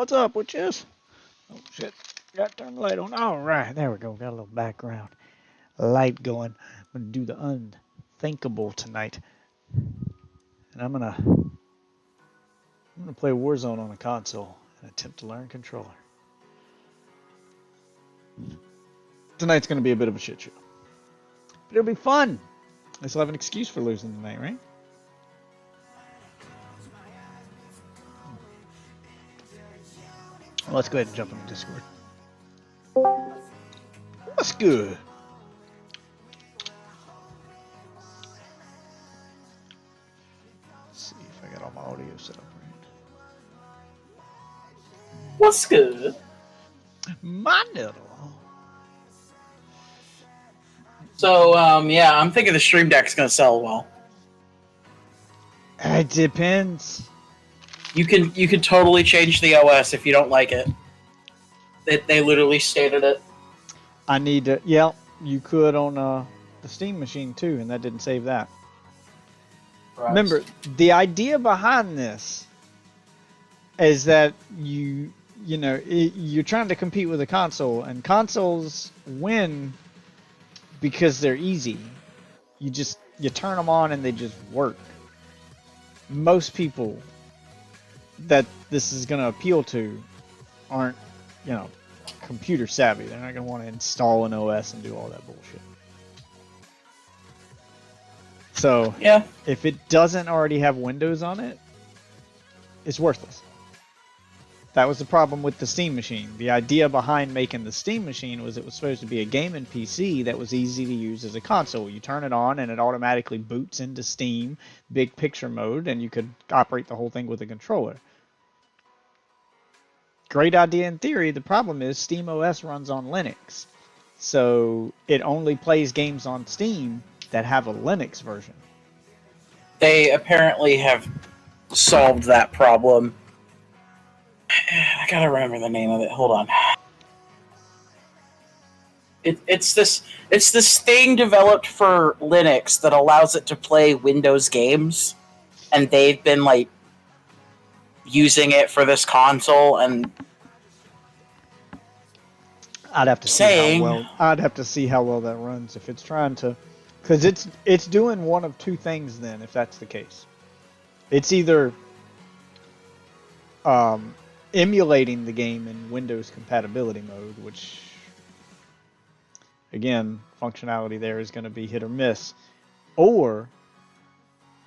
what's up, witches? Oh shit, got to turn the light on. All right, there we go. Got a little background light going. I'm gonna do the unthinkable tonight, and I'm gonna play Warzone on a console and attempt to learn controller. Tonight's gonna be a bit of a shit show, but it'll be fun. I still have an excuse for losing tonight, right? Well, let's go ahead and jump in the Discord. What's good? Let's see if I got all my audio set up right. What's good? My little. So, yeah, I'm thinking the Stream Deck's going to sell well. It depends. You can totally change the OS if you don't like it. They literally stated it. I need to. Yeah, you could on the Steam machine too, and that didn't save that. Right. Remember, the idea behind this is that you're trying to compete with a console, and consoles win because they're easy. You turn them on and they just work. Most people that this is going to appeal to aren't, computer savvy. They're not going to want to install an OS and do all that bullshit. So, Yeah. if it doesn't already have Windows on it, it's worthless. That was the problem with the Steam machine. The idea behind making the Steam machine was it was supposed to be a gaming PC that was easy to use as a console. You turn it on and it automatically boots into Steam, big picture mode, and you could operate the whole thing with a controller. Great idea in theory. The problem is Steam OS runs on Linux. So it only plays games on Steam that have a Linux version. They apparently have solved that problem. I gotta remember the name of it. Hold on. It's this thing developed for Linux that allows it to play Windows games, and they've been like using it for this console. And I'd have to see how well that runs if it's trying to, because it's doing one of two things. Then, if that's the case, it's either emulating the game in Windows compatibility mode, which again, functionality there is going to be hit or miss, or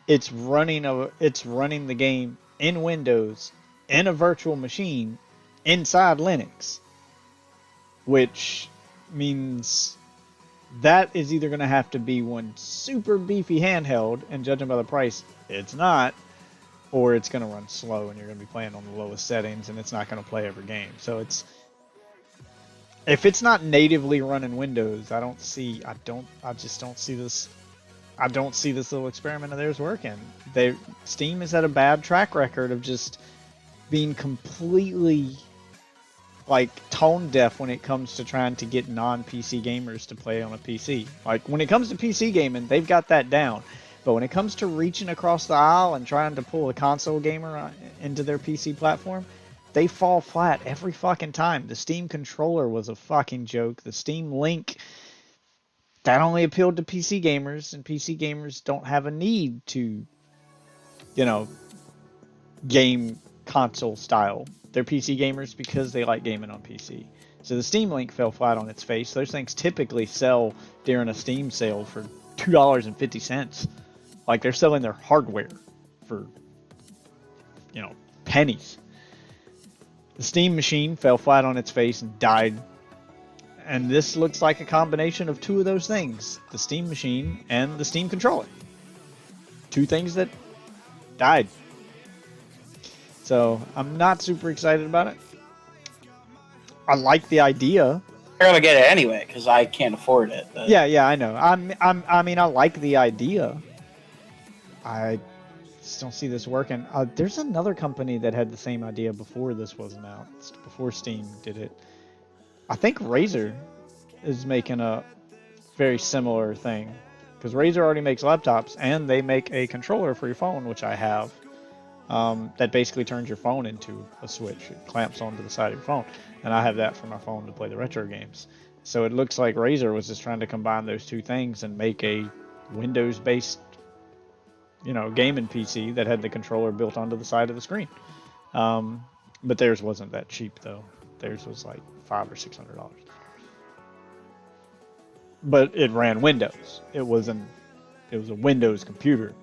it's running the game in Windows in a virtual machine inside Linux, which means that is either going to have to be one super beefy handheld, and judging by the price, it's not, or it's going to run slow and you're going to be playing on the lowest settings and it's not going to play every game. So if it's not natively running Windows, I just don't see this little experiment of theirs working. Steam has had a bad track record of just being completely like tone deaf when it comes to trying to get non-PC gamers to play on a PC. Like when it comes to PC gaming, they've got that down. But when it comes to reaching across the aisle and trying to pull a console gamer into their PC platform, they fall flat every fucking time. The Steam controller was a fucking joke. The Steam Link, that only appealed to PC gamers, and PC gamers don't have a need to, game console style. They're PC gamers because they like gaming on PC. So the Steam Link fell flat on its face. Those things typically sell during a Steam sale for $2.50. Like they're selling their hardware for, pennies. The Steam machine fell flat on its face and died. And this looks like a combination of two of those things. The Steam machine and the Steam controller. Two things that died. So I'm not super excited about it. I like the idea. I'm gonna get it anyway because I can't afford it. But... Yeah, I know. I like the idea. I just don't see this working. There's another company that had the same idea before this was announced, before Steam did it. I think Razer is making a very similar thing, because Razer already makes laptops and they make a controller for your phone, which I have. that basically turns your phone into a Switch. It clamps onto the side of your phone, and I have that for my phone to play the retro games. So it looks like Razer was just trying to combine those two things and make a Windows-based, gaming PC that had the controller built onto the side of the screen. But theirs wasn't that cheap though. Theirs was like $500 or $600. But it ran Windows. It was a Windows computer.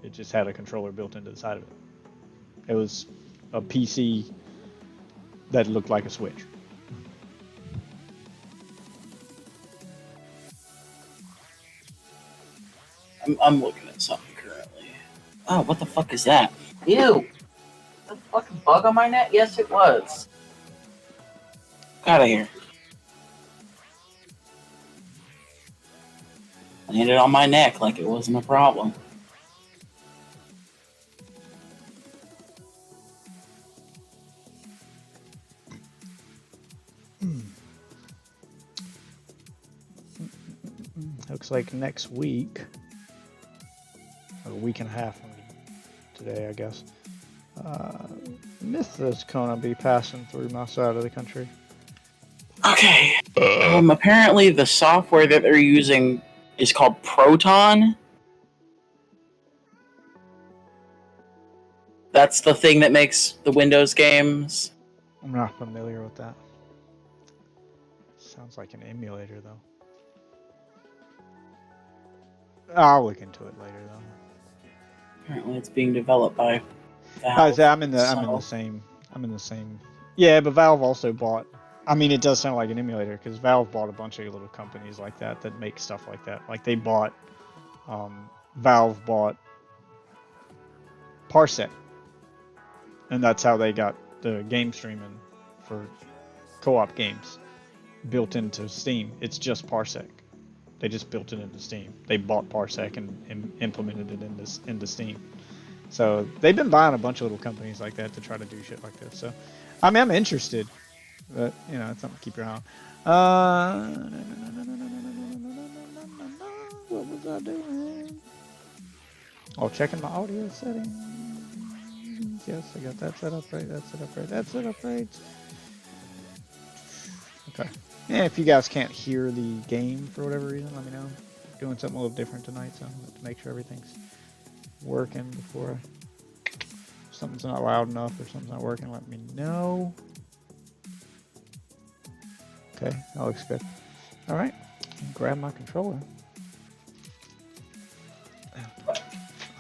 It just had a controller built into the side of it. It was a PC that looked like a Switch. I'm looking at something currently. Oh, what the fuck is that? Ew! The fucking bug on my neck? Yes, it was. Get out of here. Landed on my neck like it wasn't a problem. Looks like next week, or a week and a half from today, I guess, Myth is gonna be passing through my side of the country. Okay. Apparently the software that they're using is called Proton. That's the thing that makes the Windows games. I'm not familiar with that. Sounds like an emulator, though. I'll look into it later, though. Apparently, it's being developed by Valve. I'm in the same. Yeah, but Valve also bought. I mean, it does sound like an emulator because Valve bought a bunch of little companies like that make stuff like that. Like they bought, Valve bought Parsec, and that's how they got the game streaming for co-op games built into Steam. It's just Parsec. They just built it into Steam. They bought Parsec and implemented it into Steam. So they've been buying a bunch of little companies like that to try to do shit like this. So, I mean, I'm interested, but it's something to keep your eye on. What was I doing? Oh, checking my audio settings. Yes, I got that set up right. That's set up right. That's set up right. Okay. Yeah, if you guys can't hear the game for whatever reason, let me know. I'm doing something a little different tonight, so I'm going to make sure everything's working before something's not loud enough or something's not working. Let me know. Okay, that looks good. All right, grab my controller.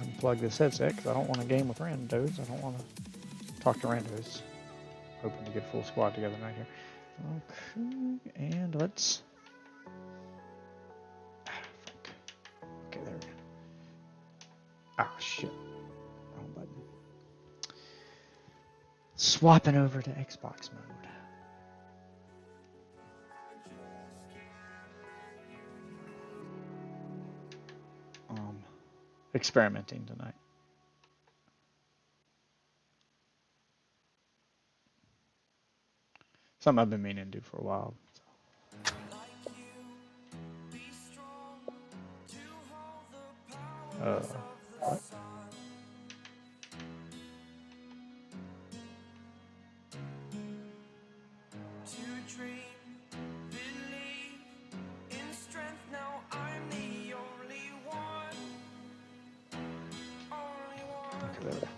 Unplug this headset because I don't want to game with randos. I don't want to talk to randos. Hoping to get a full squad together right here. Okay, and let's. Okay, there we go. Ah, shit. Wrong button. Swapping over to Xbox mode. Experimenting tonight. Something I've been meaning to do for a while. What? Okay.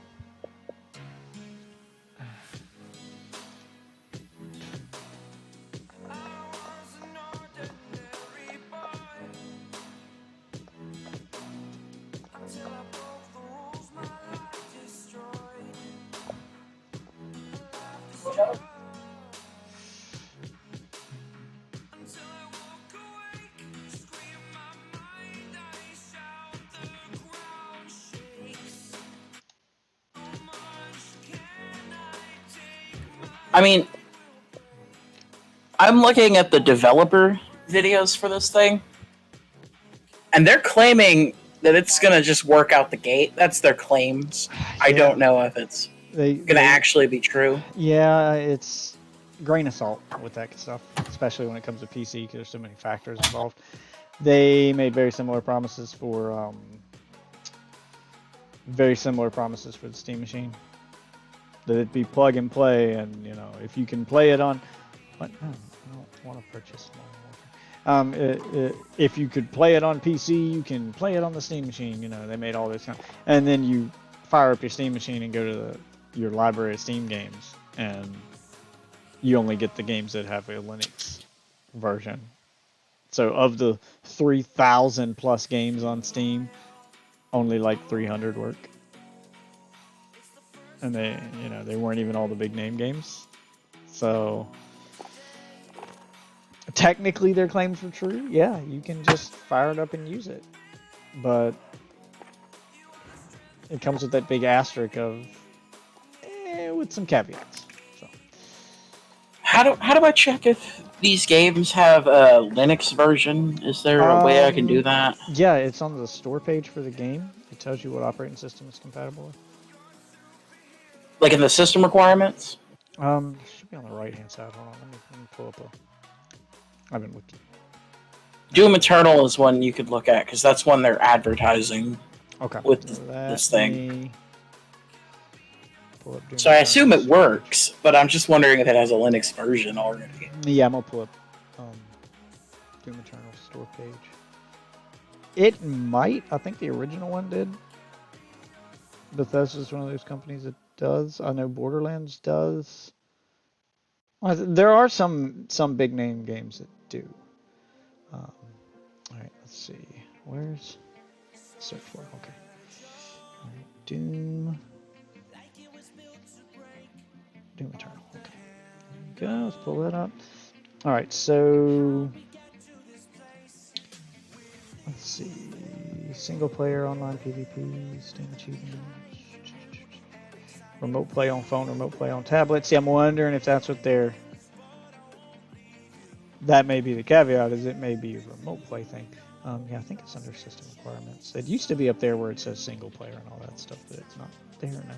I mean, I'm looking at the developer videos for this thing, and they're claiming that it's gonna just work out the gate. That's their claims. Yeah. I don't know if it's gonna actually be true. Yeah, it's grain of salt with that stuff, especially when it comes to PC because there's so many factors involved. They made very similar promises for the Steam machine. that it'd be plug and play, and you know, if you can play it on, what? No, I don't want to purchase if you could play it on PC, you can play it on the Steam machine. You know, they made all this kind and then you fire up your Steam machine and go to your library of Steam games, and you only get the games that have a Linux version. So of the 3,000 plus games on Steam, only like 300 work. And they weren't even all the big name games. So technically their claims were true. Yeah, you can just fire it up and use it. But it comes with that big asterisk of with some caveats. So how do I check if these games have a Linux version? Is there a way I can do that? Yeah, it's on the store page for the game. It tells you what operating system it's compatible with. Like in the system requirements? It should be on the right hand side. Hold on, let me pull up I haven't looked. Doom Eternal is one you could look at because that's one they're advertising. Okay. With this thing. So I assume it works, but I'm just wondering if it has a Linux version already. Yeah, I'm gonna pull up Doom Eternal store page. It might. I think the original one did. Bethesda's one of those companies that does. I know Borderlands does. There are some big name games that do. All right, let's see. Where's search for? Okay. All right, Doom Eternal. Okay. There we go. Let's pull that up. All right, so let's see. Single player online PvP, Steam achievements. Remote play on phone, remote play on tablet. See, I'm wondering if that's what they're... That may be the caveat, is it may be a remote play thing. Yeah, I think it's under system requirements. It used to be up there where it says single player and all that stuff, but it's not there now.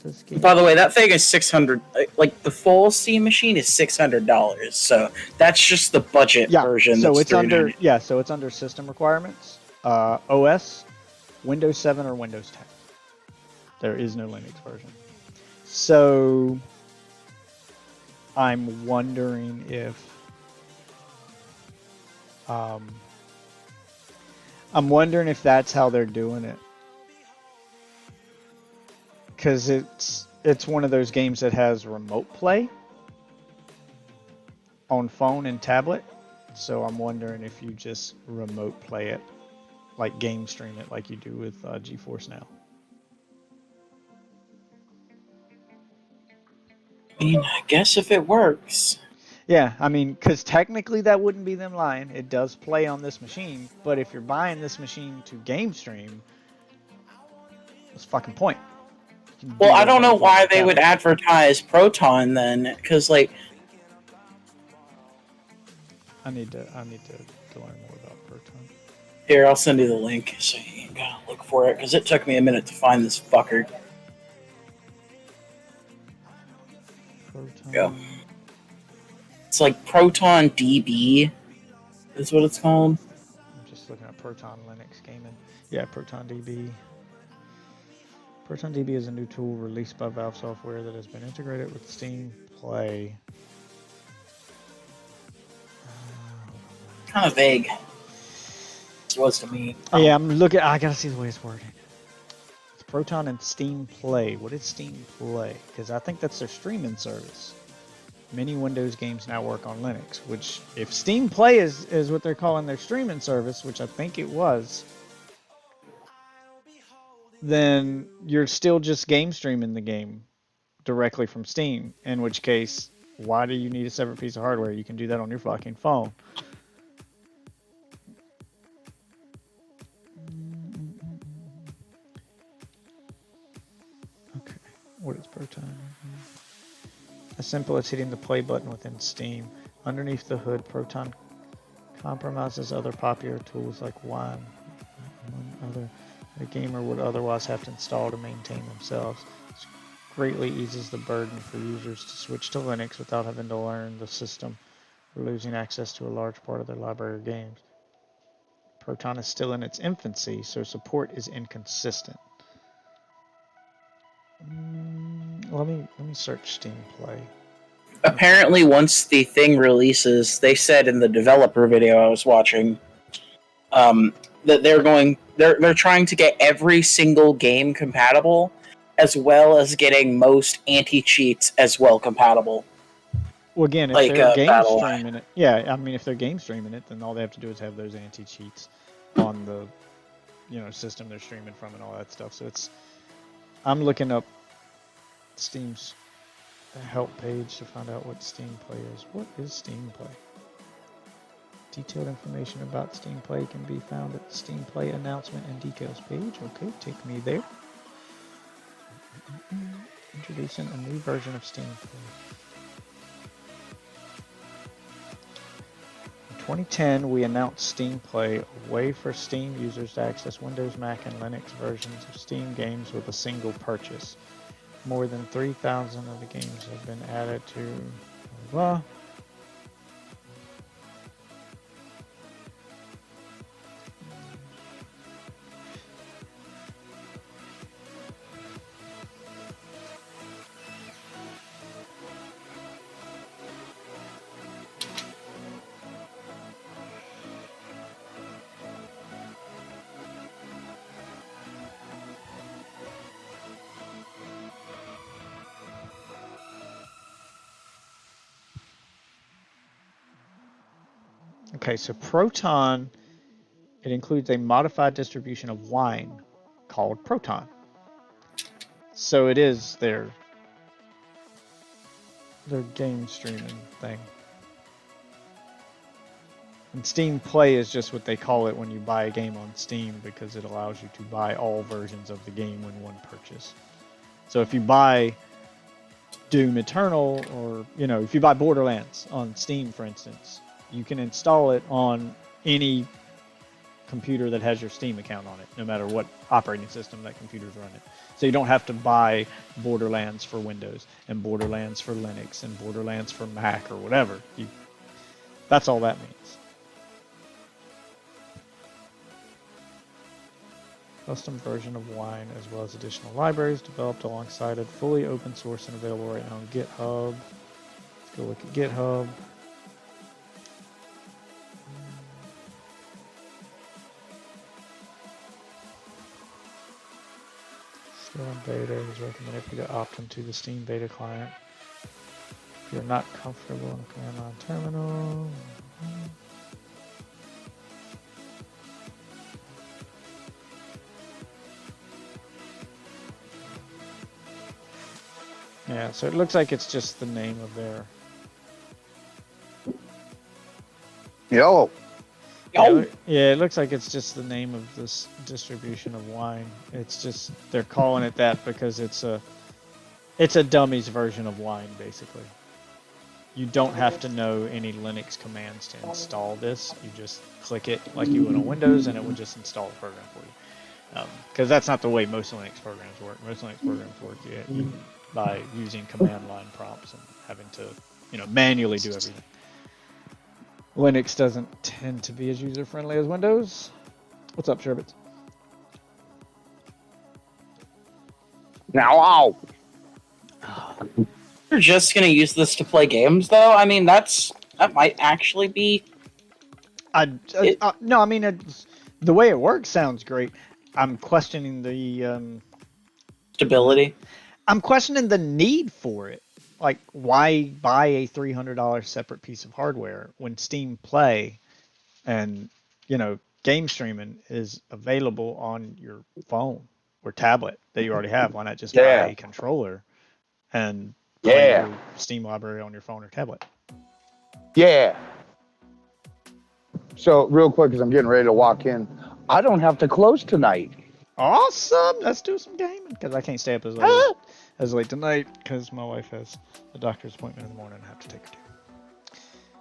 This game. By the way, that thing is $600. Like the full Steam machine is $600. So that's just the budget version. So it's under so it's under system requirements. OS, Windows 7 or Windows 10. There is no Linux version. So I'm wondering if that's how they're doing it. Because it's one of those games that has remote play on phone and tablet. So I'm wondering if you just remote play it, like game stream it like you do with GeForce Now. I mean, I guess if it works. Yeah, I mean, because technically that wouldn't be them lying. It does play on this machine, but if you're buying this machine to game stream, what's the fucking point? Well, I don't know why they would advertise Proton then, because like I need to learn more about Proton. Here, I'll send you the link so you gotta look for it, because it took me a minute to find this fucker. Proton. Go. It's like Proton DB is what it's called. I'm just looking at Proton Linux gaming. Yeah, Proton DB. Proton DB is a new tool released by Valve Software that has been integrated with Steam Play. Kind of vague. It was to me. Yeah, I'm looking. I gotta see the way it's worded. It's Proton and Steam Play. What is Steam Play? Because I think that's their streaming service. Many Windows games now work on Linux, which if Steam Play is what they're calling their streaming service, which I think it was, then you're still just game streaming the game directly from Steam, in which case, why do you need a separate piece of hardware? You can do that on your fucking phone. Okay, what is Proton? As simple as hitting the play button within Steam. Underneath the hood, Proton compromises other popular tools like Wine, other a gamer would otherwise have to install to maintain themselves. This greatly eases the burden for users to switch to Linux without having to learn the system or losing access to a large part of their library of games. Proton is still in its infancy, so support is inconsistent. Let me search Steam Play. Apparently, once the thing releases, they said in the developer video I was watching, that they're trying to get every single game compatible, as well as getting most anti-cheats as well compatible. Well, again, if Like they're game Battle. streaming it, yeah, I mean, if they're game streaming it, then all they have to do is have those anti-cheats on the, system they're streaming from and all that stuff. So I'm looking up Steam's help page to find out what Steam Play is. What is Steam Play? Detailed information about Steam Play can be found at the Steam Play announcement and details page. Okay, take me there. Introducing a new version of Steam Play. In 2010, we announced Steam Play, a way for Steam users to access Windows, Mac, and Linux versions of Steam games with a single purchase. More than 3,000 of the games have been added to. Blah. Okay, so Proton, it includes a modified distribution of Wine called Proton. So it is their game streaming thing. And Steam Play is just what they call it when you buy a game on Steam, because it allows you to buy all versions of the game in one purchase. So if you buy Doom Eternal, or if you buy Borderlands on Steam, for instance, you can install it on any computer that has your Steam account on it, no matter what operating system that computer's running. So you don't have to buy Borderlands for Windows and Borderlands for Linux and Borderlands for Mac or whatever. That's all that means. Custom version of Wine, as well as additional libraries developed alongside it, fully open source and available right now on GitHub. Let's go look at GitHub. Still in beta, it is recommended for you to opt into the Steam beta client. If you're not comfortable in a command line terminal. Yeah, so it looks like it's just the name of their. Yo. Oh, Yeah, it looks like it's just the name of this distribution of Wine. It's just they're calling it that because it's a dummies version of Wine, basically. You don't have to know any Linux commands to install this. You just click it like you would on Windows, and it would just install the program for you. Because that's not the way most Linux programs work. Most Linux programs work by using command line prompts and having to, manually do everything. Linux doesn't tend to be as user-friendly as Windows. What's up, Sherbets? Now, you're just gonna use this to play games, though? I mean, that might actually be. No, I mean, the way it works sounds great. I'm questioning the Stability. I'm questioning the need for it. Like, why buy a $300 separate piece of hardware when Steam Play and, game streaming is available on your phone or tablet that you already have? Why not just buy a controller and play your Steam library on your phone or tablet? Yeah. So, real quick, because I'm getting ready to walk in, I don't have to close tonight. Awesome. Let's do some gaming, because I can't stay up as late tonight because my wife has a doctor's appointment in the morning I have to take her to.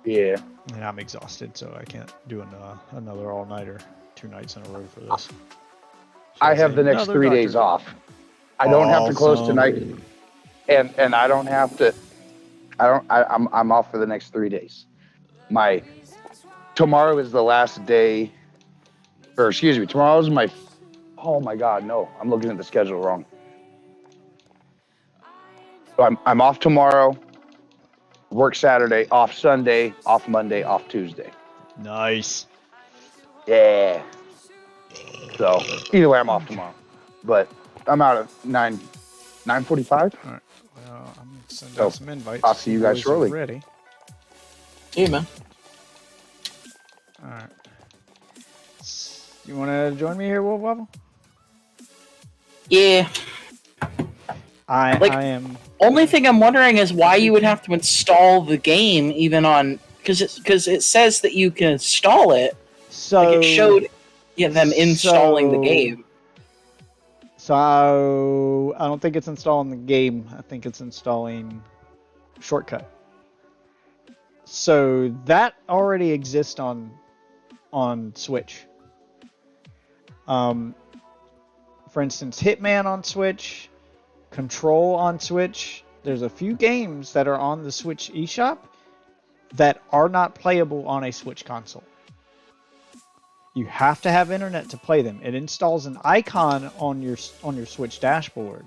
Yeah. And I'm exhausted, so I can't do another all-nighter 2 nights in a row for this. I have the next 3 days off. I don't have to close tonight, and I don't have to. I'm off for the next 3 days. Tomorrow is the last day, or excuse me, tomorrow's my. Oh my God, no! I'm looking at the schedule wrong. So I'm off tomorrow, work Saturday, off Sunday, off Monday, off Tuesday. Nice. Yeah. So either way, I'm off tomorrow, but I'm out at 9:45. All right. Well, I'm gonna send out some invites. I'll see you guys shortly. Ready? Hey, man. All right. You want to join me here, Wolf Wobble? Yeah. I am. Only thing I'm wondering is why you would have to install the game even on because it says that you can install it. So like it showed them installing the game. So I don't think it's installing the game. I think it's installing Shortcut. So that already exists on Switch. For instance, Hitman on Switch, Control on Switch. There's a few games that are on the Switch eShop that are not playable on a Switch console. You have to have internet to play them. It installs an icon on your Switch dashboard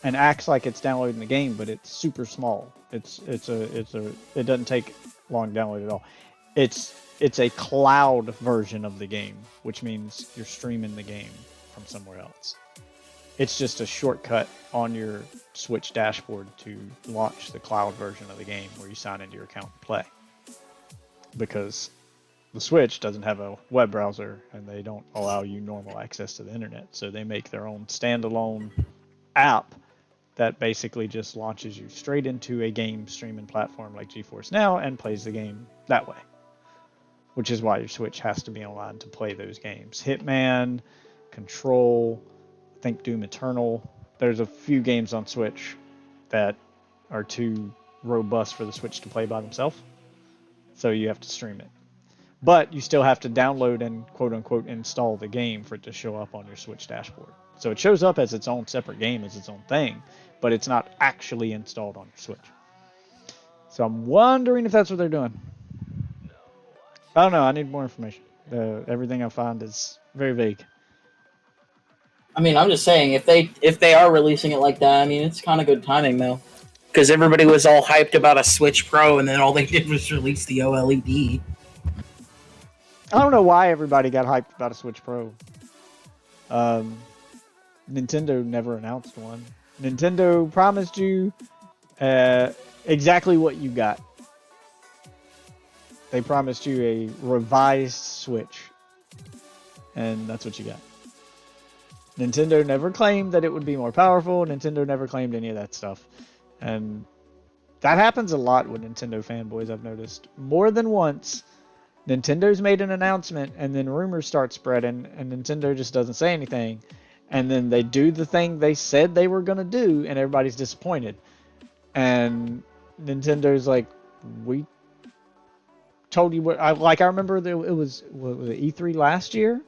and acts like it's downloading the game, but it's super small. It doesn't take long to download at all. It's a cloud version of the game, which means you're streaming the game from somewhere else. It's just a shortcut on your Switch dashboard to launch the cloud version of the game where you sign into your account and play. Because the Switch doesn't have a web browser and they don't allow you normal access to the internet. So they make their own standalone app that basically just launches you straight into a game streaming platform like GeForce Now and plays the game that way. Which is why your Switch has to be online to play those games. Hitman, Control, I think Doom Eternal. There's a few games on Switch that are too robust for the Switch to play by themselves. So you have to stream it. But you still have to download and quote-unquote install the game for it to show up on your Switch dashboard. So it shows up as its own separate game, as its own thing, but it's not actually installed on your Switch. So I'm wondering if that's what they're doing. I don't know. I need more information. Everything I find is very vague. I mean, I'm just saying, if they are releasing it like that, I mean, it's kind of good timing, though. Because everybody was all hyped about a Switch Pro, and then all they did was release the OLED. I don't know why everybody got hyped about a Switch Pro. Nintendo never announced one. Nintendo promised you exactly what you got. They promised you a revised Switch. And that's what you got. Nintendo never claimed that it would be more powerful. Nintendo never claimed any of that stuff. And that happens a lot with Nintendo fanboys, I've noticed. More than once, Nintendo's made an announcement and then rumors start spreading and Nintendo just doesn't say anything. And then they do the thing they said they were going to do and everybody's disappointed. And Nintendo's like, we told you what... I remember it was E3 last year?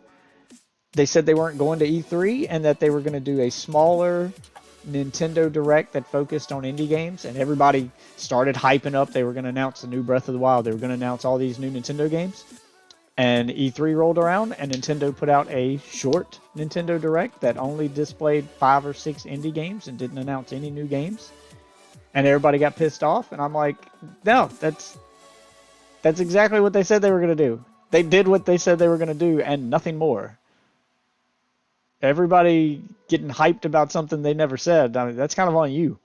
They said they weren't going to E3 and that they were going to do a smaller Nintendo Direct that focused on indie games, and everybody started hyping up. They were going to announce the new Breath of the Wild. They were going to announce all these new Nintendo games. And E3 rolled around, and Nintendo put out a short Nintendo Direct that only displayed 5 or 6 indie games and didn't announce any new games. And everybody got pissed off, and I'm like, no, that's exactly what they said they were going to do. They did what they said they were going to do, and nothing more. Everybody getting hyped about something they never said, I mean, that's kind of on you.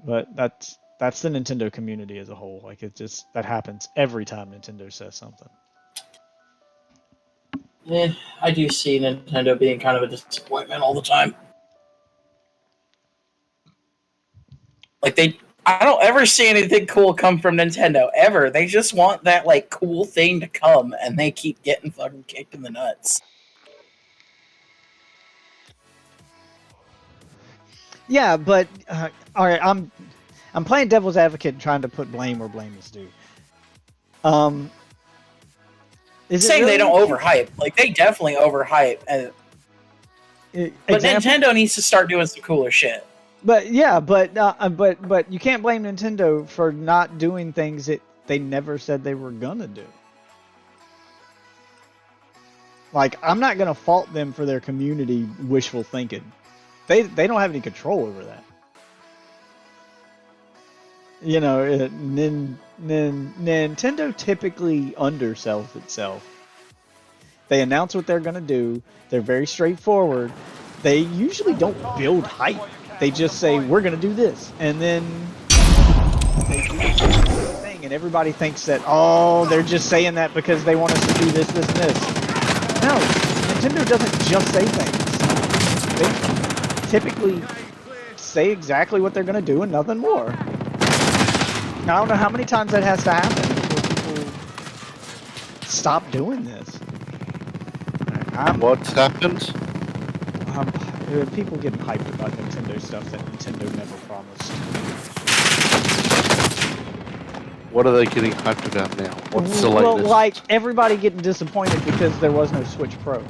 But that's the Nintendo community as a whole. Like, that happens every time Nintendo says something. Yeah, I do see Nintendo being kind of a disappointment all the time. Like, I don't ever see anything cool come from Nintendo, ever. They just want that, like, cool thing to come, and they keep getting fucking kicked in the nuts. Yeah, but all right, I'm playing devil's advocate and trying to put blame where blame is due. Is saying really... they don't overhype? Like, they definitely overhype, but Nintendo needs to start doing some cooler shit. But yeah, but you can't blame Nintendo for not doing things that they never said they were gonna do. Like, I'm not gonna fault them for their community wishful thinking. They don't have any control over that. You know, Nintendo typically undersells itself. They announce what they're gonna do. They're very straightforward. They usually don't build hype. They just say we're gonna do this, and then they do the thing, and everybody thinks that they're just saying that because they want us to do this, this, and this. No, Nintendo doesn't just say things. They typically say exactly what they're gonna do and nothing more. I don't know how many times that has to happen before people stop doing this. What's happened? People getting hyped about Nintendo stuff that Nintendo never promised. What are they getting hyped about now? What's the Well, latest? like everybody getting disappointed because there was no Switch Pro.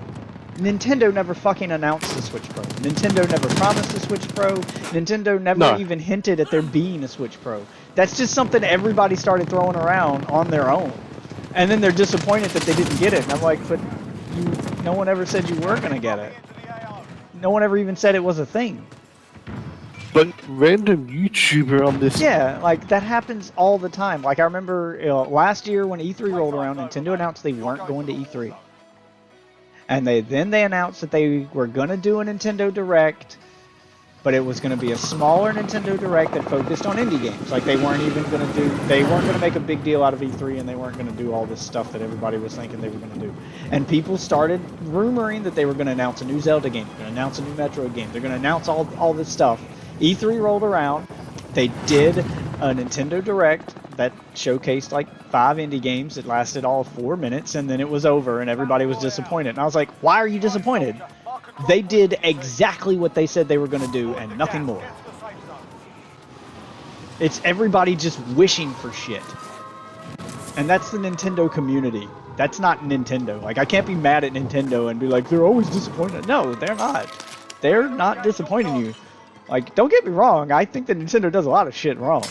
Nintendo never fucking announced the Switch Pro. Nintendo never promised a Switch Pro. Nintendo never even hinted at there being a Switch Pro. That's just something everybody started throwing around on their own. And then they're disappointed that they didn't get it. And I'm like, but no one ever said you were going to get it. No one ever even said it was a thing. But random YouTuber on this. Yeah, like that happens all the time. Like I remember last year when E3 rolled around, Nintendo announced they weren't going to E3. And then they announced that they were going to do a Nintendo Direct, but it was going to be a smaller Nintendo Direct that focused on indie games. Like they weren't going to make a big deal out of E3, and they weren't going to do all this stuff that everybody was thinking they were going to do. And people started rumoring that they were going to announce a new Zelda game, they're going to announce a new Metroid game, they're going to announce all this stuff. E3 rolled around, they did a Nintendo Direct that showcased like 5 indie games. It lasted all 4 minutes, and then it was over, and everybody was disappointed. And I was like, why are you disappointed? They did exactly what they said they were going to do, and nothing more. It's everybody just wishing for shit. And that's the Nintendo community. That's not Nintendo. Like, I can't be mad at Nintendo and be like, they're always disappointed. No, they're not. They're not disappointing you. Like, don't get me wrong. I think that Nintendo does a lot of shit wrong.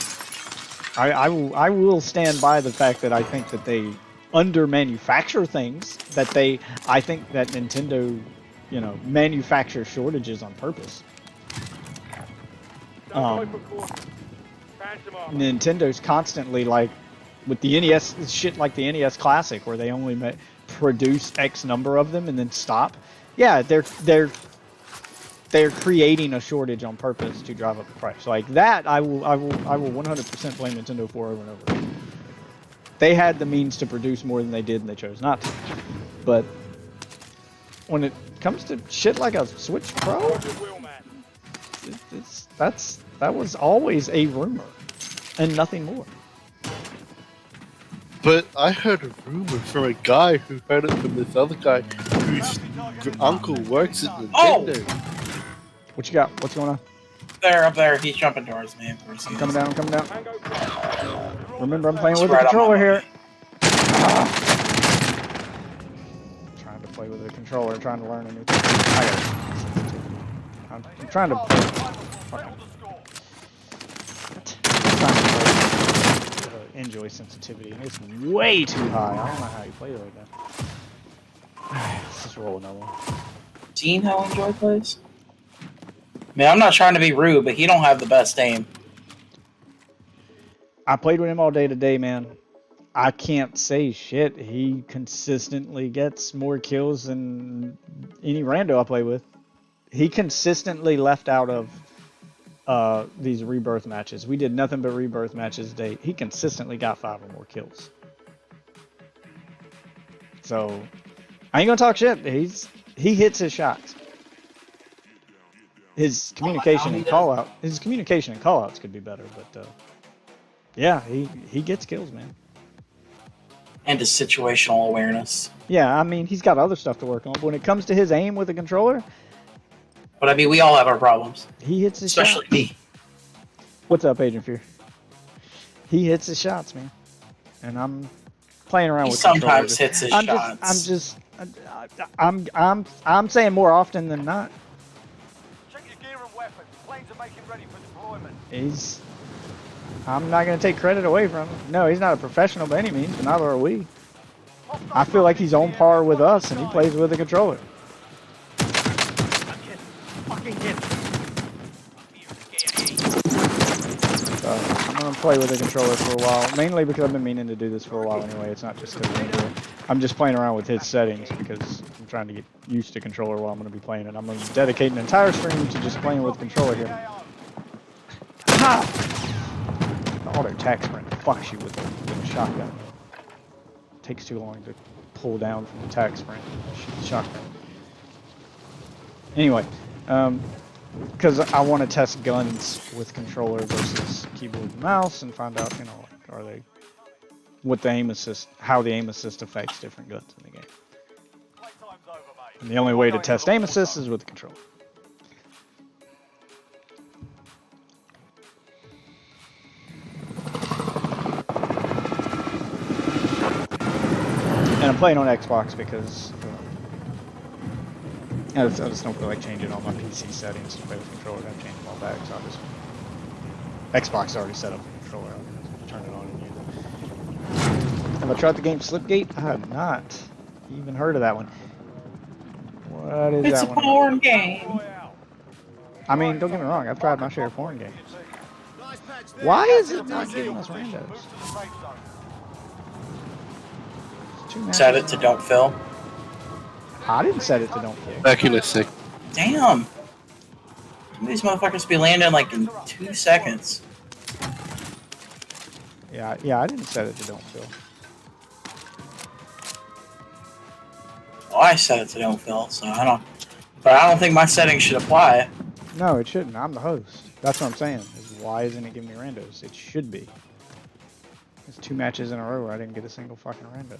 I will stand by the fact that I think that they under-manufacture things. I think that Nintendo, manufactures shortages on purpose. Nintendo's constantly like, with the NES, shit like the NES Classic, where they only produce X number of them and then stop. Yeah, they're creating a shortage on purpose to drive up the price. Like that, I will 100% blame Nintendo for over and over. They had the means to produce more than they did, and they chose not to. But when it comes to shit like a Switch Pro, that was always a rumor, and nothing more. But I heard a rumor from a guy who heard it from this other guy whose uncle works at Nintendo. What you got? What's going on? There, up there. He's jumping towards me. I'm coming down. Remember, I'm playing with a controller here. Trying to play with a controller, trying to learn a new thing. I'm trying to enjoy sensitivity, and it's way too high. I don't know how you play it like that. Let's just roll another one. Seen how Enjoy plays? I mean, I'm not trying to be rude, but he don't have the best aim. I played with him all day today, man. I can't say shit. He consistently gets more kills than any rando I play with. He consistently left out of these rebirth matches. We did nothing but rebirth matches today. He consistently got 5 or more kills. So I ain't gonna talk shit. He hits his shots. His communication and callouts could be better, but yeah, he gets kills, man. And his situational awareness. Yeah, I mean, he's got other stuff to work on. But when it comes to his aim with a controller, but I mean, we all have our problems. He hits his shots. Especially me. What's up, Agent Fear? He hits his shots, man. And I'm playing around with sometimes hits his shots. I'm saying more often than not. Check your gear and weapons. Planes are making ready for deployment. I'm not going to take credit away from him. No, he's not a professional by any means, but neither are we. I feel like he's on par with us, and he plays with a controller. Fucking get him. I'm gonna play with a controller for a while, mainly because I've been meaning to do this for a while anyway. It's not just because I'm just playing around with his settings because I'm trying to get used to controller while I'm gonna be playing it. I'm gonna dedicate an entire stream to just playing with controller here. Ha! The auto attack sprint fucks you with a shotgun. It takes too long to pull down from the attack sprint. Shoot the shotgun. Anyway, because I want to test guns with controller versus keyboard and mouse and find out, you know, like, are they, what the aim assist, how the aim assist affects different guns in the game. And the only way to test aim assist is with the controller. And I'm playing on Xbox because I just don't feel like changing all my PC settings to play with controller. I've changed them all back, so I'll just... Xbox is already set up for controller. I'll just turn it on and use it. Have I tried the game Slipgate? I have not even heard of that one. What is It's that a one? porn game. I mean, don't get me wrong. I've tried my share of porn games. Why is it not giving us randos? Set it to don't fill. I didn't set it to don't kill. Back in a sec. Damn. These motherfuckers be landing like in 2 seconds. Yeah, I didn't set it to don't fill. Well, I set it to don't fill, so I don't. But I don't think my settings should apply. No, it shouldn't. I'm the host. That's what I'm saying. Is why isn't it giving me randos? It should be. There's 2 matches in a row where I didn't get a single fucking rando.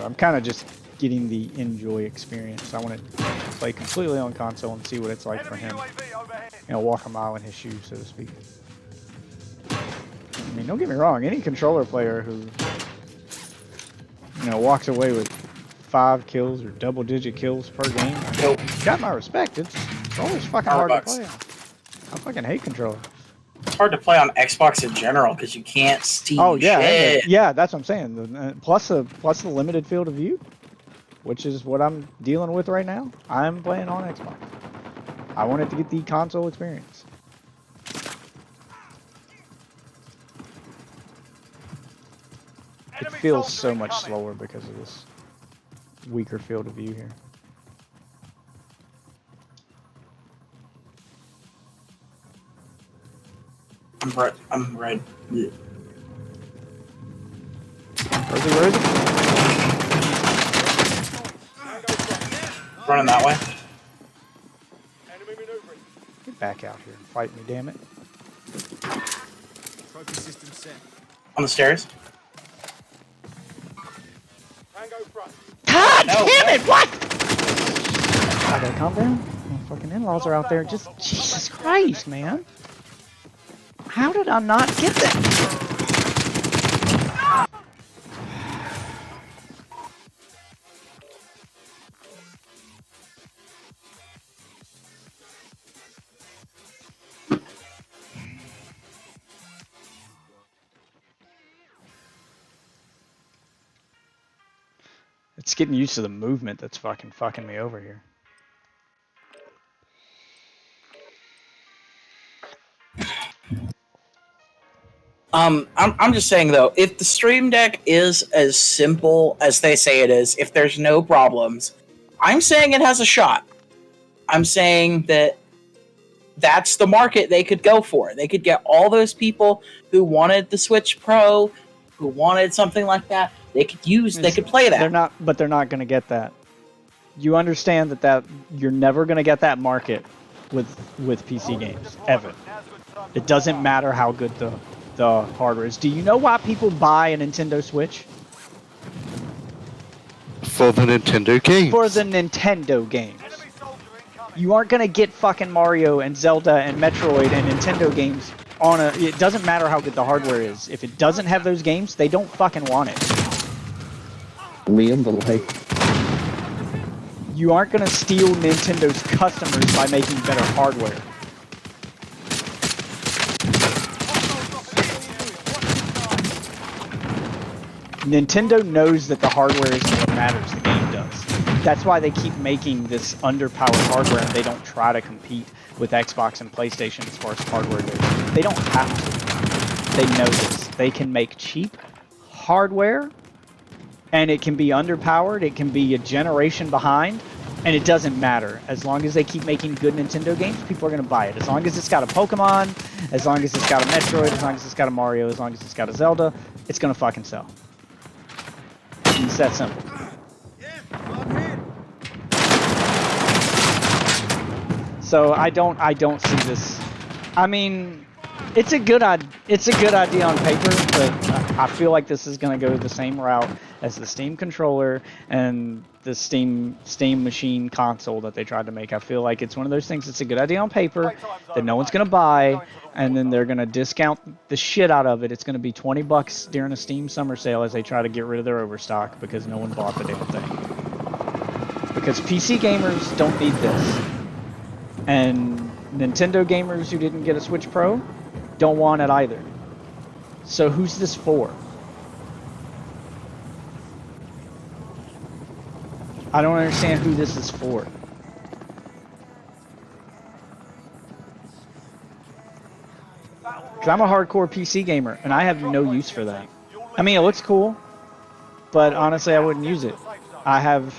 I'm kind of just getting the enjoy experience. I want to play completely on console and see what it's like for him. You know, walk a mile in his shoes, so to speak. I mean, don't get me wrong. Any controller player who, you know, walks away with 5 kills or double-digit kills per game, I mean, got my respect. Controller's fucking hard to play on. I fucking hate controller. It's hard to play on Xbox in general because you can't see yeah, shit. yeah, that's what I'm saying. Plus the limited field of view, which is what I'm dealing with right now. I'm playing on Xbox. I wanted to get the console experience. It feels so much slower because of this weaker field of view here. I'm red. Where is it? Running that way. Get back out here and fight me, damn it. On the stairs. God No, damn no. it, what? I gotta calm down. My fucking in-laws are out there. Just, Jesus Christ, man. How did I not get that? It's getting used to the movement that's fucking me over here. I'm just saying though, if the Stream Deck is as simple as they say it is, if there's no problems, I'm saying it has a shot. I'm saying that that's the market they could go for. They could get all those people who wanted the Switch Pro, who wanted something like that. They could play that. They're not going to get that. You understand that you're never going to get that market with PC games ever. It doesn't matter how good the hardware is. Do you know why people buy a Nintendo Switch? For the Nintendo games. For the Nintendo games. You aren't gonna get fucking Mario and Zelda and Metroid and Nintendo games on a... It doesn't matter how good the hardware is. If it doesn't have those games, they don't fucking want it. Me and the like. You aren't gonna steal Nintendo's customers by making better hardware. Nintendo knows that the hardware isn't what matters, the game does. That's why they keep making this underpowered hardware and they don't try to compete with Xbox and PlayStation as far as hardware goes. They don't have to. They know this. They can make cheap hardware and it can be underpowered, it can be a generation behind, and it doesn't matter. As long as they keep making good Nintendo games, people are going to buy it. As long as it's got a Pokemon, as long as it's got a Metroid, as long as it's got a Mario, as long as it's got a Zelda, it's going to fucking sell. It's that simple. So I don't see this. I mean, it's a good idea on paper, but I feel like this is going to go the same route as the Steam controller and the Steam machine console that they tried to make. I feel like it's one of those things that's a good idea on paper that no one's going to buy, and then they're going to discount the shit out of it. It's going to be $20 during a Steam summer sale as they try to get rid of their overstock because no one bought the damn thing. Because PC gamers don't need this. And Nintendo gamers who didn't get a Switch Pro don't want it either. So who's this for? I don't understand who this is for. Because I'm a hardcore PC gamer, and I have no use for that. I mean, it looks cool, but honestly, I wouldn't use it. I have...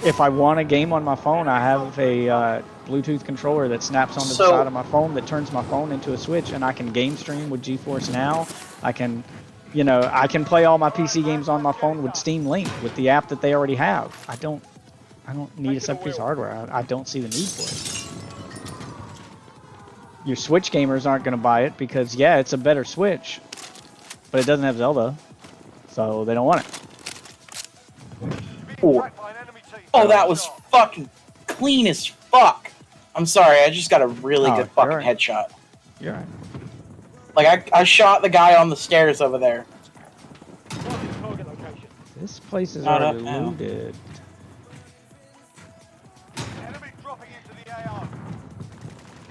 If I want a game on my phone, I have a Bluetooth controller that snaps onto the side of my phone that turns my phone into a Switch, and I can game stream with GeForce Now. I can, I can play all my PC games on my phone with Steam Link with the app that they already have. I don't need a separate piece of hardware. I don't see the need for it. Your Switch gamers aren't going to buy it because, yeah, it's a better Switch, but it doesn't have Zelda, so they don't want it. Oh, that was fucking clean as fuck. I'm sorry, I just got a really good fucking headshot. You're right. Like, I shot the guy on the stairs over there. This place is already looted.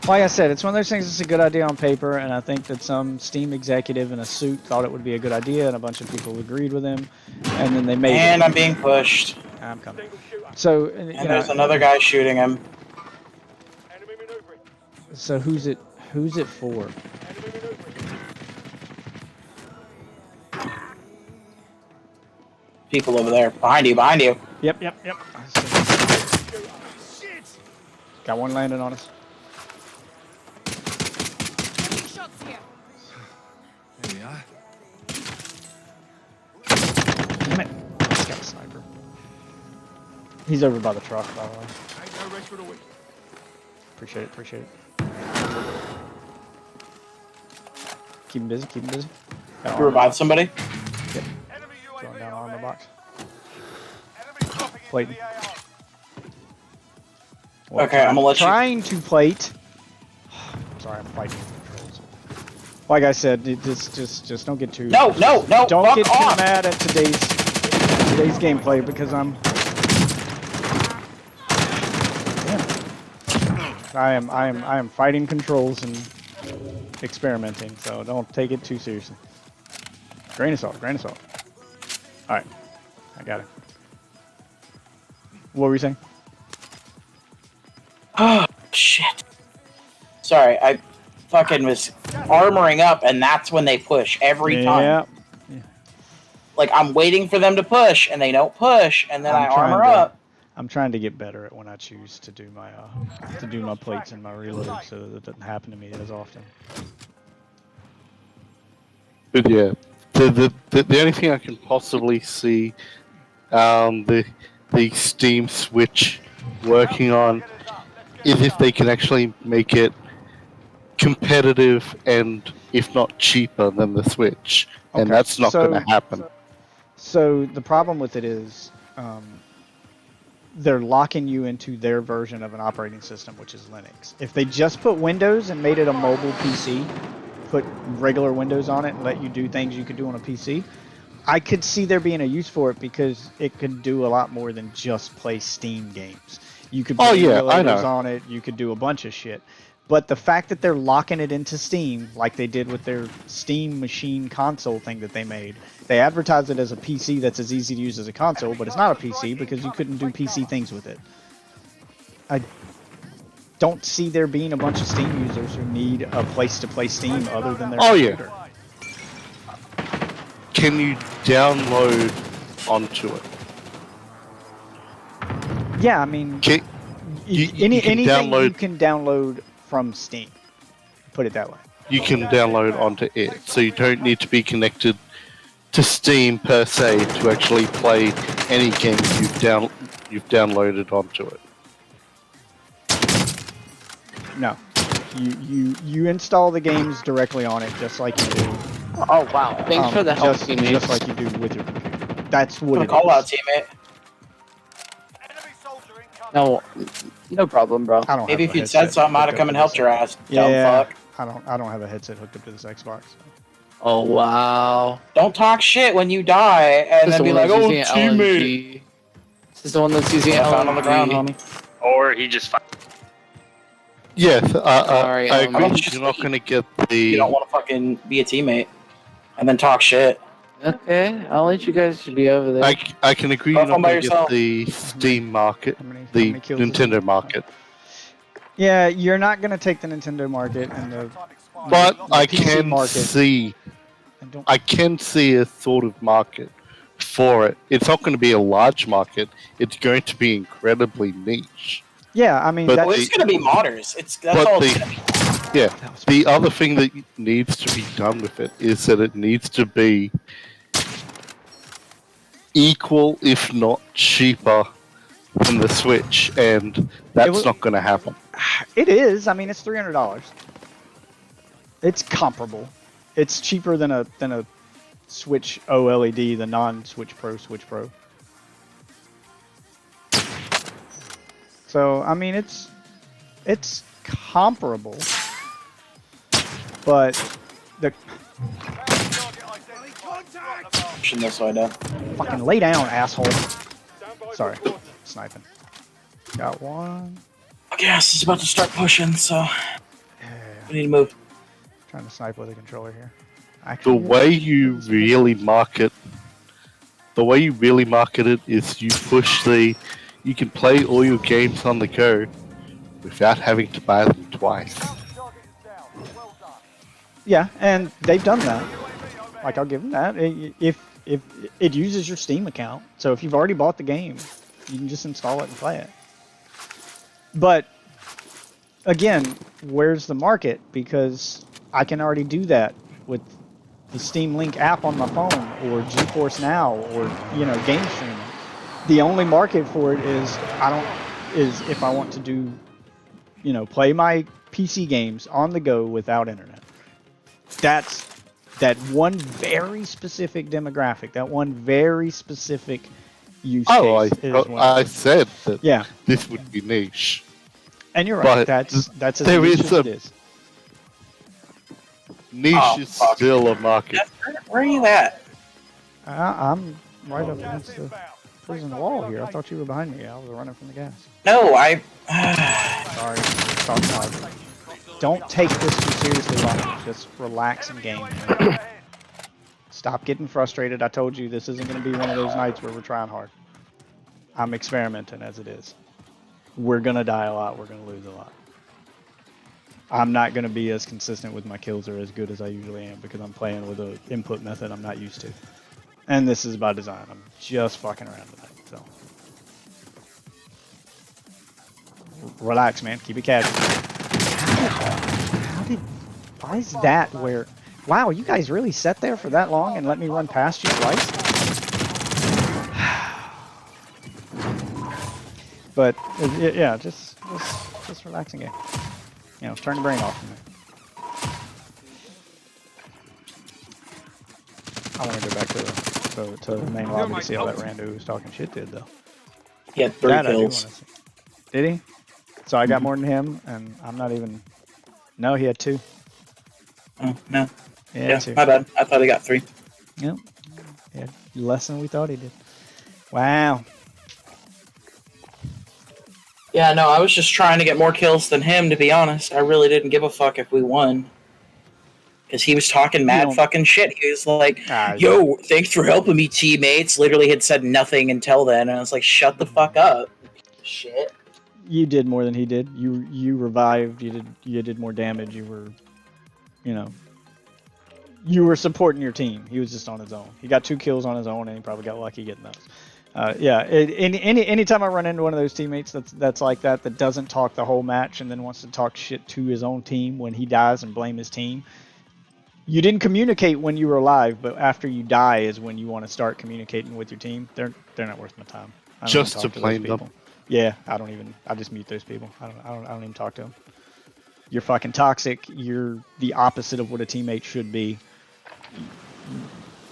Like I said, it's one of those things that's a good idea on paper, and I think that some Steam executive in a suit thought it would be a good idea, and a bunch of people agreed with him, and then they made it. And I'm being pushed. I'm coming. So, and there's another guy shooting him. So who's it for? People over there. Behind you. Yep. Got one landing on us. There we are. Damn it. He's got a sniper. He's over by the truck, by the way. Appreciate it. Keep him busy. You revive somebody? Yep. Throwing down armor box. Plating. Well, okay, I'm gonna let you. Trying to plate. Sorry, I'm fighting controls. Like I said, just don't get too. No! Don't get off. too mad at today's gameplay because I'm. Damn. I am fighting controls and experimenting, so don't take it too seriously. Grain of salt. All right, I got it. What were you saying? Oh, shit. Sorry, I fucking was armoring up, and that's when they push every time. Yeah. Like, I'm waiting for them to push, and they don't push, and then I armor up. I'm trying to get better at when I choose to do my plates and my reloads, so that it doesn't happen to me as often. But yeah, the only thing I can possibly see the Steam Switch working on is if they can actually make it competitive and, if not cheaper than the Switch, and that's not going to happen. So the problem with it is they're locking you into their version of an operating system, which is Linux. If they just put Windows and made it a mobile PC, put regular Windows on it and let you do things you could do on a PC, I could see there being a use for it because it could do a lot more than just play Steam games. You could put emulators on it, you could do a bunch of shit. But the fact that they're locking it into Steam, like they did with their Steam Machine console thing that they made, they advertise it as a PC that's as easy to use as a console, but it's not a PC because you couldn't do PC things with it. I don't see there being a bunch of Steam users who need a place to play Steam other than their computer. Can you download onto it? Yeah, I mean, you anything you download- can download from Steam. Put it that way. You can download onto it, so you don't need to be connected to Steam per se to actually play any games you've downloaded onto it. No, you install the games directly on it, just like you do. Oh wow! Thanks for the help, just teammates. like you do with your computer. That's what it Call out, is. teammate. Enemy soldier incoming. No problem, bro. I don't. Maybe have if a you'd said headset something, I'd have hooked come up and to helped this. your ass. Yeah, Dumb fuck. I don't have a headset hooked up to this Xbox. Oh wow! Don't talk shit when you die and This is then be the like, one oh, that's using an teammate. LMG. This is the one that's using I found on the ground, LMG. homie. Or he just Yes, Sorry, I agree. I'm just- You're not going to get You the. don't want to fucking be a teammate and then talk shit. Okay, I'll let you guys be over there. I can agree. Have You're fun not by going to get yourself. the Steam market, How many the kills is Nintendo it? market, Yeah, you're not gonna take the Nintendo market and the. Time expired. but I PC can market. see. And don't, I can see a sort of market for it. It's not going to be a large market. It's going to be incredibly niche. yeah, I mean But that's Well, it's going to be modders. That's but all the- it's going to be. Yeah. that was- The other thing that needs to be done with it is that it needs to be equal, if not cheaper, than the Switch, and that's was- not going to happen. It is. I mean, it's $300. It's comparable. It's cheaper than a Switch OLED, the non-Switch Pro Switch Pro. So I mean, it's comparable, but the Pushing this way down. fucking lay down, asshole. Stand by for Sorry, reporting. sniping. Got one. Gas is about to start pushing, so Yeah, we need to move. trying to snipe with a controller here. The Actually, way you really market it is you push the. You can play all your games on the go without having to buy them twice. Target is down. Well done. yeah, and they've done that. Like, I'll give them that. If it uses your Steam account, so if you've already bought the game, you can just install it and play it. But again, where's the market? Because I can already do that with the Steam Link app on my phone, or GeForce Now, or game streaming. The only market for it is if I want to do, play my PC games on the go without internet. That's that one very specific demographic, that one very specific use Oh, case. is when I said that yeah, this would be niche. and you're right. but That's as there niche is as it a- is. Niche Oh, is fuck. still a market. Where are you at? I'm right up Gas against the inbound. prison wall here. I thought you were behind me. I was running from the gas. No, I. Sorry. Talk loud. Don't take this too seriously, Lonnie. Just relax and game. Stop getting frustrated. I told you this isn't going to be one of those nights where we're trying hard. I'm experimenting as it is. We're going to die a lot. We're going to lose a lot. I'm not going to be as consistent with my kills or as good as I usually am because I'm playing with an input method I'm not used to. And this is by design. I'm just fucking around tonight. So relax, man. Keep it casual. Why is that where... Wow, you guys really sat there for that long and let me run past you twice? But, yeah, just relax and game. Turn the brain off from it. I want to go back to the main lobby to see how that rando who was talking shit did, though. He had 3 That I do wanna kills. see. Did he? So I got more than him, and I'm not even... No, he had 2. Oh, no. Yeah, Yeah, 2. my bad. I thought he got 3. Yep. Yeah, less than we thought he did. Wow. Yeah, no, I was just trying to get more kills than him, to be honest. I really didn't give a fuck if we won. Because he was talking mad fucking shit. He was like, yo, thanks for helping me, teammates. Literally had said nothing until then. And I was like, shut the fuck up. Shit. You did more than he did. You revived. You did more damage. You were, you were supporting your team. He was just on his own. He got 2 kills on his own, and he probably got lucky getting those. Anytime I run into one of those teammates that's like that doesn't talk the whole match and then wants to talk shit to his own team when he dies and blame his team. You didn't communicate when you were alive, but after you die is when you want to start communicating with your team. They're not worth my time. I don't Just even to blame them. Yeah, I just mute those people. I don't even talk to them. You're fucking toxic. You're the opposite of what a teammate should be.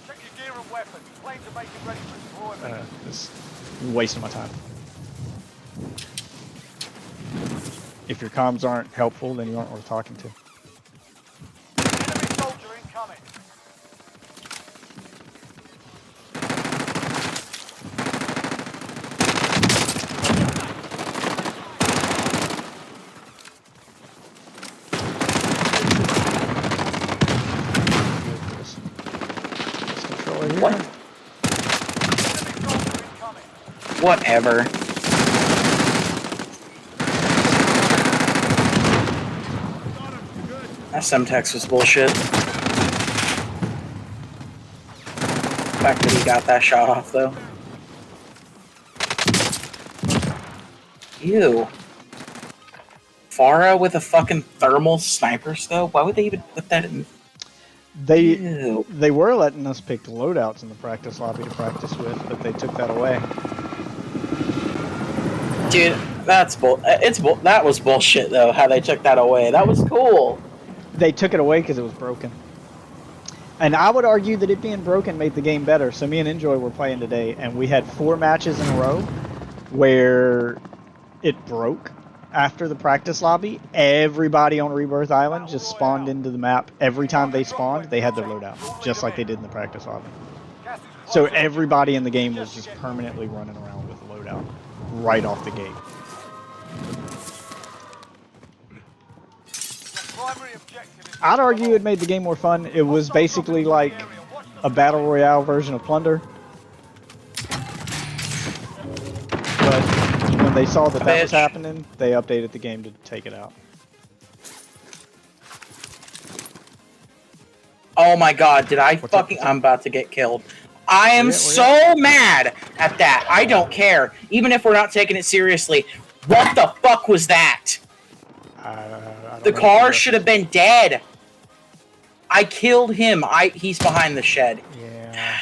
Check your gear and weapons. Planes are making ready for deployment. You're wasting my time. If your comms aren't helpful, then you aren't worth talking to. Enemy soldier incoming. What? Enemy soldier incoming. Whatever. That Semtex was bullshit. The fact that he got that shot off, though. Ew. Farah with a fucking thermal sniper scope? Why would they even put that in? Ew. They were letting us pick loadouts in the practice lobby to practice with, but they took that away. Dude, that's that was bullshit, though, how they took that away. That was cool. They took it away because it was broken. And I would argue that it being broken made the game better. So me and Enjoy were playing today, and we had 4 matches in a row where it broke after the practice lobby. Everybody on Rebirth Island just spawned into the map. Every time they spawned, they had their loadout, just like they did in the practice lobby. So everybody in the game was just permanently running around with a loadout right off the gate. Primary objective is I'd argue it made the game more fun. It was basically like a battle royale version of Plunder. But when they saw that was happening, they updated the game to take it out. Oh my god, I'm about to get killed. I am so mad at that. I don't care. Even if we're not taking it seriously. What the fuck was that? The car should have been dead. I killed him. He's behind the shed. Yeah.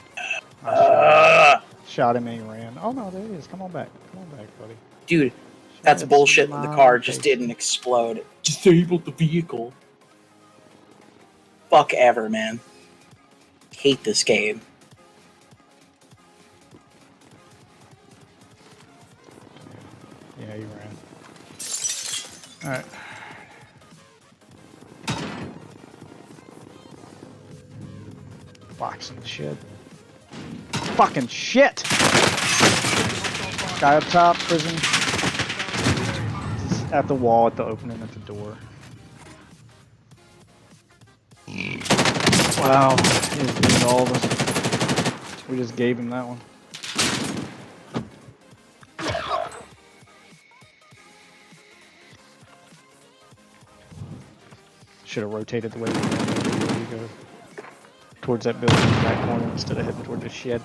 Shot him and he ran. Oh no, there he is. Come on back. Come on back, buddy. Dude, that's bullshit that the car just didn't explode. Disabled the vehicle. Fuck ever, man. Hate this game. Yeah, you ran. Alright. Boxing shit. Fucking shit! Guy up top, prison. Just at the wall, at the opening at the door. Wow, he's beating all of us. We just gave him that one. Should have rotated the way we go towards that building in the back corner instead of heading toward the shed.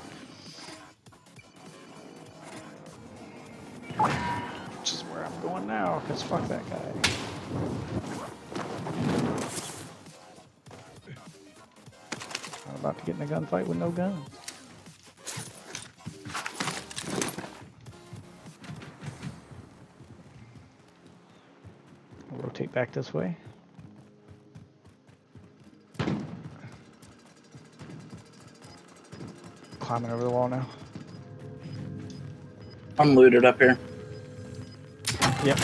Which is where I'm going now, because fuck that guy. I'm about to get in a gunfight with no guns. I'll rotate back this way. Climbing over the wall now. I'm looted up here. Yep.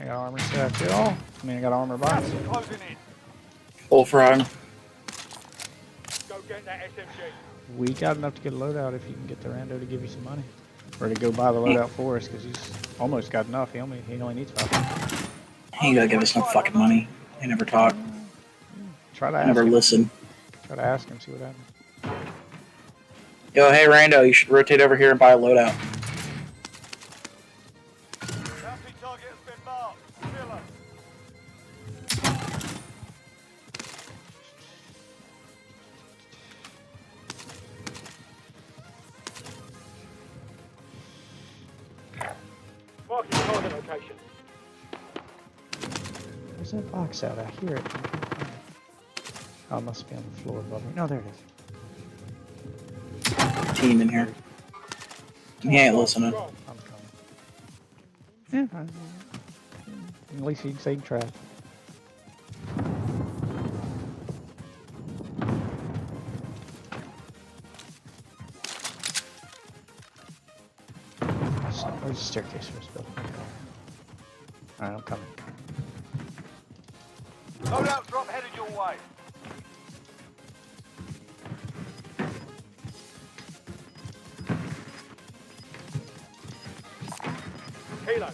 I got armor stacked at all. I mean, I got armor box. closing in. Full frog. Go get that SMG. We got enough to get a loadout if you can get the rando to give you some money. Or to go buy the loadout for us because he's almost got enough. He only needs 5. He ain't gonna give us no fucking money. He never talk. Try to ask Never him. listen. Try to ask him. See what happens. Yo, hey Rando, you should rotate over here and buy a loadout. Bounty target has been marked. Killer. Marking target location. Where's that box at? I hear it. Oh, it must be on the floor above me. No, there it is. Team in here. He ain't listening. I'm coming. Yeah. At least he can save trash. Where's the staircase for this building? Alright, I'm coming. Loadout drop headed your way. Kilo.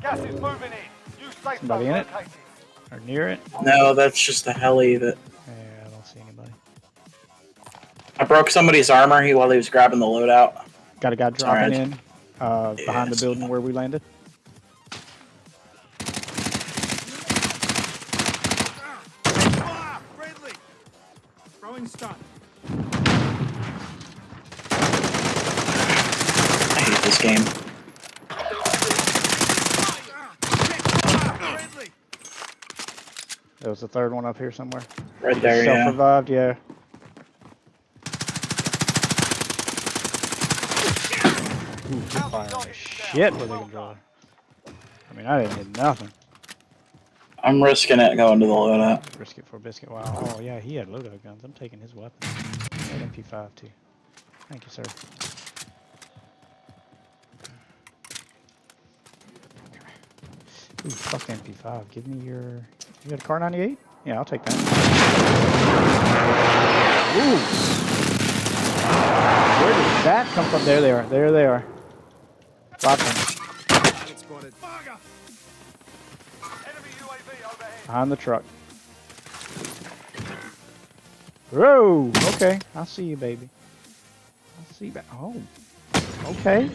Gas is moving in. New safe Somebody zone in it? located. Or near it? No, that's just a heli that Yeah, I don't see anybody. I broke somebody's armor while he was grabbing the loadout. Got a guy dropping Alright. in behind the building where we landed. Friendly. Throwing stun. I hate this game. Friendly. There was a third one up here somewhere. Right there, yeah. Self-revived, yeah. Ooh, they're firing the shit with the controller. I mean, I didn't hit nothing. I'm risking it going to the loadout. Risk it for a biscuit. Wow. Oh, yeah, he had loadout guns. I'm taking his weapon. He had MP5 too. Thank you, sir. Ooh, fuck MP5. Give me your... You got a car 98? Yeah, I'll take that. Ooh! Where did that come from? There they are. There they are. Lots of them. Enemy UAV overhead. Behind the truck. Whoa! Okay, I see you, baby. I see you. Oh, okay.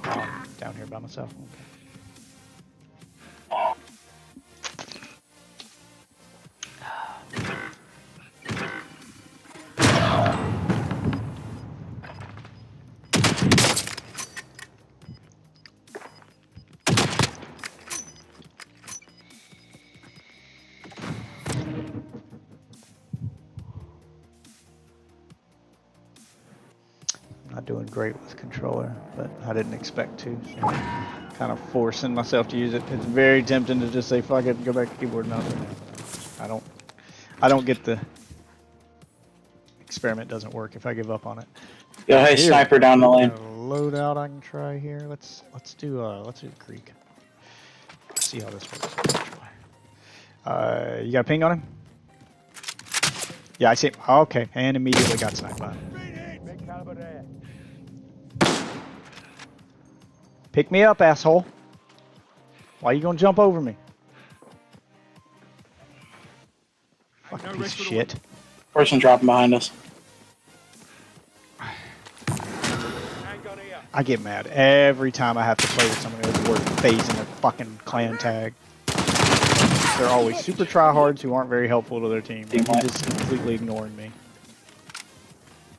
Oh, I'm down here by myself. Okay. Not doing great with controller, but I didn't expect to. So kind of forcing myself to use it. It's very tempting to just say fuck it and go back to keyboard and mouse. I don't get the experiment doesn't work if I give up on it. Yo, hey, Here. sniper down the lane. Loadout I can try here. Let's do Greek. Let's see how this works. You got a ping on him? Yeah, I see him. Okay, and immediately got sniped by him. Big caliber there. Pick me up, asshole. Why you gonna jump over me? Fucking piece of shit. Person dropping behind us. Handgun here. I get mad every time I have to play with someone who's worth phasing a fucking clan tag. They're always super tryhards who aren't very helpful to their team. He's just completely ignoring me.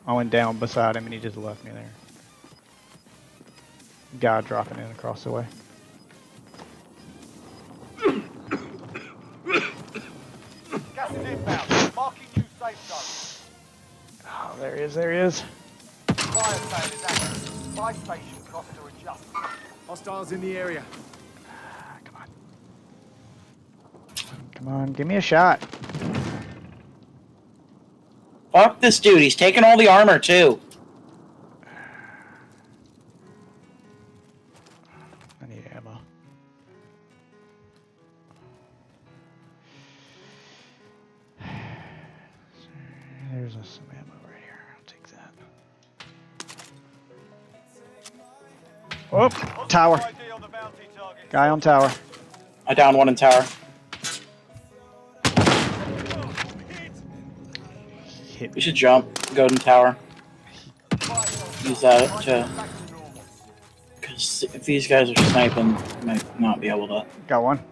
I went down beside him and he just left me there. Guy dropping in across the way. Gas is inbound. Marking new safe zone. Oh, there he is, there he is. Fire sale is active. Buy station cost to adjust. Hostiles in the area. Come on. Come on, give me a shot. Fuck this dude. He's taking all the armor, too. I need ammo. There's some ammo right here. Oh, tower. ID on the bounty target. Guy on tower. I downed one in tower. Hit We should jump. Go in tower. Use that to. Because if these guys are sniping, we might not be able to. Got one.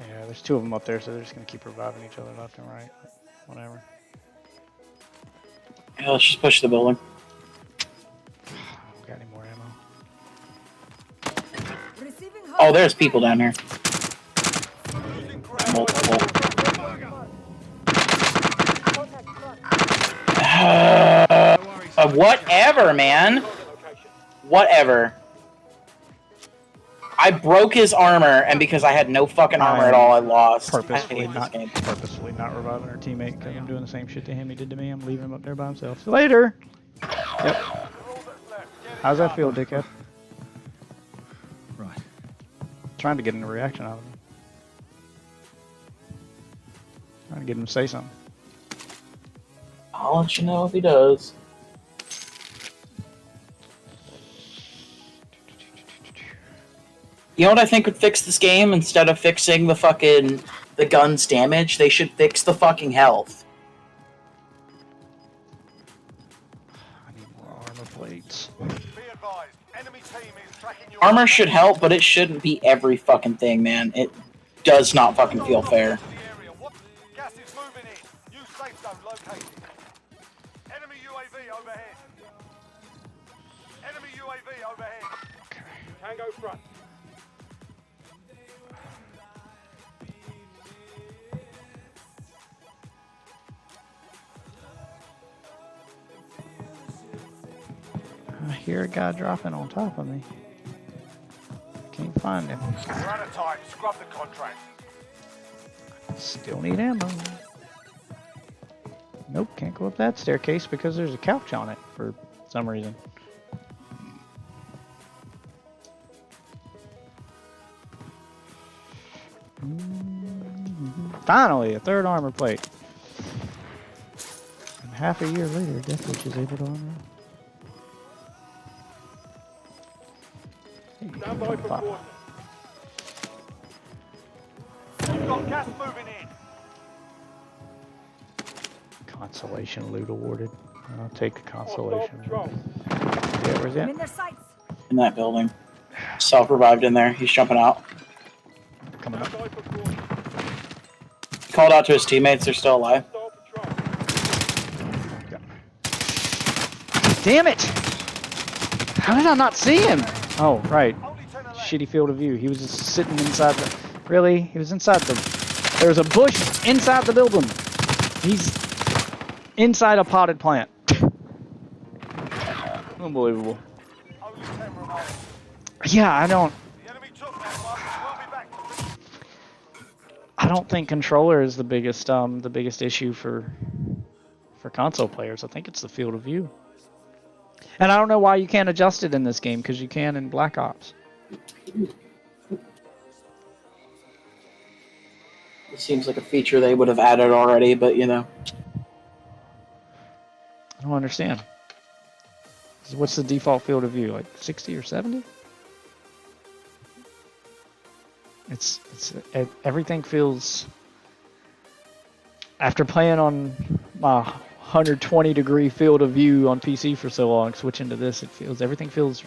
Yeah, there's two of them up there, so they're just gonna keep reviving each other left and right. Whatever. Yeah, let's just push the building. Got any more ammo? Oh, there's people down here. Multiple. Whatever, man. Whatever. I broke his armor, and because I had no fucking armor at all, I lost. Purposefully I hate this game. not reviving our teammate because I'm doing the same shit to him he did to me. I'm leaving him up there by himself. See you later. Yep. How's that feel, dickhead? Right. Trying to get a reaction out of him. Trying to get him to say something. I'll let you know if he does. You know what I think would fix this game instead of fixing the gun's damage? They should fix the fucking health. I need more armor plates. Be advised, enemy team is tracking your Armor should help, but it shouldn't be every fucking thing, man. It does not fucking feel fair. Gas is moving in. New safe zone located. Enemy UAV overhead. Enemy UAV overhead. Tango front. I hear a guy dropping on top of me. Can't find him. We're out of time. Scrub the contract. Still need ammo. Nope, can't go up that staircase because there's a couch on it for some reason. Finally, a third armor plate. And half a year later, Deathwitch is able to unroll. Stand by for quarter. You've got gas moving in. Consolation loot awarded. I'll take the consolation. Control. Yeah, where's I'm that? in their sights. In that building. Self-revived in there. He's jumping out. Coming up. Stand by for quarter. He called out to his teammates. They're still alive. Start patrol. Damn it! How did I not see him? Oh, right. Only 10 left. Shitty field of view. He was just sitting inside the... Really? He was inside the... There was a bush inside the building. He's inside a potted plant. Unbelievable. Only 10 remain. Yeah, I don't... The enemy took that one. We'll be back to finish. I don't think controller is the biggest issue for console players. I think it's the field of view. And I don't know why you can't adjust it in this game, because you can in Black Ops. It seems like a feature they would have added already, but you know. I don't understand. What's the default field of view? Like 60 or 70? Everything feels... After playing on my 120 degree field of view on PC for so long, switching to this, everything feels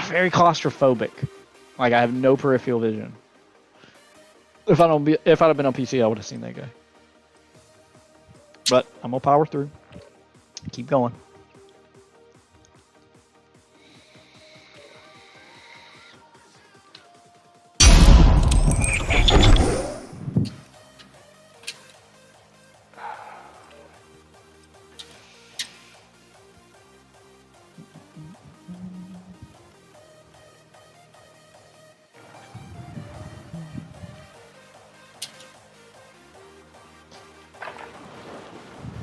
very claustrophobic. Like I have no peripheral vision. If I'd have been on PC, I would have seen that guy. But I'm gonna power through. Keep going.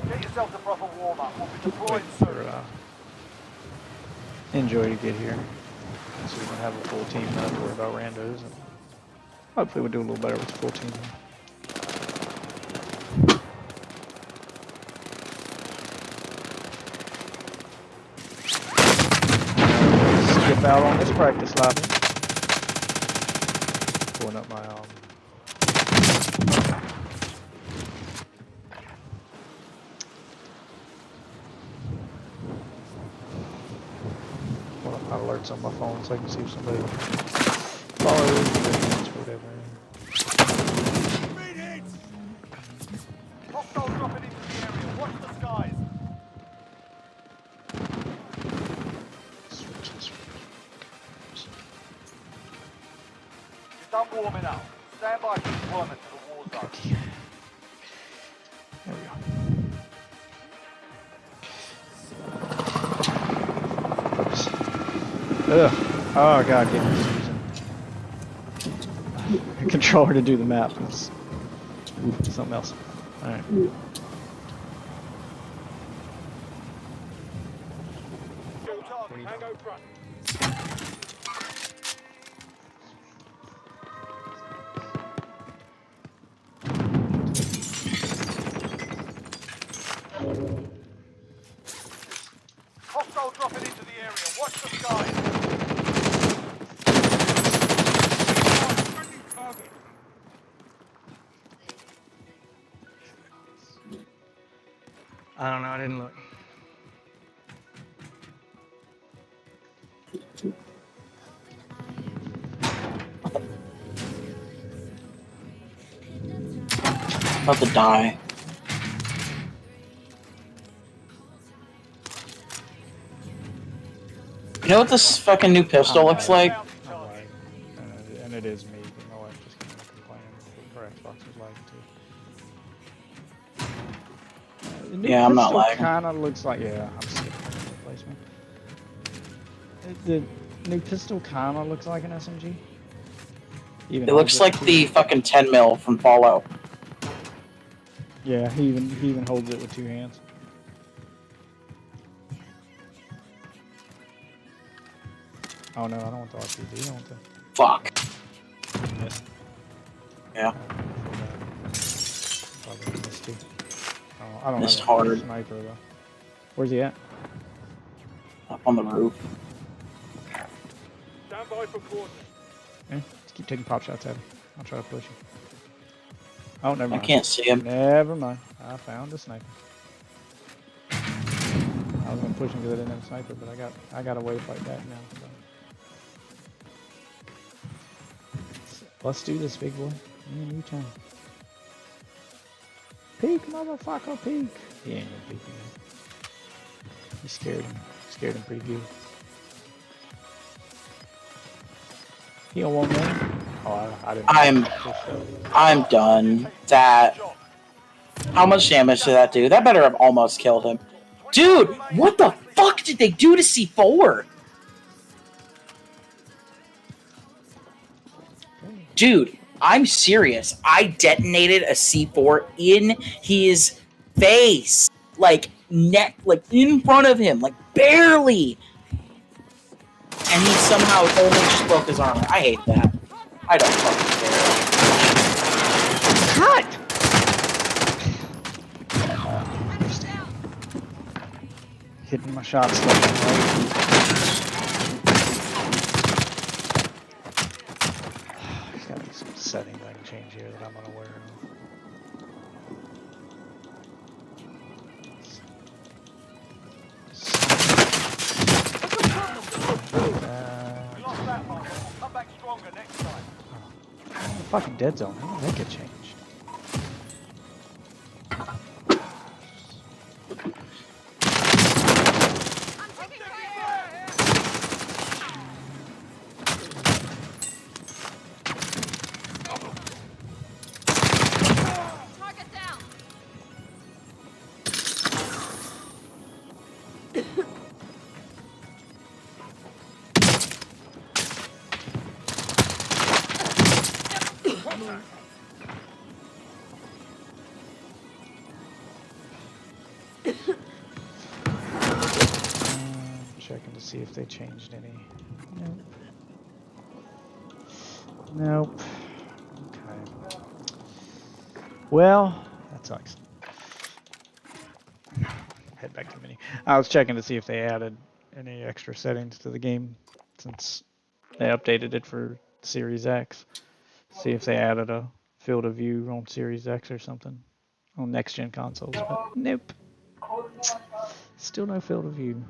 Get yourself the proper warm-up. We'll be deployed Wait soon. for Enjoy to get here, so we can have a full team, not have to worry about randos. And hopefully we'll do a little better with the full team. out on this practice lobby. Pulling up my pulling up my alerts on my phone so I can see if somebody follows or whatever. Hostile dropping into the area. Watch the skies. You're done warming up. Stand by for deployment to the war zone. Cookie. There we go. Oops. Ugh. Oh god, give me a controller to do the map. It's something else. Alright. Full target. Tango front. Hostile dropping into the area. Watch the skies. I don't know, I didn't look. About to die. You know what this fucking new pistol looks like? Alright. And it is me, but my wife just came up complaining her Xbox was lagging too. The new Yeah, I'm not pistol lagging. Kinda looks like, yeah, I'm skipping the replacement. The new pistol kinda looks like an SMG. Even It looks like the fucking 10 mil from Fallout. Yeah, he even holds it with two hands. Oh no, I don't want the RPG, I want the Fuck. Yeah. Probably Misty. Oh, I don't Missed have a hard. sniper though. Where's he at? Up on the roof. Stand by for coordinates. Just keep taking pop shots at him. I'll try to push him. Oh, never I mind. can't see him. Never mind. I found a sniper. I was gonna push him because I didn't have a sniper, but I got a way to fight back now. So. Let's do this, big boy. Me and you turn. Peek, motherfucker, peek. He ain't gonna peek again. He scared him. Scared him pretty good. He don't want me. Oh, I didn't. I'm done. That. How much damage did that do? That better have almost killed him. Dude, what the fuck did they do to C4? Dude, I'm serious. I detonated a C4 in his face. Like, like in front of him. Like, barely. And he somehow only just broke his armor. I hate that. I don't fucking care. Cut! Hitting my shots left and right. There's gotta be some settings I can change here that I'm unaware of. We lost that one. Come back stronger next time. Fucking dead zone. How did that get changed? Target down. Checking to see if they changed any. Nope. Nope. Okay. Well, that sucks. Head back to the menu. I was checking to see if they added any extra settings to the game since they updated it for Series X. See if they added a field of view on Series X or something on next gen consoles. But nope. Still no field of view.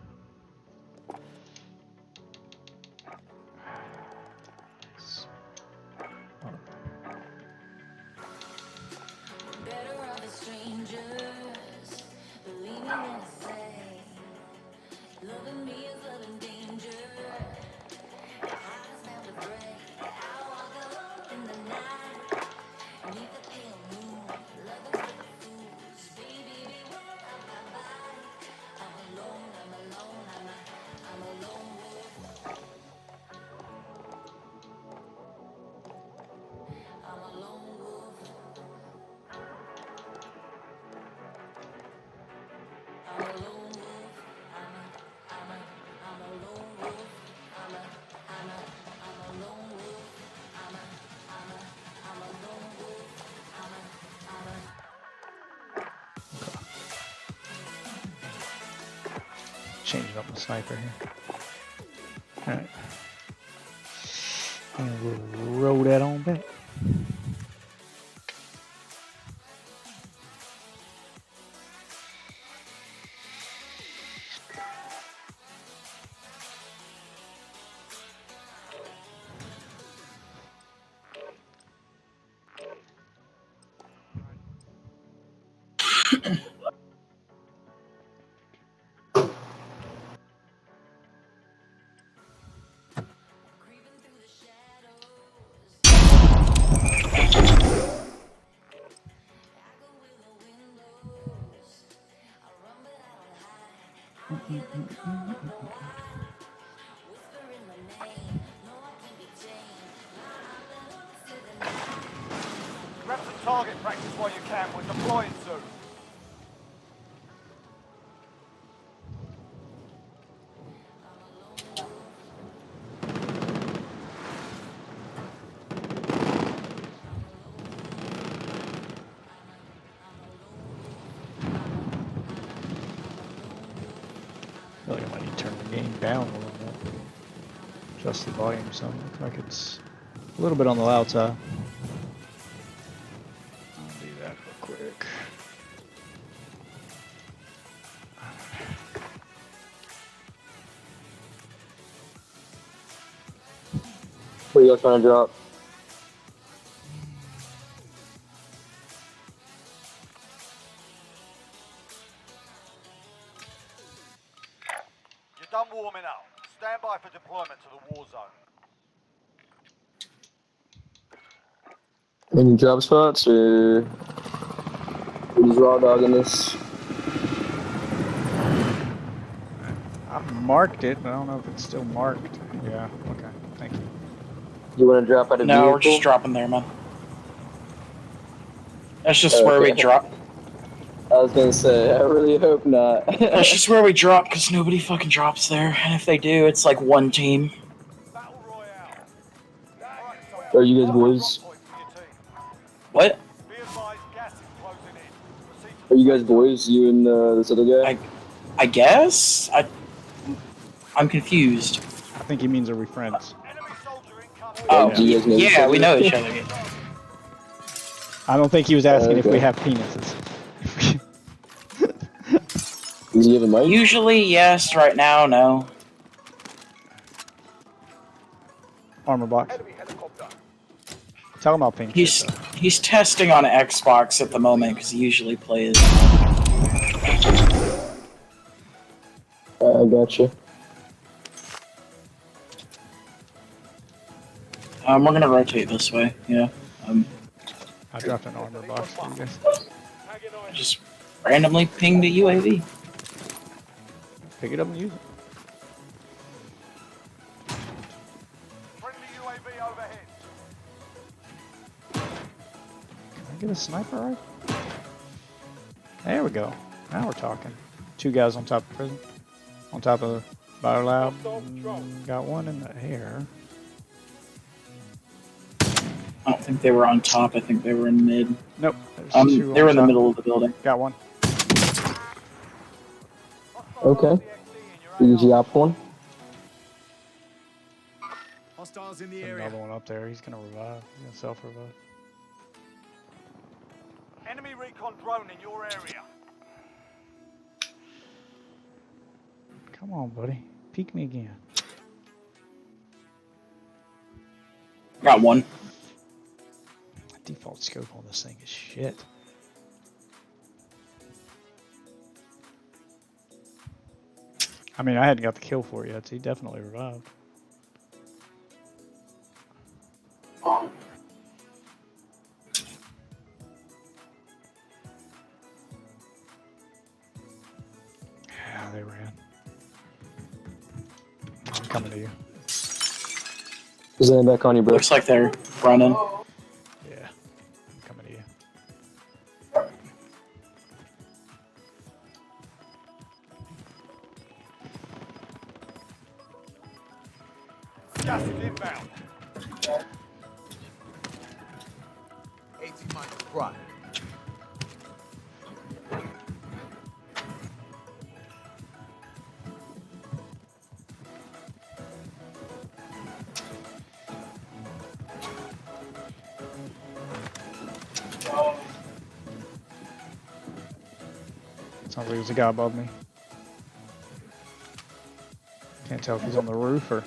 Changing up the sniper here. Alright. And we'll roll that on back. Grab some target practice while you can. We're deploying soon. I feel like I might need to turn the game down a little bit. Adjust the volume some. Looks like it's a little bit on the loud side. I'll do that real quick. What are y'all trying to drop? You're done warming up. Stand by for deployment to the war zone. Any drop spots or we're just raw dogging this? I've marked it, but I don't know if it's still marked. Yeah, okay. Thank you. You want to drop out of No, vehicle? we're just dropping there, man. That's just where we Okay. drop. I was gonna say, I really hope not. That's just where we drop because nobody fucking drops there. And if they do, it's like one team. Battle Royale. Are you guys boys? What? Be advised, gas is closing in. Proceed Are you guys boys? You and this other guy? I guess? I'm confused. I think he means are we friends. enemy soldier incoming. Oh, Do you guys know each yeah, we other? know each other. I don't think he was asking if we Okay. have penises. Does he have a mic? Usually, yes. Right now, no. Armor box. Tell him I'll ping. He's testing on Xbox at the moment because he usually plays. I gotcha. We're gonna rotate this way. Yeah. I dropped an armor box for you guys. Just randomly pinged a UAV. Pick it up and use it. Friendly UAV overhead. Can I get a sniper rifle? There we go. Now we're talking. Two guys on top of prison. On top of Biolab. Got one in the air. I don't think they were on top. I think they were in mid. Nope. there's two They on were in the top. middle of the building. Got one. Okay. Did you op one? Hostiles in the There's area. another one up there. He's gonna revive. He's gonna self-revive. Enemy recon drone in your area. Come on, buddy. Peek me again. Got one. Default scope on this thing is shit. I mean, I hadn't got the kill for it yet, so he definitely revived. Yeah, they ran. I'm coming to you. Is that back on you, bro? Looks like they're running. Yeah, I'm coming to you. Gas is inbound. 18 miles. Right. Sounds like there's a guy above me. Can't tell if he's on the roof or.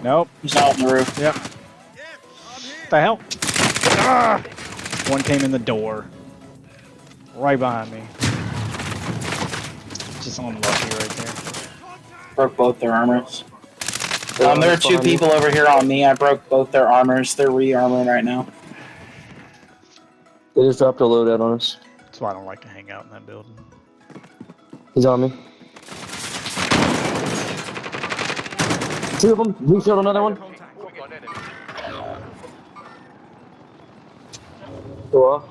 Nope. He's not on the roof. Yep. What the hell? Ah! One came in the door. Right behind me. Just unlucky right there. Broke both their armors. There are two people over here on me. I broke both their armors. They're re-armoring right now. They just dropped a loadout on us. That's why I don't like to hang out in that building. He's on me. Two of them. We killed another one. Go off.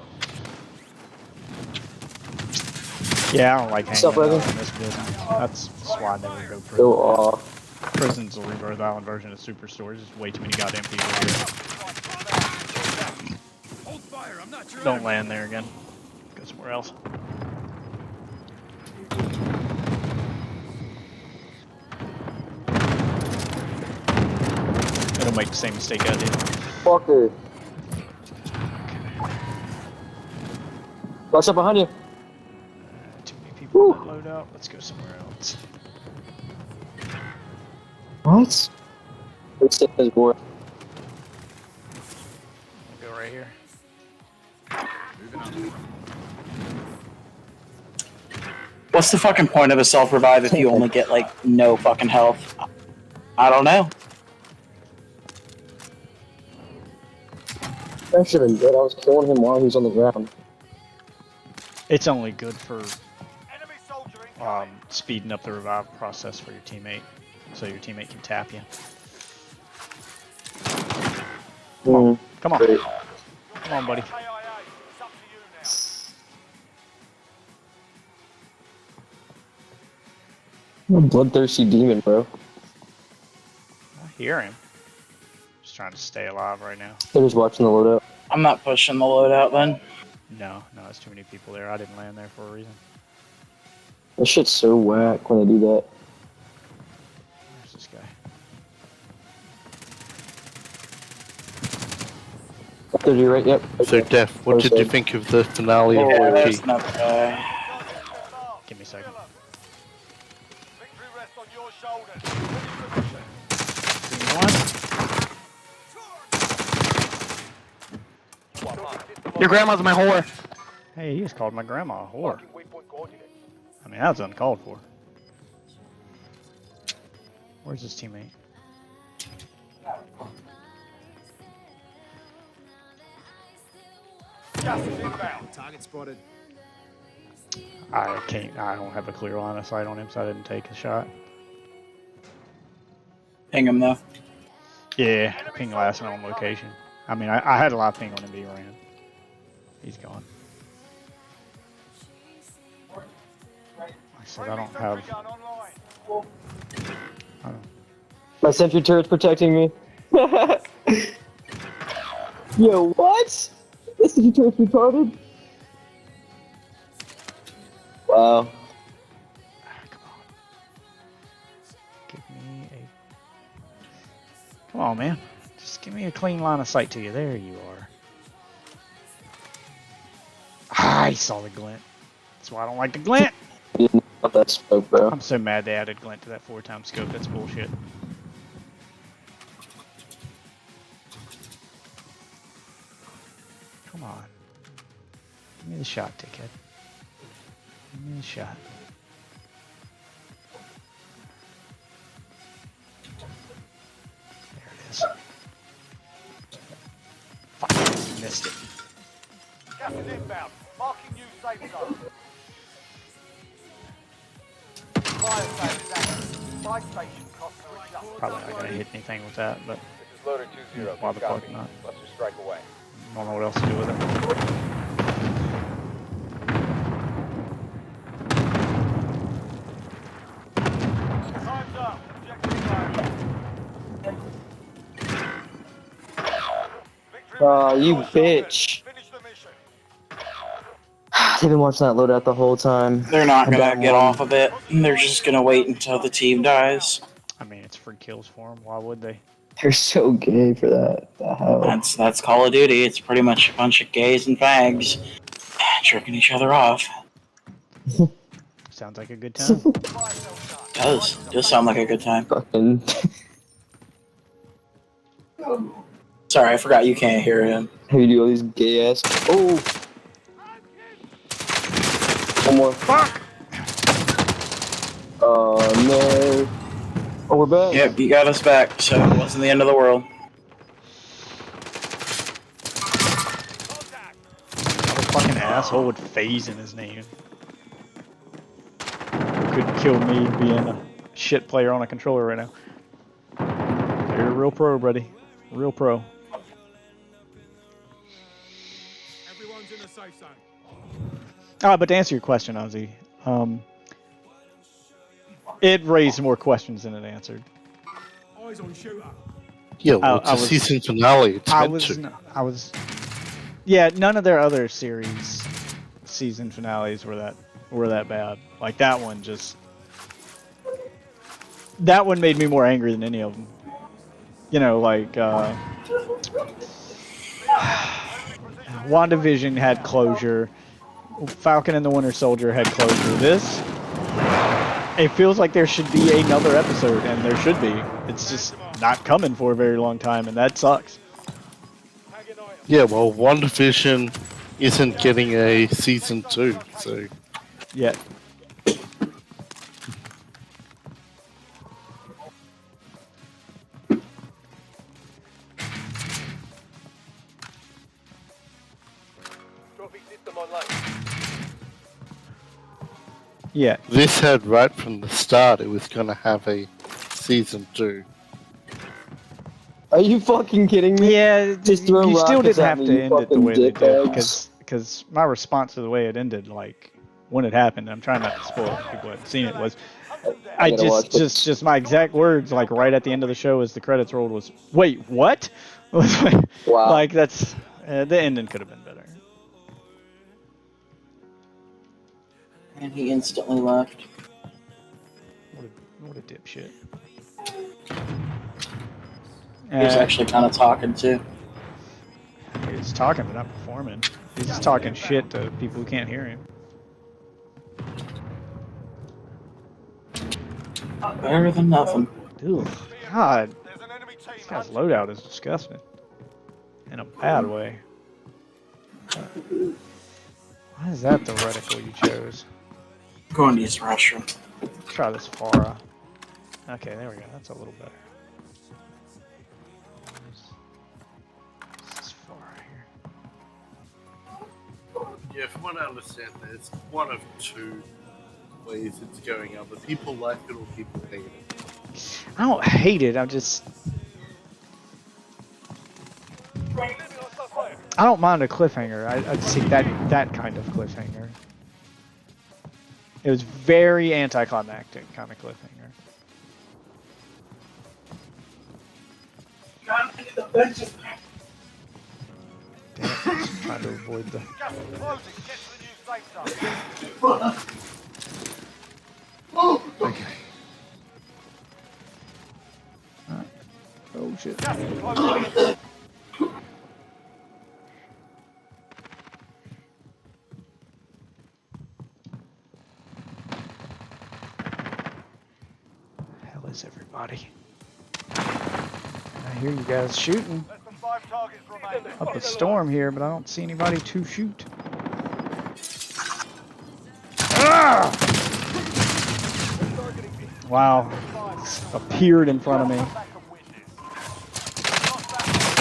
Yeah, I don't like hanging Stop, out brother. in this building. That's why I never go prison. Go off. Prison's a Rebirth Island version of Superstore. There's just way too many goddamn people here. Hold fire. I'm not sure. Don't land there again. Go somewhere else. It'll make the same mistake I did. Fucker. Watch up behind you. Too many people in that loadout. Let's go somewhere else. What? Let's take this board. We'll go right here. What's the fucking point of a self-revive if you only get, like, no fucking health? I don't know. That should have been good. I was killing him while he was on the ground. It's only good for Enemy soldier incoming. speeding up the revive process for your teammate, so your teammate can tap you. Mm. Come on, Great. come on, buddy. KIA. It's up to you now. I'm a bloodthirsty demon, bro. I hear him. Just trying to stay alive right now. They're just watching the loadout. I'm not pushing the loadout then. No, there's too many people there. I didn't land there for a reason. That shit's so whack when they do that. Where's this guy? Up there to your right, yep. So, Def, what did you think of the finale of Yeah, Loki? there's another guy. Give me a second. Victory rests on your shoulders. Your grandma's my whore. Hey, he just called my grandma a whore. I mean, that's uncalled for. Where's his teammate? Gas is inbound. Target spotted. I don't have a clear line of sight on him, so I didn't take a shot. Ping him though. Yeah, ping last known location. I mean, I had a lot of ping on him, but he ran. He's gone. Like I said, I don't have. Gun online. I don't, My sentry turret's protecting me. Yo, what? This sentry turret's retarded? Wow. come on. Give me a. Come on, man. Just give me a clean line of sight to you. There you are. I saw the glint. That's why I don't like the glint. Not that smoke, bro. I'm so mad they added glint to that 4x scope. That's bullshit. Come on. Give me the shot, dickhead. Give me the shot. There it is. Fuck, missed it. Gas is inbound. Marking new safe zone. Fire sale is active. Buy station costs are adjusted. Probably not gonna hit anything with that, but This is loader 2-0. why the Copy. fuck not? Buster strike away. I don't know what else to do with it. Time's up. Objective failed. Victory Aw, you remains. bitch. Finish the mission. They've been watching that loadout the whole time. They're not I gonna got get one. off of it. They're just gonna wait until the team dies. I mean, it's free kills for them. Why would they? They're so gay for that. The hell? That's Call of Duty. It's pretty much a bunch of gays and fags jerking each other off. Sounds like a good time. Fire sale done. Does sound like a good time. Fucking. Sorry, I forgot you can't hear him. How you do all these gay ass. Oh! One more. Fuck! Oh no. Oh, we're back. Yep, you got us back, so it wasn't the end of the world. Contact. What a fucking asshole with phase in his name. Could kill me being a shit player on a controller right now. You're a real pro, buddy. Real pro. Everyone's in a safe zone. But to answer your question, Ozzy, it raised more questions than it answered. Eyes on shooter. Yeah, well, it's I a was- season finale. It's I meant was, to. I was, yeah. None of their other series season finales were that bad. Like that one, that one made me more angry than any of them. You know, like WandaVision had closure. Falcon and the Winter Soldier had closure. This, it feels like there should be another episode, and there should be. It's just not coming for a very long time, and that sucks. Tagging item. Yeah, well, WandaVision isn't getting a season 2, so Yeah. Trophy system online. Yeah. this had right from the start it was going to have a season 2. Are you fucking kidding me? Yeah, Just throw you still rockets didn't at have me, to you end it the fucking way they did, dickbags. because my response to the way it ended, like when it happened, I'm trying not to spoil it for people who haven't seen it, was I gotta watch it. just my exact words, like right at the end of the show as the credits rolled, was, "Wait, what?" Wow. Like that's the ending could have been better. And he instantly left. What a dipshit. He was actually kind of talking too. He's talking but not performing. He's just talking shit to people who can't hear him. Better than nothing. Dude, God, There's an enemy team. this guy's loadout is disgusting. In a bad way. Why is that the reticle you chose? Going to use the restroom. Let's try this Farah. Okay, there we go. That's a little better. This is Farah here. Yeah, from what I understand, there's one of two ways it's going. Either people like it or people hate it. I don't hate it. I'm just. I don't mind a cliffhanger. I'd see that kind of cliffhanger. It was very anticlimactic kind of cliffhanger. Damn it, I'm just trying to avoid the. Gas is closing. Get to the new safe zone. Okay. Oh shit. Gas is closing in. Hell is everybody? I hear you guys shooting Less than 5 targets remaining. up a storm here, but I don't see anybody to shoot. Ah! Wow. Appeared in front of me. Back and win this. Lost that.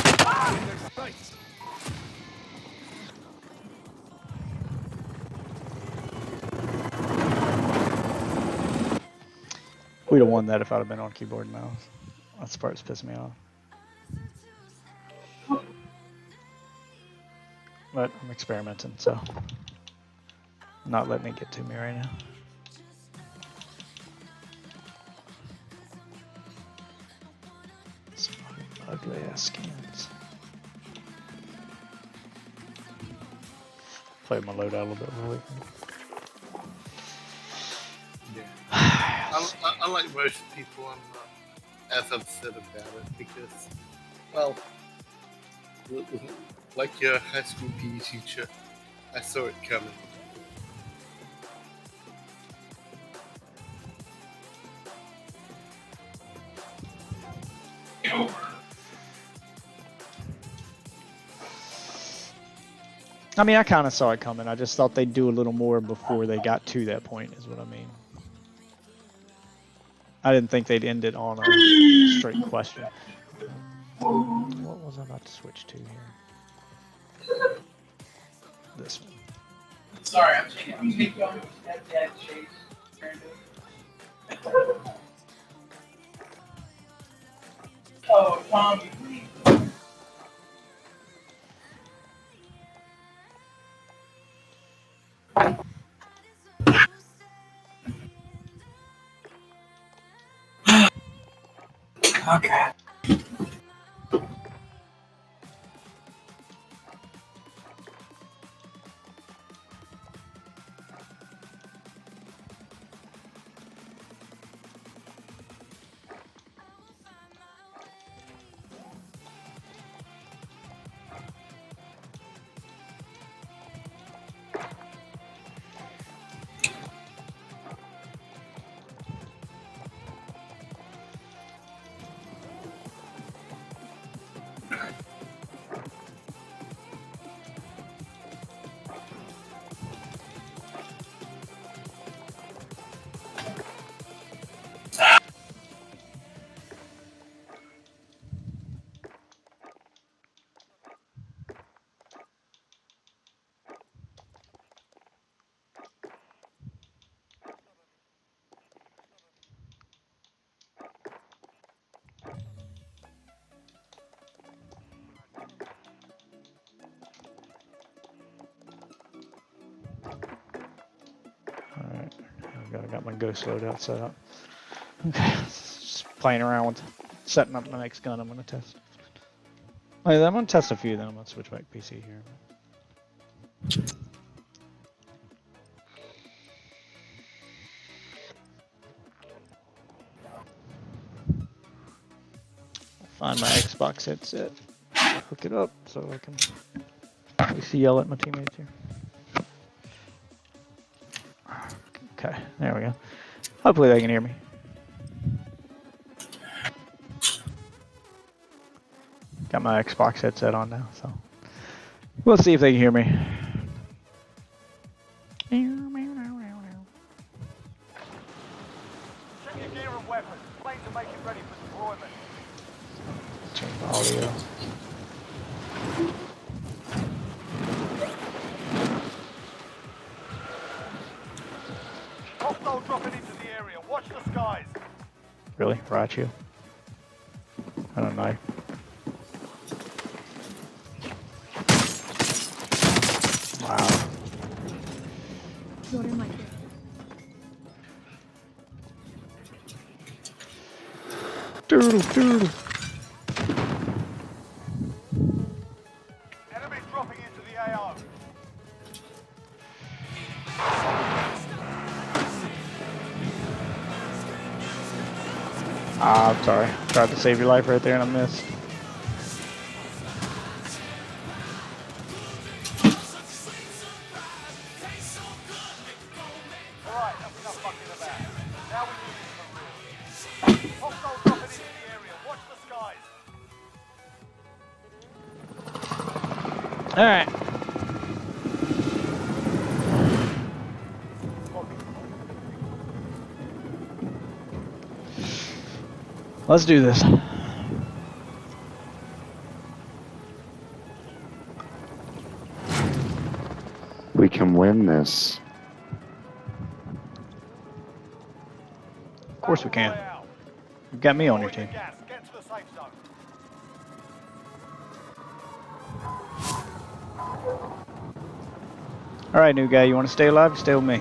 We'd have won that if I'd have been on keyboard and mouse. That's the part that's pissing me off. But I'm experimenting, so not letting it get to me right now. Some ugly ass skins. Play my loadout a little bit really. I like most people, I'm not as upset about it because, well, like your high school PE teacher, I saw it coming. I mean, I kind of saw it coming. I just thought they'd do a little more before they got to that point, is what I mean. I didn't think they'd end it on a straight question. What was I about to switch to here? This one. Sorry, I'm taking going with that chase. Oh, Tommy, please. Okay. Alright, I got my ghost loadout set up. Okay, just playing around with setting up my next gun I'm going to test. I'm going to test a few, then I'm going to switch back PC here. Find my Xbox headset, hook it up so I can at least yell at my teammates here. Okay, there we go. Hopefully they can hear me. Got my Xbox headset on now, so we'll see if they can hear me. Check your gear and weapons. Planes are making ready for deployment. Change the audio. Hostile dropping into the area. Watch the skies. Really? Right you? I don't know. Wow. Doodle, doodle. Enemies dropping into the AO. Ah, I'm sorry. Tried to save your life right there and I missed. Alright, that's enough fucking about. Now we move into the real. Hostile dropping into the area. Watch the skies. Alright. Let's do this. We can win this. Of course we can. You've got me on your team. Gas. Get to the safe zone. Alright, new guy, you want to stay alive? Stay with me.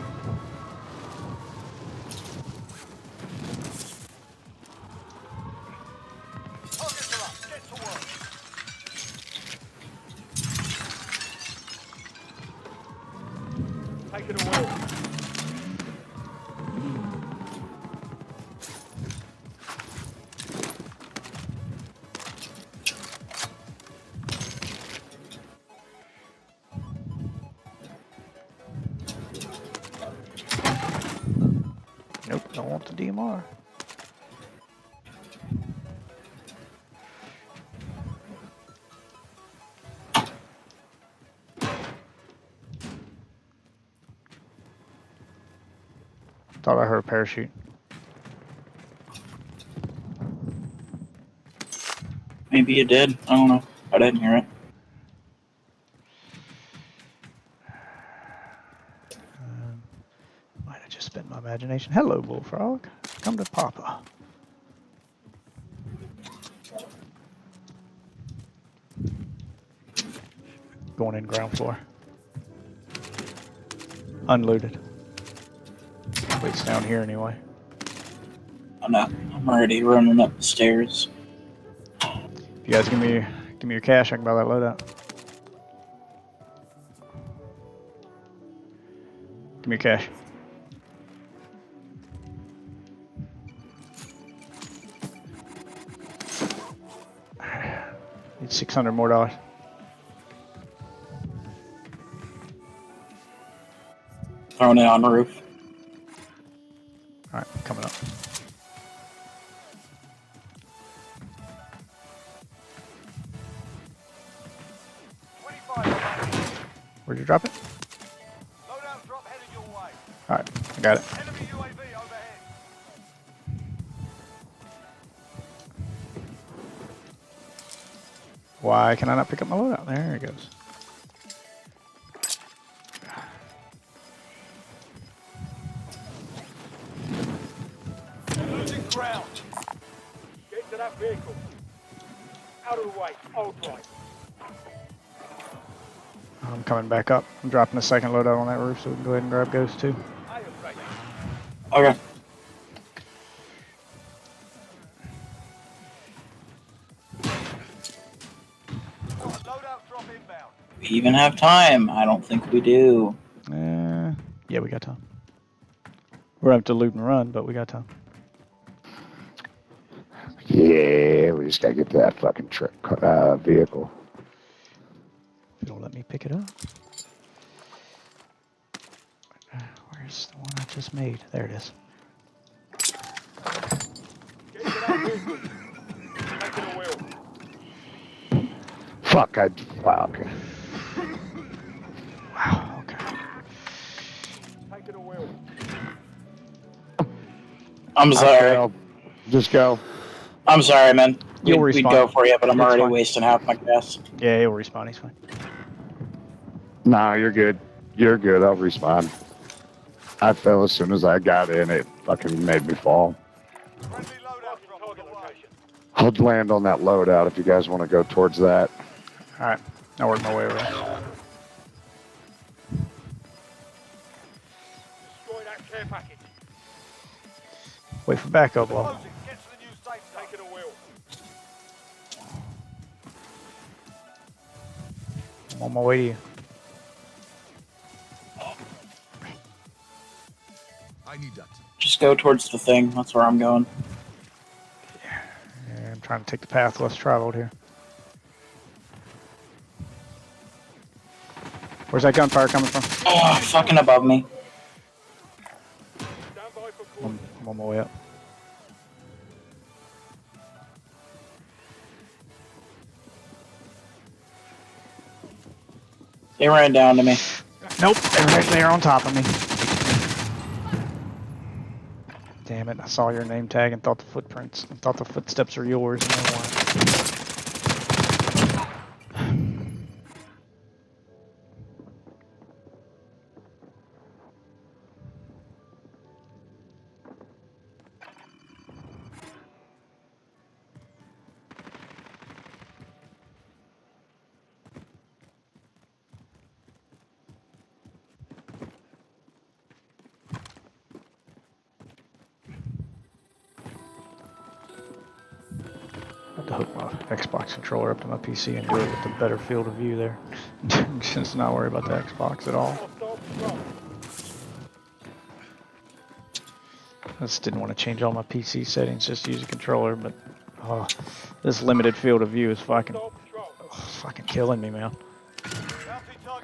Targets are up. Get to work. Taking a wheel. Nope, don't want the DMR. Thought I heard a parachute. Maybe you did. I don't know. I didn't hear it. Might have just spent my imagination. Hello, Bullfrog. Come to Papa. Going in ground floor. Unlooted. Waits down here anyway. I'm not. I'm already running up the stairs. If you guys give me your cash, I can buy that loadout. Give me your cash. Need $600 more. Throwing it on the roof. Alright, coming up. Where'd you drop it? Loadout drop headed your way. Alright, I got it. Enemy UAV overhead. Why can I not pick up my loadout? There it goes. Losing ground. Get to that vehicle. Out of the way. I'll drive. I'm coming back up. I'm dropping a second loadout on that roof so we can go ahead and grab Ghost too. I am ready. Okay. Loadout drop inbound. We even have time. I don't think we do. Yeah, we got time. We're up to loot and run, but we got time. Yeah, we just gotta get to that fucking vehicle. If it'll let me pick it up. Where's the one I just made? There it is. Get to that vehicle. Taking a wheel. Fuck, wow, okay. Wow, okay. Taking a wheel. I'm sorry. Okay, just go. I'm sorry, man. You'll We'd respawn. go for you, but I'm It's already fine. wasting half my gas. Yeah, he'll respawn. He's fine. No, you're good. You're good. I'll respawn. I fell as soon as I got in. It fucking made me fall. Friendly loadout drop on the way. I'll land on that loadout if you guys want to go towards that. Alright, I'll work my way around. Destroy that care package. Wait for backup while Closing. Get to the new safe zone. Taking a wheel. I'm on my way to you. I need that. Just go towards the thing. That's where I'm going. Trying to take the path less traveled here. Where's that gunfire coming from? Oh, fucking above me. Stand by for call. I'm on my way up. They ran down to me. Nope, they're right there on top of me. Damn it, I saw your name tag and thought the footsteps were yours and they weren't. To hook my Xbox controller up to my PC and do it with a better field of view there. Just not worry about the Xbox at all. Hostile patrol. I just didn't want to change all my PC settings, just use a controller, but this limited field of view is fucking killing me, man.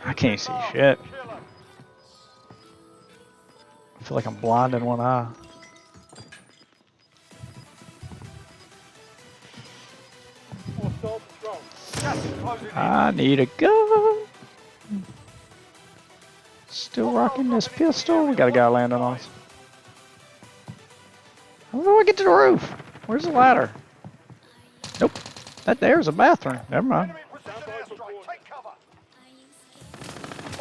I can't see shit. I feel like I'm blind in one eye. Hostile patrol. Gas is closing in. I need a gun. Still rocking this pistol. We got a guy landing on us. How do I get to the roof? Where's the ladder? Nope. That there's a bathroom. Never mind. Enemy precision airstrike. Take cover.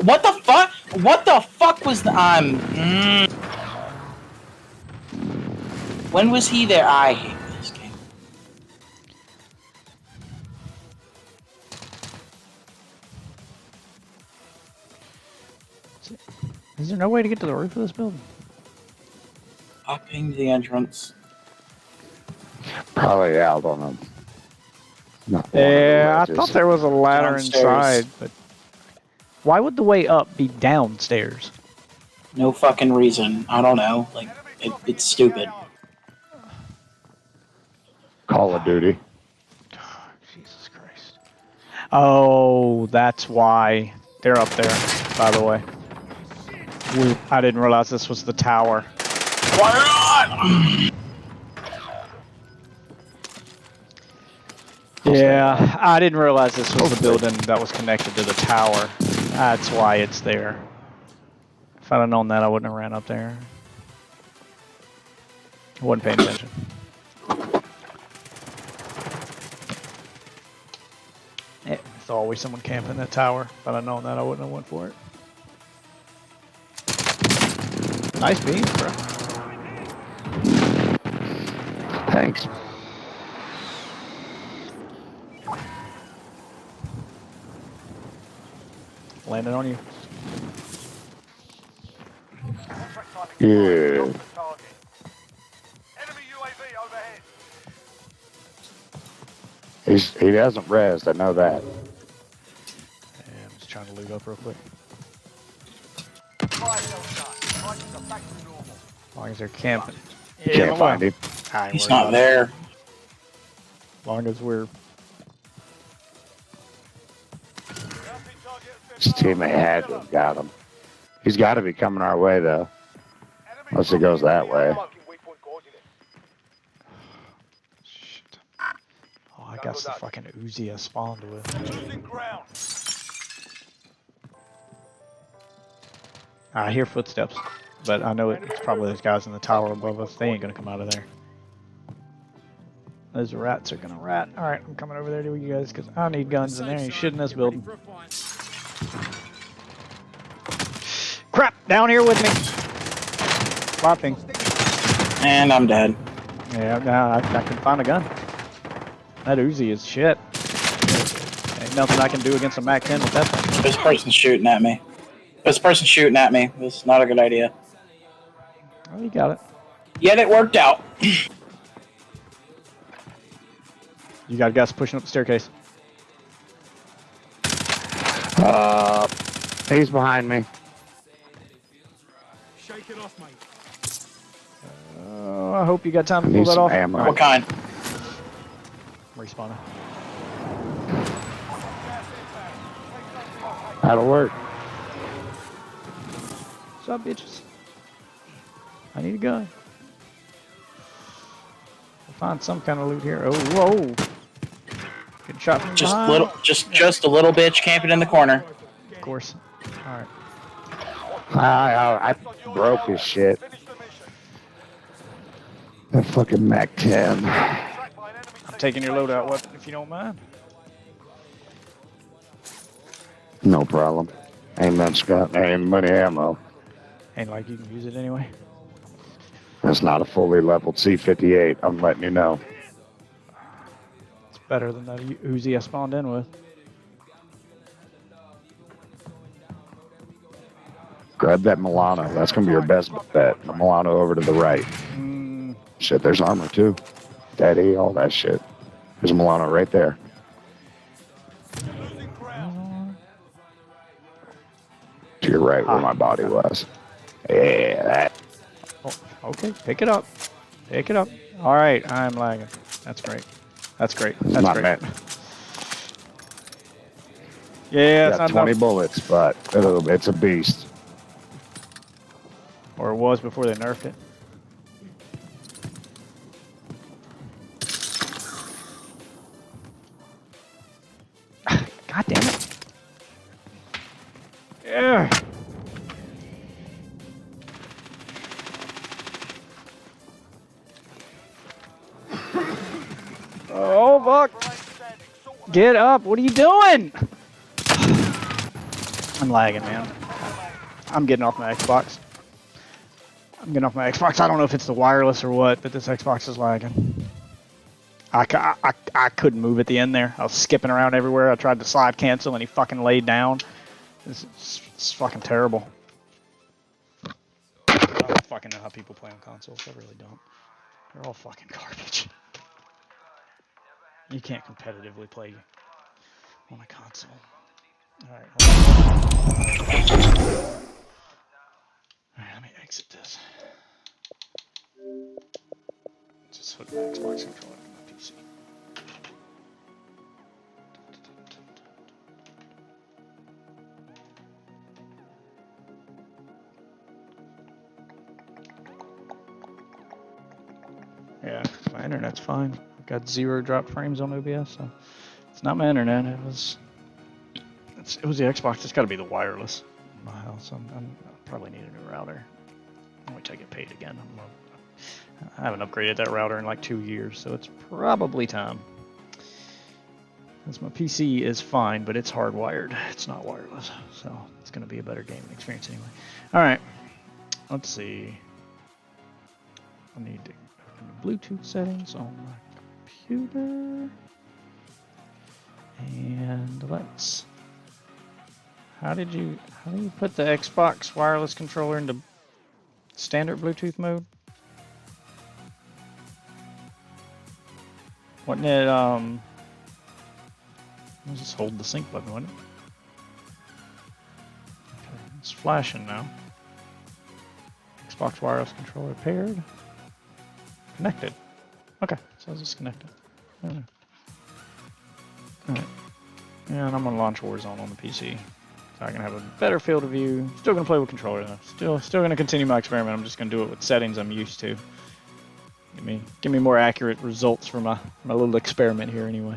What the fuck? What the fuck was the When was he there? I hate this game. Is there no way to get to the roof of this building? Popping the entrance. Probably out on them. Yeah, I thought there was a ladder Downstairs. inside, but why would the way up be downstairs? No fucking reason. I don't know. Like, it's stupid. Call of Duty. Jesus Christ. Oh, that's why they're up there, by the way. I didn't realize this was the tower. Why not? Yeah, I didn't realize this was the building that was connected to the tower. That's why it's there. If I'd have known that, I wouldn't have ran up there. I wasn't paying attention. Yeah, there's always someone camping that tower. If I'd have known that, I wouldn't have went for it. Nice beans, bro. Thanks. Landing on you. Contract timing. Yeah. Off the target. Enemy UAV overhead. He hasn't rezzed, I know that. Yeah, I'm just trying to loot up real quick. Fire sale done. Prices are back to normal. As long as they're camping. Can't find him. I ain't He's worried not about there. it. As long as we're... Bounty target has His been teammate had to have got him. He's got to be coming our way, though. Enemy Unless it goes that way. smoking weak point coordinates. Shit. Oh, I got the fucking Uzi I spawned with. Losing ground. I hear footsteps, but I know it's probably those guys in the tower above us. They ain't gonna come out of there. Those rats are gonna rat. Alright, I'm coming over there to you guys because I need guns and there ain't shit in this building. Crap! Down here with me! Flopping. And I'm dead. Yeah, now I can find a gun. That Uzi is shit. Ain't nothing I can do against a MAC-10 with that thing. This person's shooting at me. This person's shooting at me. It's not a good idea. Oh, you got it. Yet it worked out. You got guys pushing up the staircase. He's behind me. Shake it off, mate. I hope you got time to I pull need that some off. ammo. What kind? respawning. That'll work. What's up, bitches? I need a gun. I'll find some kind of loot here. Oh, whoa! Good shot from Just behind. just a little bitch camping in the corner. Of course. All right. I broke his shit. That fucking Mac 10. I'm taking your loadout weapon if you don't mind. No problem. Ain't none, Scott. Ain't money ammo. Ain't like you can use it anyway. That's not a fully leveled C58. I'm letting you know. It's better than that Uzi I spawned in with. Grab that Milano. That's going to be your best bet. The Milano over to the right. Shit, there's armor too. Daddy, all that shit. There's a Milano right there. To your right where my body was. Yeah, that. Oh, okay, pick it up. Pick it up. All right, I'm lagging. That's great. That's great. It's That's not great. meant. Yeah, it's Got not 20 enough. bullets, but it's a beast. Or it was before they nerfed it. God damn it. Yeah. Oh, fuck. Get up. What are you doing? I'm lagging, man. I'm getting off my Xbox. I don't know if it's the wireless or what, but this Xbox is lagging. I couldn't move at the end there. I was skipping around everywhere. I tried to slide cancel and he fucking laid down. It's fucking terrible. I don't fucking know how people play on consoles. I really don't. They're all fucking garbage. You can't competitively play on a console. Alright, let me exit this. Just hook my Xbox controller to my PC. Yeah, my internet's fine. I've got 0 drop frames on OBS, so it's not my internet. It was the Xbox. It's got to be the wireless in my house. I probably need a new router. I'll wait till I get paid again. I haven't upgraded that router in like 2 years, so it's probably time. Because my PC is fine, but it's hardwired. It's not wireless, so it's going to be a better gaming experience anyway. All right, let's see. I need to open the Bluetooth settings on my computer. And let's... How do you put the Xbox wireless controller into standard Bluetooth mode? Wasn't it, I'll just hold the sync button, wasn't it? Okay, it's flashing now. Xbox wireless controller paired. Connected. Okay, so it's just connected. Alright. And I'm gonna launch Warzone on the PC. So I can have a better field of view. Still gonna play with controller though. Still gonna continue my experiment. I'm just gonna do it with settings I'm used to. Give me more accurate results for my little experiment here anyway.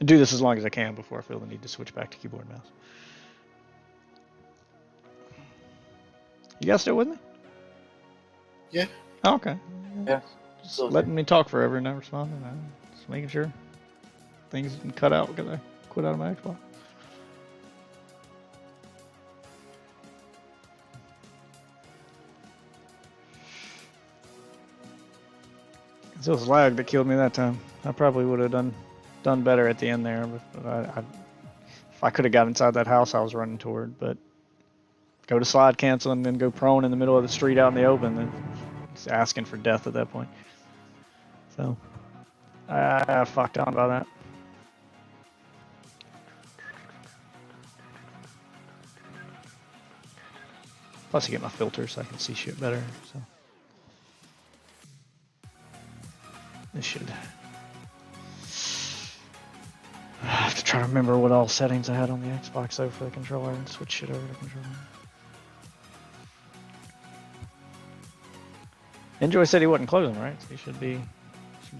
I'll do this as long as I can before I feel the need to switch back to keyboard and mouse. You guys still with me? Yeah. Oh, okay. Yeah. Just letting me talk forever and not responding. Just making sure things didn't cut out because I quit out of my Xbox. It was lag that killed me that time. I probably would have done better at the end there, but if I could have got inside that house I was running toward, but go to slide cancel and then go prone in the middle of the street out in the open, then it's asking for death at that point. So I fucked on by that. Plus, I get my filter so I can see shit better. So this should. I have to try to remember what all settings I had on the Xbox though for the controller and switch shit over to controller. Enjoy said he wasn't closing, right? So he should be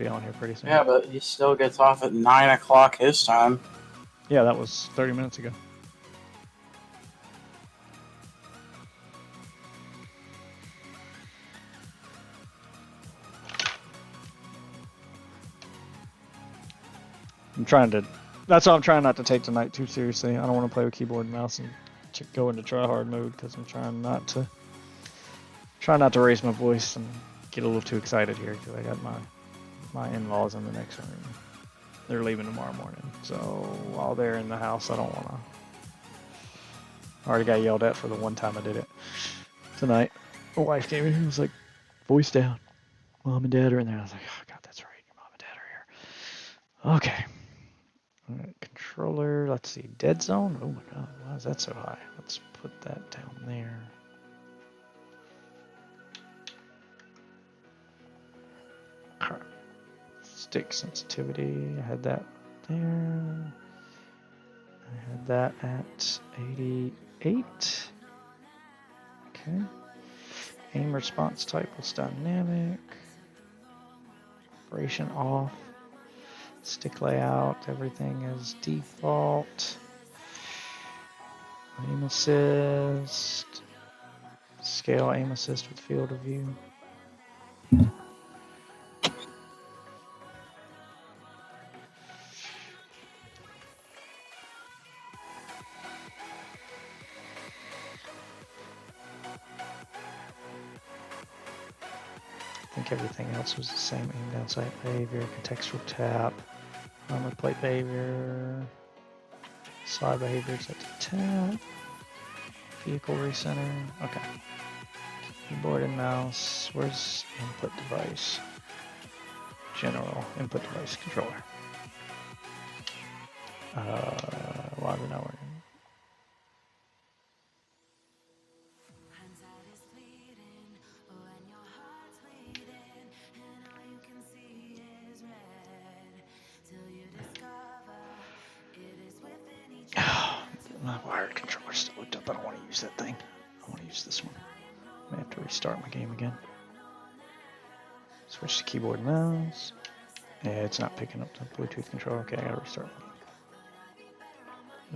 on here pretty soon. Yeah, but he still gets off at 9 o'clock his time. Yeah, that was 30 minutes ago. That's why I'm trying not to take tonight too seriously. I don't want to play with keyboard and mouse and go into try hard mode because I'm trying not to raise my voice and get a little too excited here because I got my in-laws in the next room. They're leaving tomorrow morning, so while they're in the house, I don't want to. I already got yelled at for the one time I did it tonight. My wife came in and was like, "Voice down. Mom and Dad are in there." I was like, "Oh God, that's right. Your mom and Dad are here." Okay. All right, controller. Let's see. Dead zone. Oh my God, why is that so high? Let's put that down there. Stick sensitivity, I had that there. I had that at 88. Okay. Aim response type was dynamic. Vibration off. Stick layout, everything is default. Aim assist. Scale aim assist with field of view. I think everything else was the same. Aim down sight behavior, contextual tap, armor plate behavior, slide behavior set to tap, vehicle recenter. Okay. Keyboard and mouse. Where's input device? General input device controller. Why is it not working? My wired controller still hooked up. I don't want to use that thing. I want to use this one. I may have to restart my game again. Switch to keyboard and mouse. Yeah, it's not picking up the Bluetooth controller. Okay, I gotta restart my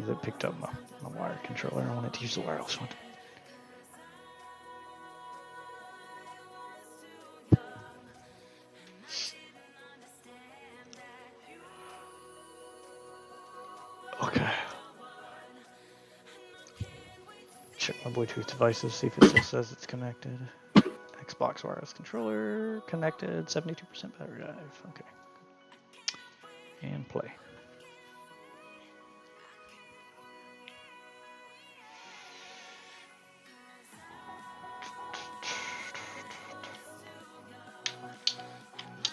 game. It picked up my wired controller. I wanted to use the wireless one. Okay. Check my Bluetooth devices, see if it still says it's connected. Xbox wireless controller connected, 72% battery life. Okay. And play.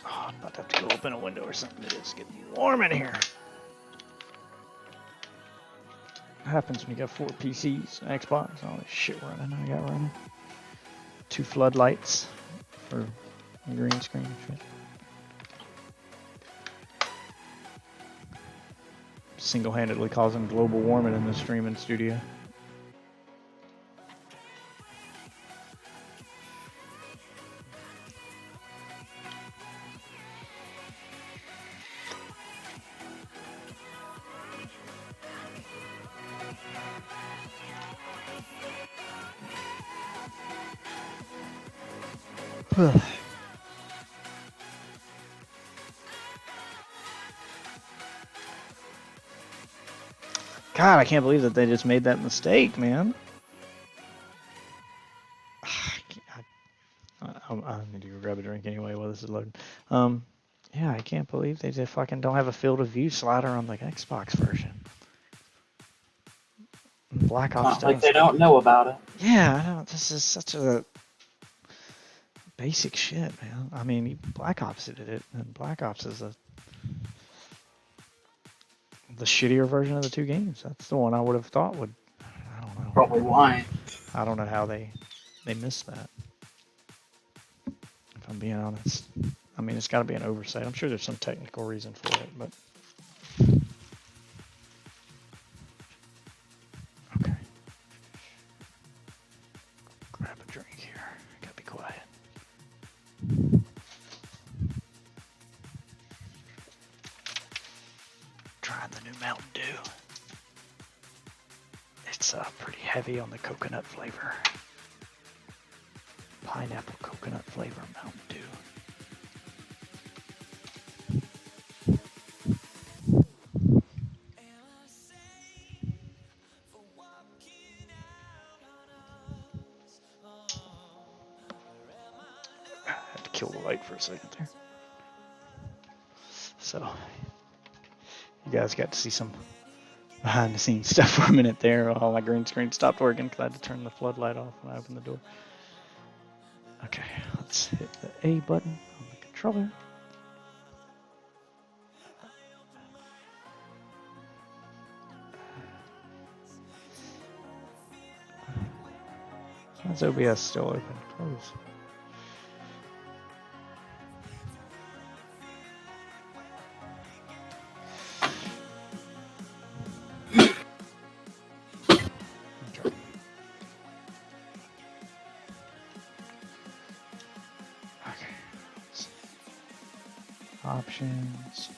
Oh, I'm about to have to go open a window or something. It is getting warm in here. What happens when you got 4 PCs, Xbox, all this shit running I got running. 2 floodlights for green screen shit. Single-handedly causing global warming in the streaming studio. God, I can't believe that they just made that mistake, man. I need to go grab a drink anyway while this is loading. Yeah, I can't believe they just fucking don't have a field of view slider on the Xbox version. Black Ops. Not like they don't know about it. Yeah, I know. This is such a basic shit, man. I mean, Black Ops did it, and Black Ops is the shittier version of the 2 games. That's the one I would have thought would. I don't know. Probably why. I don't know how they they missed that. If I'm being honest. I mean, it's got to be an oversight. I'm sure there's some technical reason for it, but. Okay. Grab a drink here. Gotta be quiet. Trying the new Mountain Dew. It's pretty heavy on the coconut flavor. Pineapple coconut flavor Mountain Dew. I had to kill the light for a second there. So, you guys got to see some behind the scenes stuff for a minute there. All my green screen stopped working because I had to turn the floodlight off when I opened the door. Okay, let's hit the A button on the controller. Why is OBS still open? Close. Okay. Options.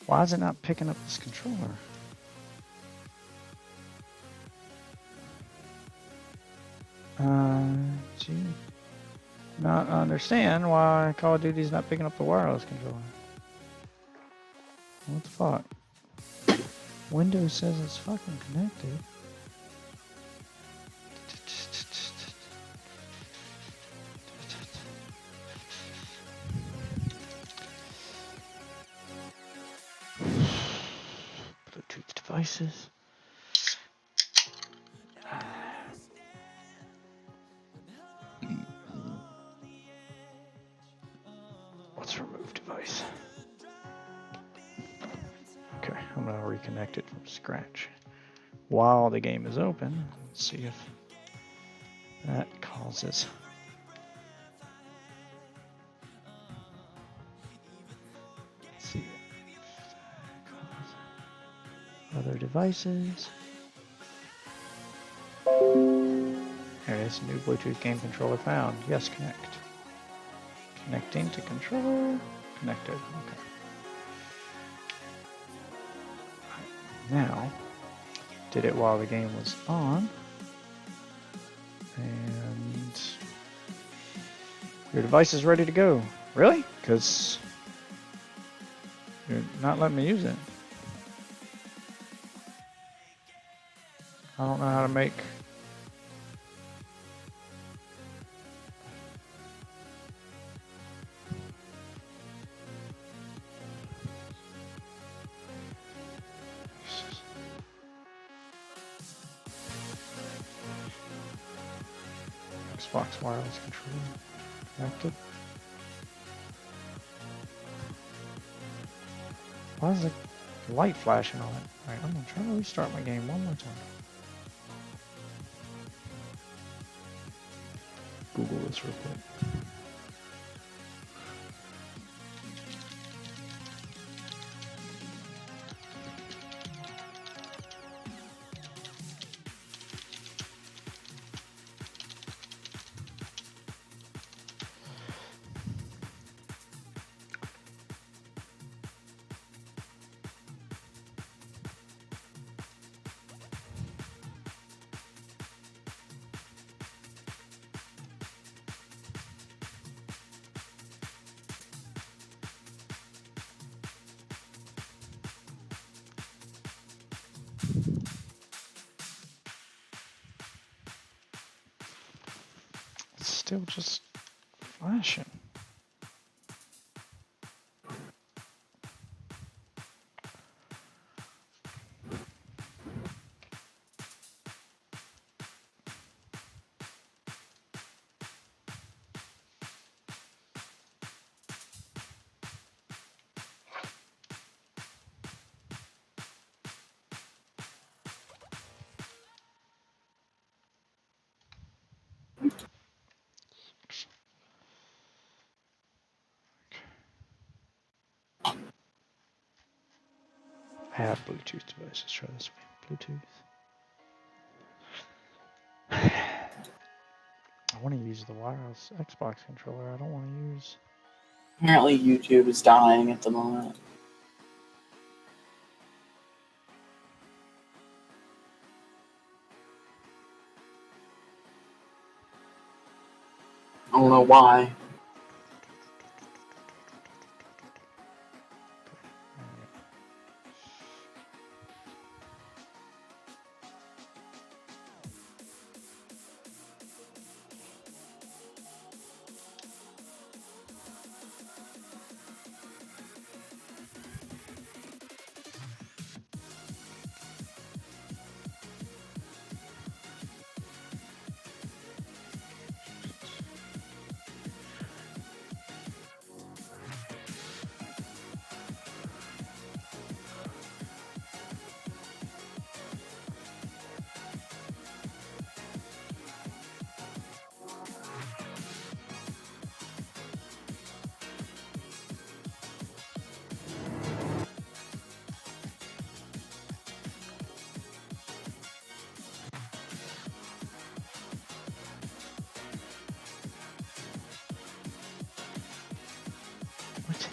Why is it not picking up this controller? Gee. Not understand why Call of Duty's not picking up the wireless controller. What the fuck? Windows says it's fucking connected. Bluetooth devices. Let's remove device. Okay, I'm gonna reconnect it from scratch. While the game is open, let's see if that causes. Let's see. Other devices. There it is, new Bluetooth game controller found. Yes, connect. Connecting to controller. Connected. Okay. Now, did it while the game was on. And your device is ready to go. Really? Because you're not letting me use it. I don't know how to make. Xbox wireless controller connected. Why is the light flashing on it? Alright, I'm gonna try to restart my game one more time. Google this real quick. It's still just flashing. I have Bluetooth devices. Try this one. Bluetooth. I want to use the wireless Xbox controller. I don't want to use. Apparently, YouTube is dying at the moment. I don't know why. What?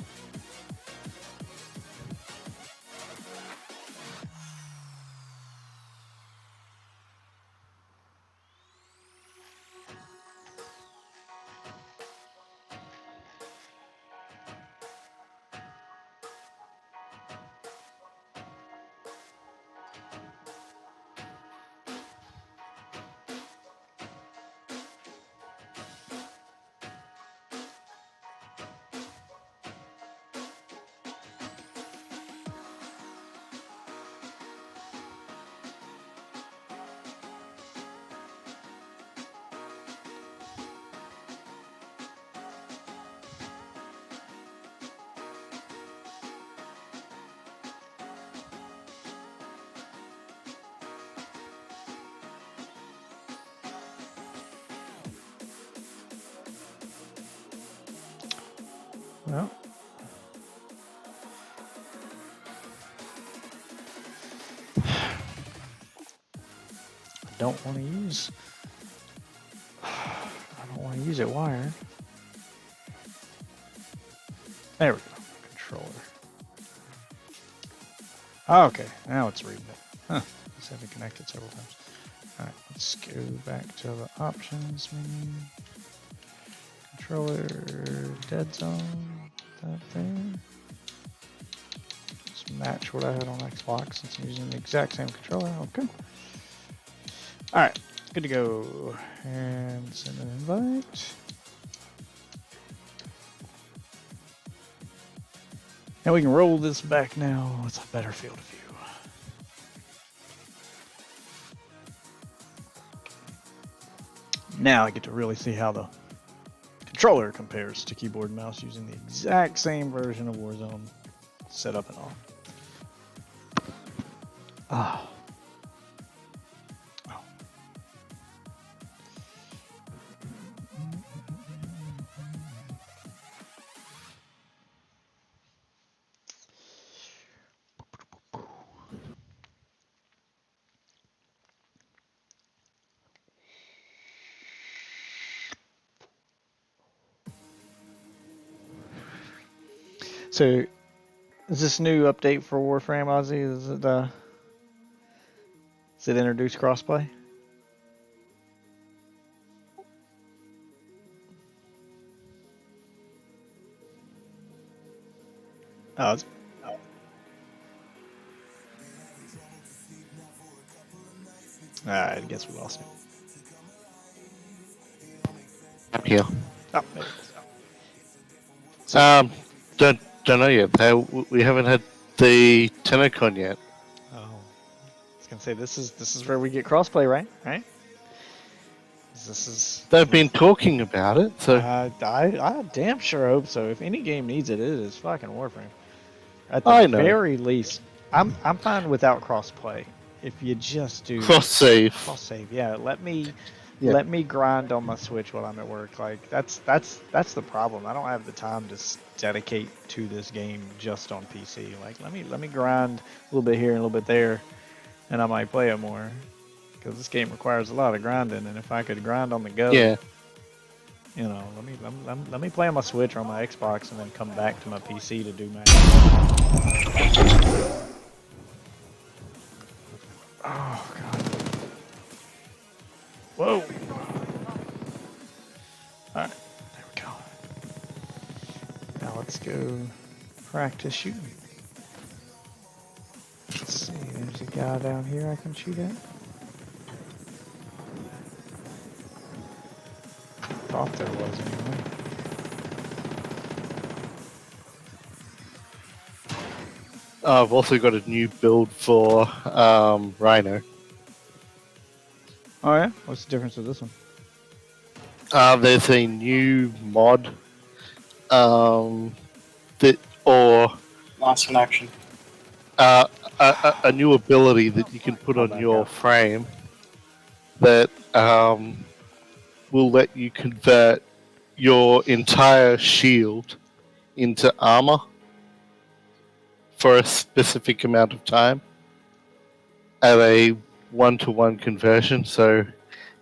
Well. I don't want to use. I don't want to use it wired. There we go. Controller. Oh, okay, now it's reading it. Huh. Just have it connected several times. Alright, let's go back to the options menu. Controller, dead zone, that there. Just match what I had on Xbox since I'm using the exact same controller. Okay. Alright, good to go. And send an invite. Now we can roll this back now with a better field of view. Now I get to really see how the controller compares to keyboard and mouse using the exact same version of Warzone set up and all. Ah. Oh. So, is this new update for Warframe, Ozzy? Does it introduce crossplay? Oh, I guess we lost it. Yeah. Oh, there it is. Don't know yet. We haven't had the TennoCon yet. Oh, I was gonna say this is where we get crossplay, right? Right? This is. They've been talking about it, so I damn sure hope so. If any game needs it, it is fucking Warframe. At I the know. very least, I'm fine without crossplay. If you just do cross save. cross save, yeah. Let me Yeah. let me grind on my Switch while I'm at work. Like that's the problem. I don't have the time to dedicate to this game just on PC. Like let me grind a little bit here and a little bit there, and I might play it more. Because this game requires a lot of grinding, and if I could grind on the go, Yeah. you know, let me play on my Switch or on my Xbox, and then come back to my PC to do my. Oh god. Whoa. Alright, there we go. Now let's go practice shooting. Let's see, there's a guy down here I can shoot at. Thought there was anyway. I've also got a new build for Rhino. Oh yeah? What's the difference with this one? There's a new mod that, or Lost connection. a new ability that you can put on your frame that will let you convert your entire shield into armor for a specific amount of time at a 1-to-1 conversion. So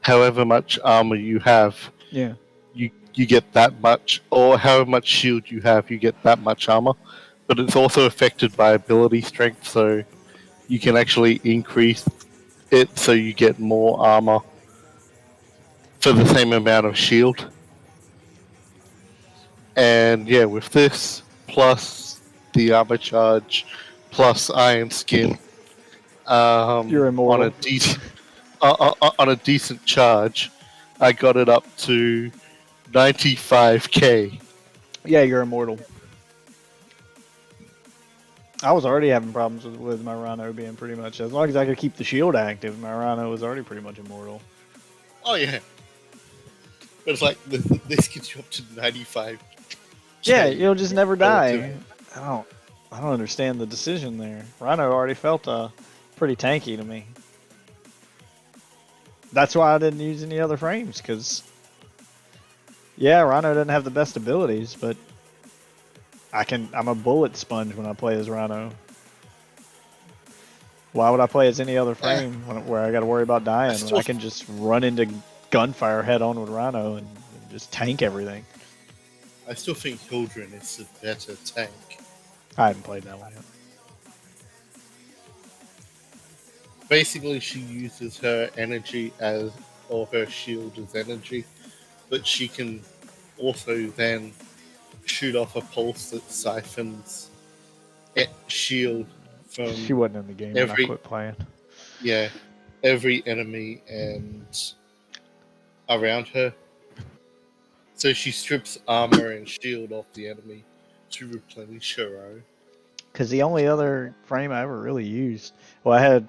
however much armor you have, Yeah. you get that much, or however much shield you have, you get that much armor. But it's also affected by ability strength, so you can actually increase it so you get more armor for the same amount of shield. And yeah, with this, plus the armor charge, plus iron skin, You're immortal. on a decent charge, I got it up to 95k. Yeah, you're immortal. I was already having problems with my Rhino being pretty much, as long as I could keep the shield active, my Rhino was already pretty much immortal. Oh yeah, but it's like this gets you up to 95. Yeah, you'll just never die. I don't understand the decision there. Rhino already felt pretty tanky to me. That's why I didn't use any other frames, because yeah, Rhino doesn't have the best abilities, but I'm a bullet sponge when I play as Rhino. Why would I play as any other frame where I got to worry about dying when I can just run into gunfire head on with Rhino and just tank everything? I still think Hildren is a better tank. I haven't played that one yet. Basically, she uses her energy or her shield as energy, but she can also then shoot off a pulse that siphons shield from. She wasn't in the game when I quit playing. Yeah, every enemy and around her. So she strips armor and shield off the enemy to replenish her own. Because the only other frame I ever really used, well, I had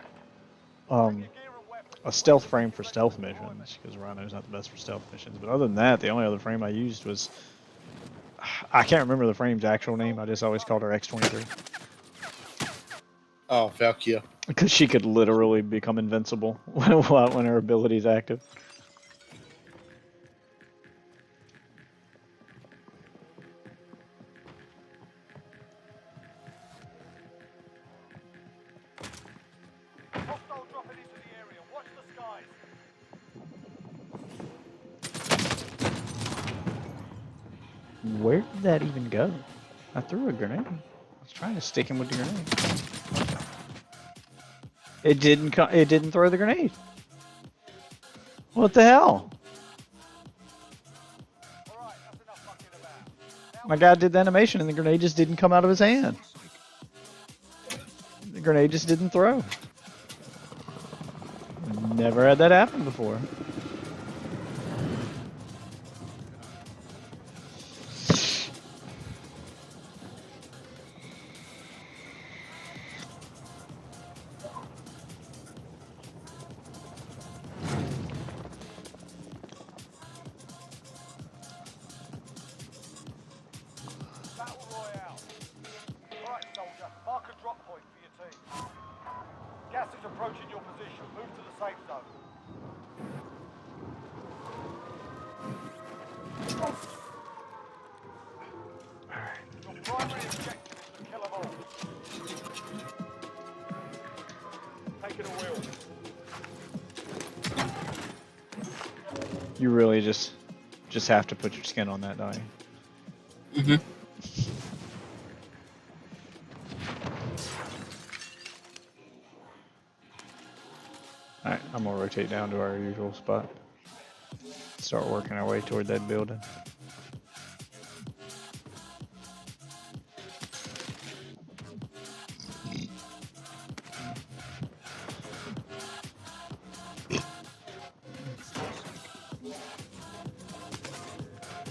a stealth frame for stealth missions, because Rhino's not the best for stealth missions. But other than that, the only other frame I used was, I can't remember the frame's actual name. I just always called her X-23. Oh, Valkyria. Because she could literally become invincible when her ability's active. Hostile dropping into the area. Watch the skies. Where did that even go? I threw a grenade. I was trying to stick him with the grenade. It didn't throw the grenade. What the hell? Alright, that's enough fucking about. My guy did the animation and the grenade just didn't come out of his hand. The grenade just didn't throw. Never had that happen before. Battle Royale. Alright, soldier. Mark a drop point for your team. Gas is approaching your position. Move to the safe zone. Your primary objective is to kill them all. Taking a wheel. You really just have to put your skin on that, don't you? Mm-hmm. Alright, I'm gonna rotate down to our usual spot. Start working our way toward that building.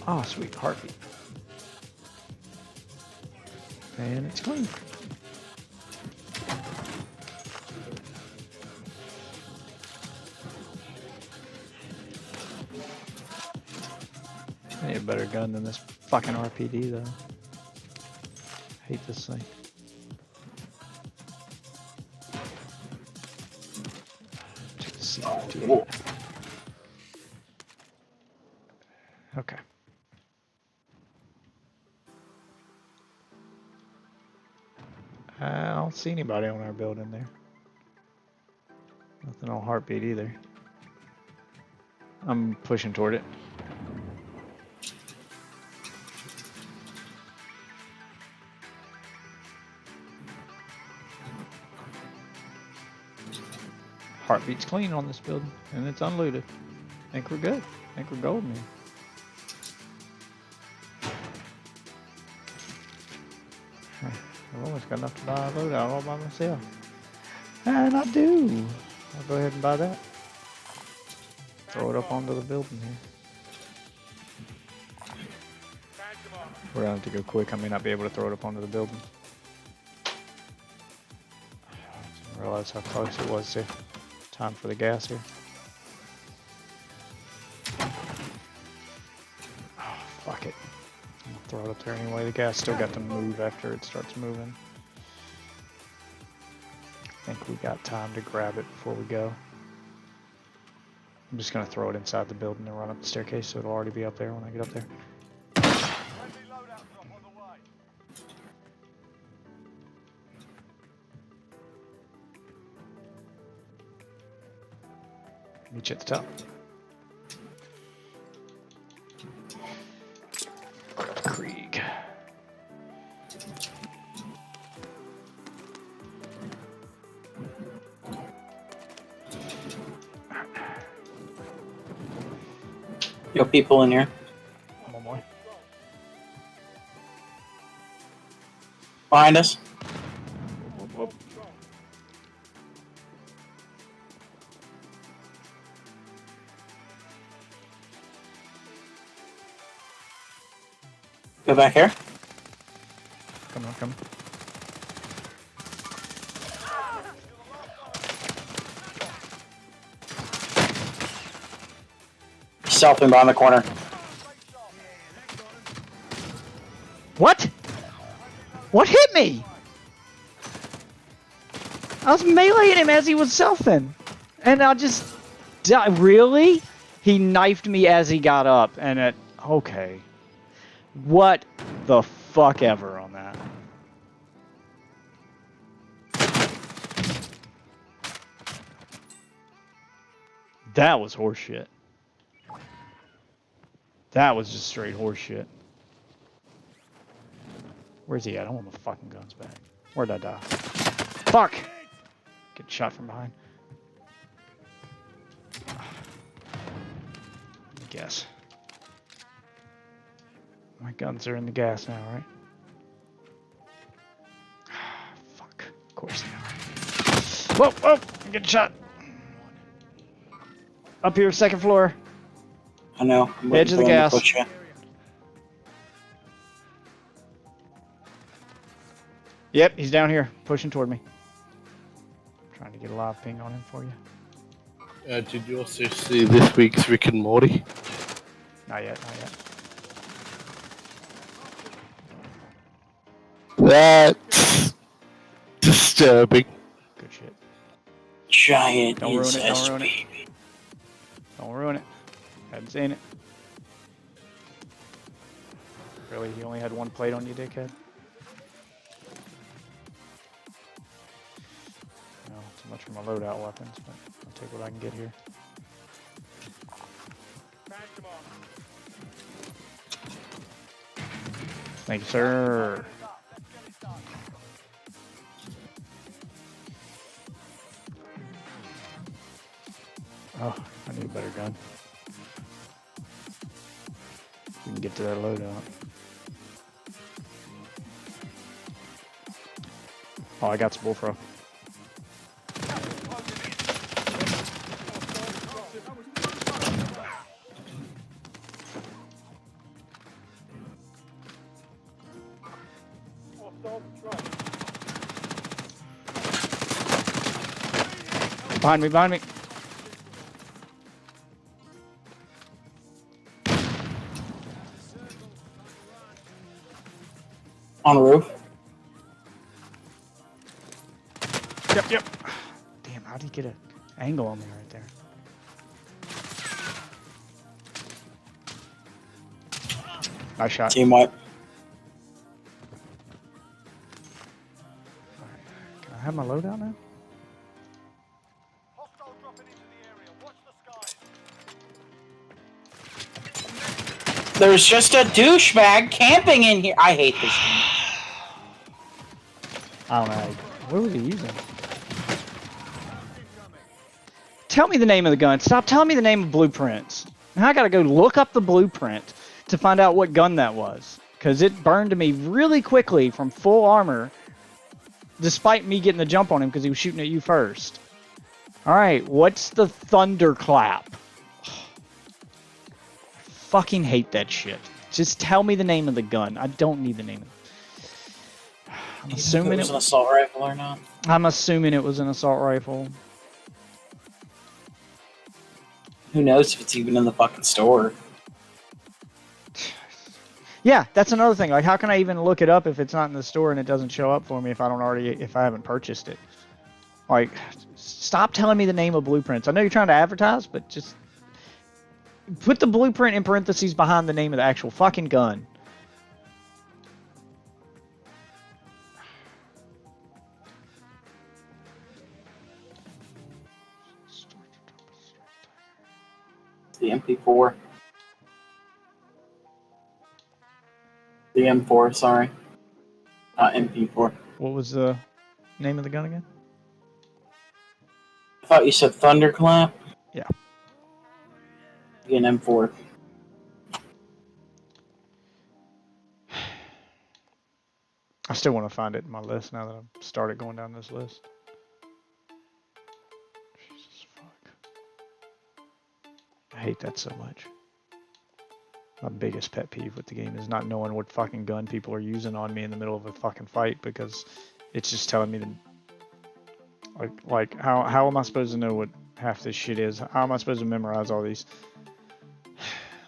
Oh, sweet heartbeat. And it's clean. I need a better gun than this fucking RPD though. I hate this thing. Check the CRT. Okay. I don't see anybody on our building there. Nothing on heartbeat either. I'm pushing toward it. Heartbeat's clean on this building, and it's unlooted. I think we're good. I think we're golden here. I've almost got enough to buy a loadout all by myself. And I do. I'll go ahead and buy that. Throw it up onto the building here. We're gonna have to go quick. I may not be able to throw it up onto the building. I didn't realize how close it was to time for the gas here. Oh, fuck it. I'll throw it up there anyway. The gas still got to move after it starts moving. I think we got time to grab it before we go. I'm just gonna throw it inside the building and run up the staircase so it'll already be up there when I get up there. Friendly loadout drop on the way. Meet you at the top. Krieg. Yo, people in here. One more. Behind us. Whoop, whoop. Go back here. Come on, come. Stealthing behind the corner. What? What hit me? I was meleeing him as he was selfing. And I just... Really? He knifed me as he got up. And it... Okay. What the fuck ever on that? That was horseshit. That was just straight horseshit. Where's he at? I want my fucking guns back. Where'd I die? Fuck! Get shot from behind. Let me guess. My guns are in the gas now, right? Fuck. Of course they are. Whoa, whoa! I'm getting shot. Up here, second floor. I know. I'm Edge of the waiting for gas. them to push you. Yep, he's down here, pushing toward me. Trying to get a live ping on him for you. Did you also see this week's Rick and Morty? Not yet, not yet. That's disturbing. Good shit. Giant Don't ruin it, don't incest ruin it. baby. Don't ruin it. Hadn't seen it. Really? You only had one plate on you, dickhead? No, too much for my loadout weapons, but I'll take what I can get here. Thank you, sir. Oh, I need a better gun. We can get to that loadout. Oh, I got some bullfrog. Behind me, behind me. On the roof. Yep, yep. Damn, how did he get an angle on me right there? Nice shot. Team wipe. Can I have my loadout now? Hostile dropping into the area. Watch the skies. There's just a douchebag camping in here. I hate this game. I don't know. What was he using? Tell me the name of the gun. Stop telling me the name of blueprints. Now I gotta go look up the blueprint to find out what gun that was. Because it burned me really quickly from full armor, despite me getting the jump on him because he was shooting at you first. Alright, what's the thunderclap? Fucking hate that shit. Just tell me the name of the gun. I don't need the name of it. I'm assuming it was an assault rifle or not. I'm assuming it was an assault rifle. Who knows if it's even in the fucking store? Yeah, that's another thing. Like, how can I even look it up if it's not in the store and it doesn't show up for me if I haven't purchased it? Like, stop telling me the name of blueprints. I know you're trying to advertise, but just put the blueprint in parentheses behind the name of the actual fucking gun. The MP4. The M4, sorry. Not MP4. What was the name of the gun again? I thought you said Thunderclap. Yeah. An M4. I still want to find it in my list now that I've started going down this list. Jesus fuck. I hate that so much. My biggest pet peeve with the game is not knowing what fucking gun people are using on me in the middle of a fucking fight, because it's just telling me to like how am I supposed to know what half this shit is? How am I supposed to memorize all these?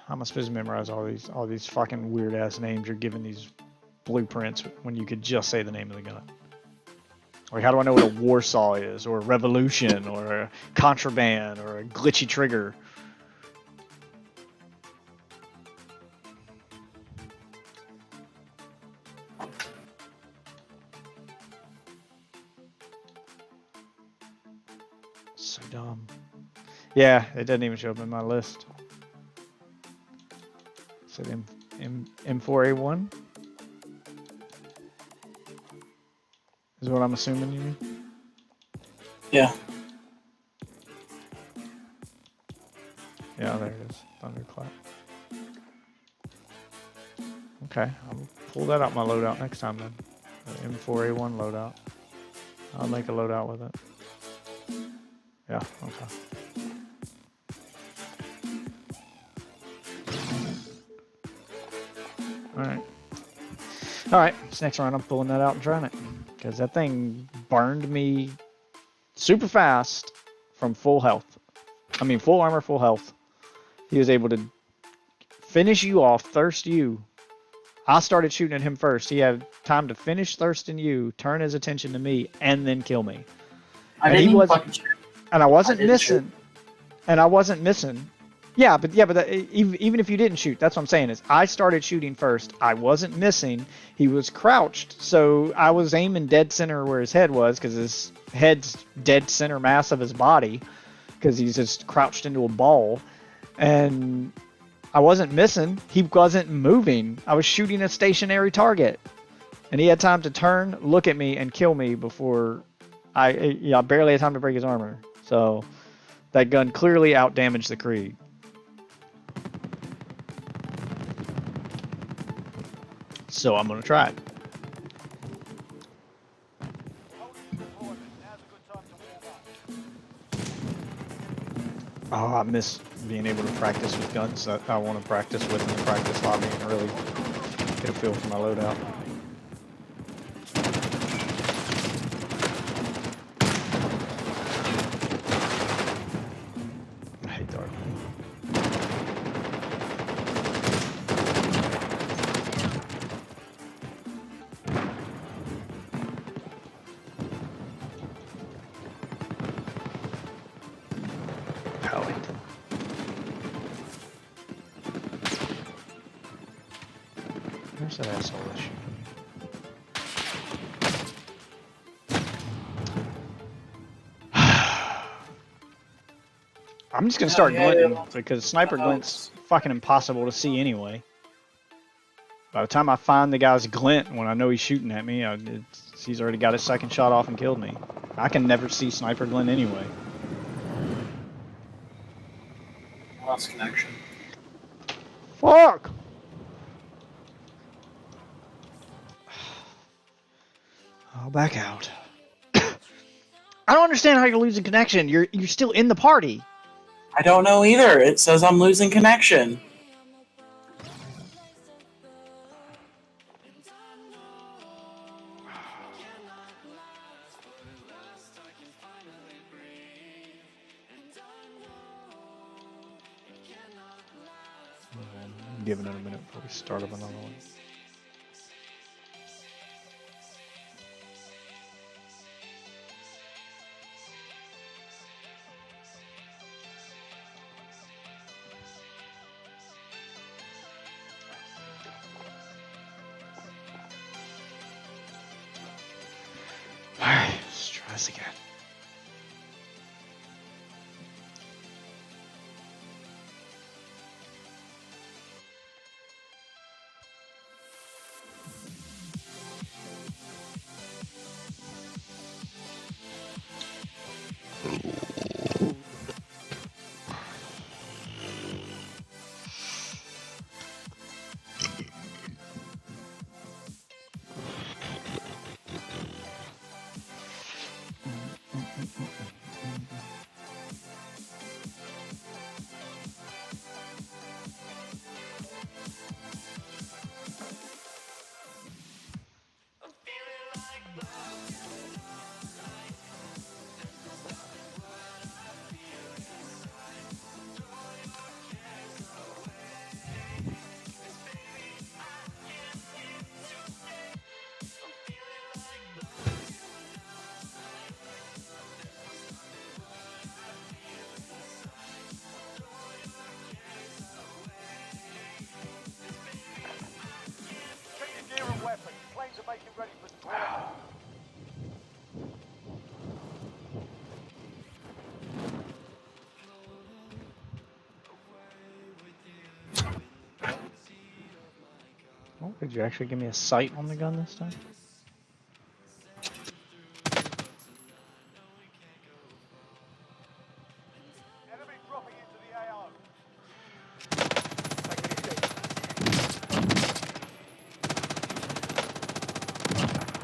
How am I supposed to memorize all these fucking weird ass names you're giving these blueprints when you could just say the name of the gun? Like, how do I know what a Warsaw is, or a Revolution, or a Contraband, or a Glitchy Trigger? So dumb. Yeah, it doesn't even show up in my list. Is it M4A1? Is what I'm assuming you mean? Yeah. Yeah, there it is. Thunderclap. Okay, I'll pull that out my loadout next time then. The M4A1 loadout. I'll make a loadout with it. Yeah, okay. Alright, this next round I'm pulling that out and trying it. Because that thing burned me super fast from full health. I mean, full armor, full health. He was able to finish you off, thirst you. I started shooting at him first. He had time to finish thirsting you, turn his attention to me, and then kill me. And I wasn't missing. And I wasn't missing. Yeah, but even if you didn't shoot, that's what I'm saying is I started shooting first. I wasn't missing. He was crouched, so I was aiming dead center where his head was because his head's dead center mass of his body because he's just crouched into a ball, and I wasn't missing. He wasn't moving. I was shooting a stationary target, and he had time to turn, look at me, and kill me before I barely had time to break his armor. So that gun clearly outdamaged the Krieg. So I'm gonna try it. Oh, I miss being able to practice with guns that I want to practice with in the practice lobby and really get a feel for my loadout. I hate dark. Pellington. Where's that asshole issue? I'm just gonna start glinting because sniper glint's fucking impossible to see anyway. By the time I find the guy's glint when I know he's shooting at me, he's already got his second shot off and killed me. I can never see sniper glint anyway. Lost connection. Fuck! I'll back out. I don't understand how you're losing connection. You're still in the party. I don't know either. It says I'm losing connection. I'm giving it a minute before we start up another one. Alright, let's try this again. Check your gear and weapons. Planes are making ready for deployment. Oh, did you actually give me a sight on the gun this time? Enemy dropping into the AO.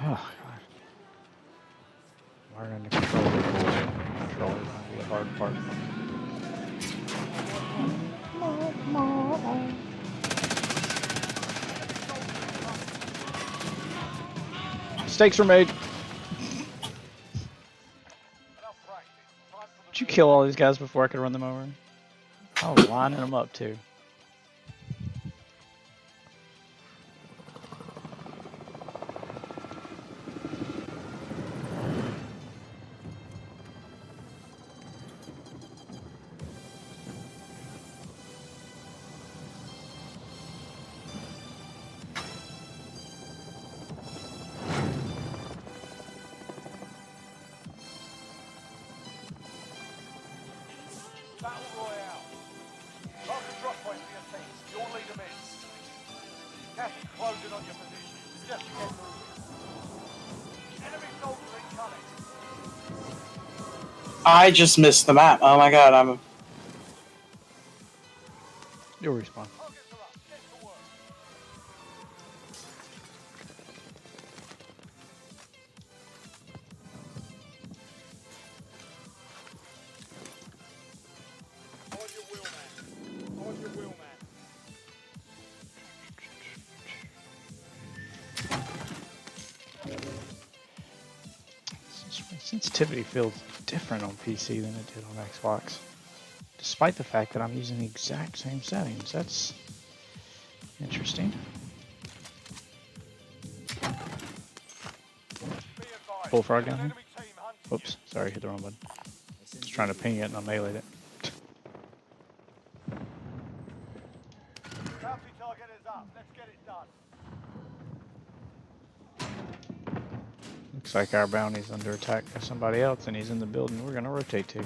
Oh, God. Learning to control the controller might be the hard part. Mistakes were made. Did you kill all these guys before I could run them over? I was lining them up too. Battle Royale. Mark a drop point for your teams. You'll lead them in. Gas is closing on your position. Just get moving. Enemy soldier incoming. I just missed the map. Oh my god, I'm. You'll respawn. Targets are up. Get to work. On your wheel, man. On your wheel, man. Sensitivity feels different on PC than it did on Xbox. Despite the fact that I'm using the exact same settings. That's interesting. Be advised. Bullfrog down here? Enemy team hunting you. Oops, sorry, hit the wrong button. I was trying to ping it and I meleeed it. Bounty target is up. Let's get it done. Looks like our bounty's under attack by somebody else and he's in the building we're gonna rotate to.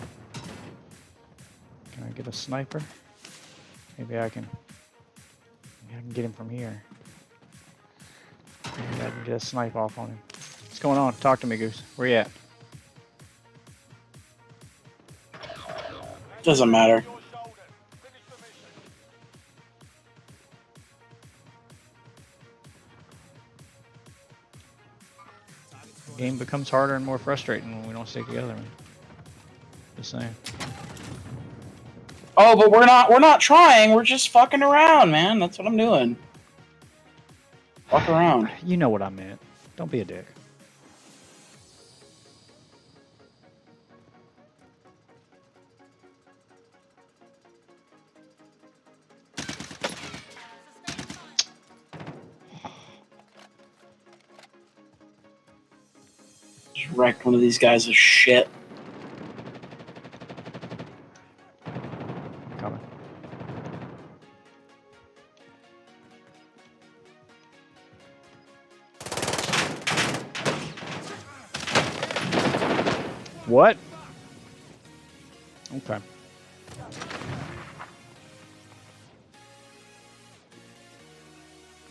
Can I get a sniper? Maybe I can get him from here. Maybe I can get a snipe off on him. What's going on? Talk to me, Goose. Where you at? Doesn't matter. Your shoulders. Finish the mission. The game becomes harder and more frustrating when we don't stick together, man. Just saying. Oh, but we're not trying. We're just fucking around, man. That's what I'm doing. Fuck around. You know what I meant. Don't be a dick. Just wrecked one of these guys as shit. Coming. What? Okay.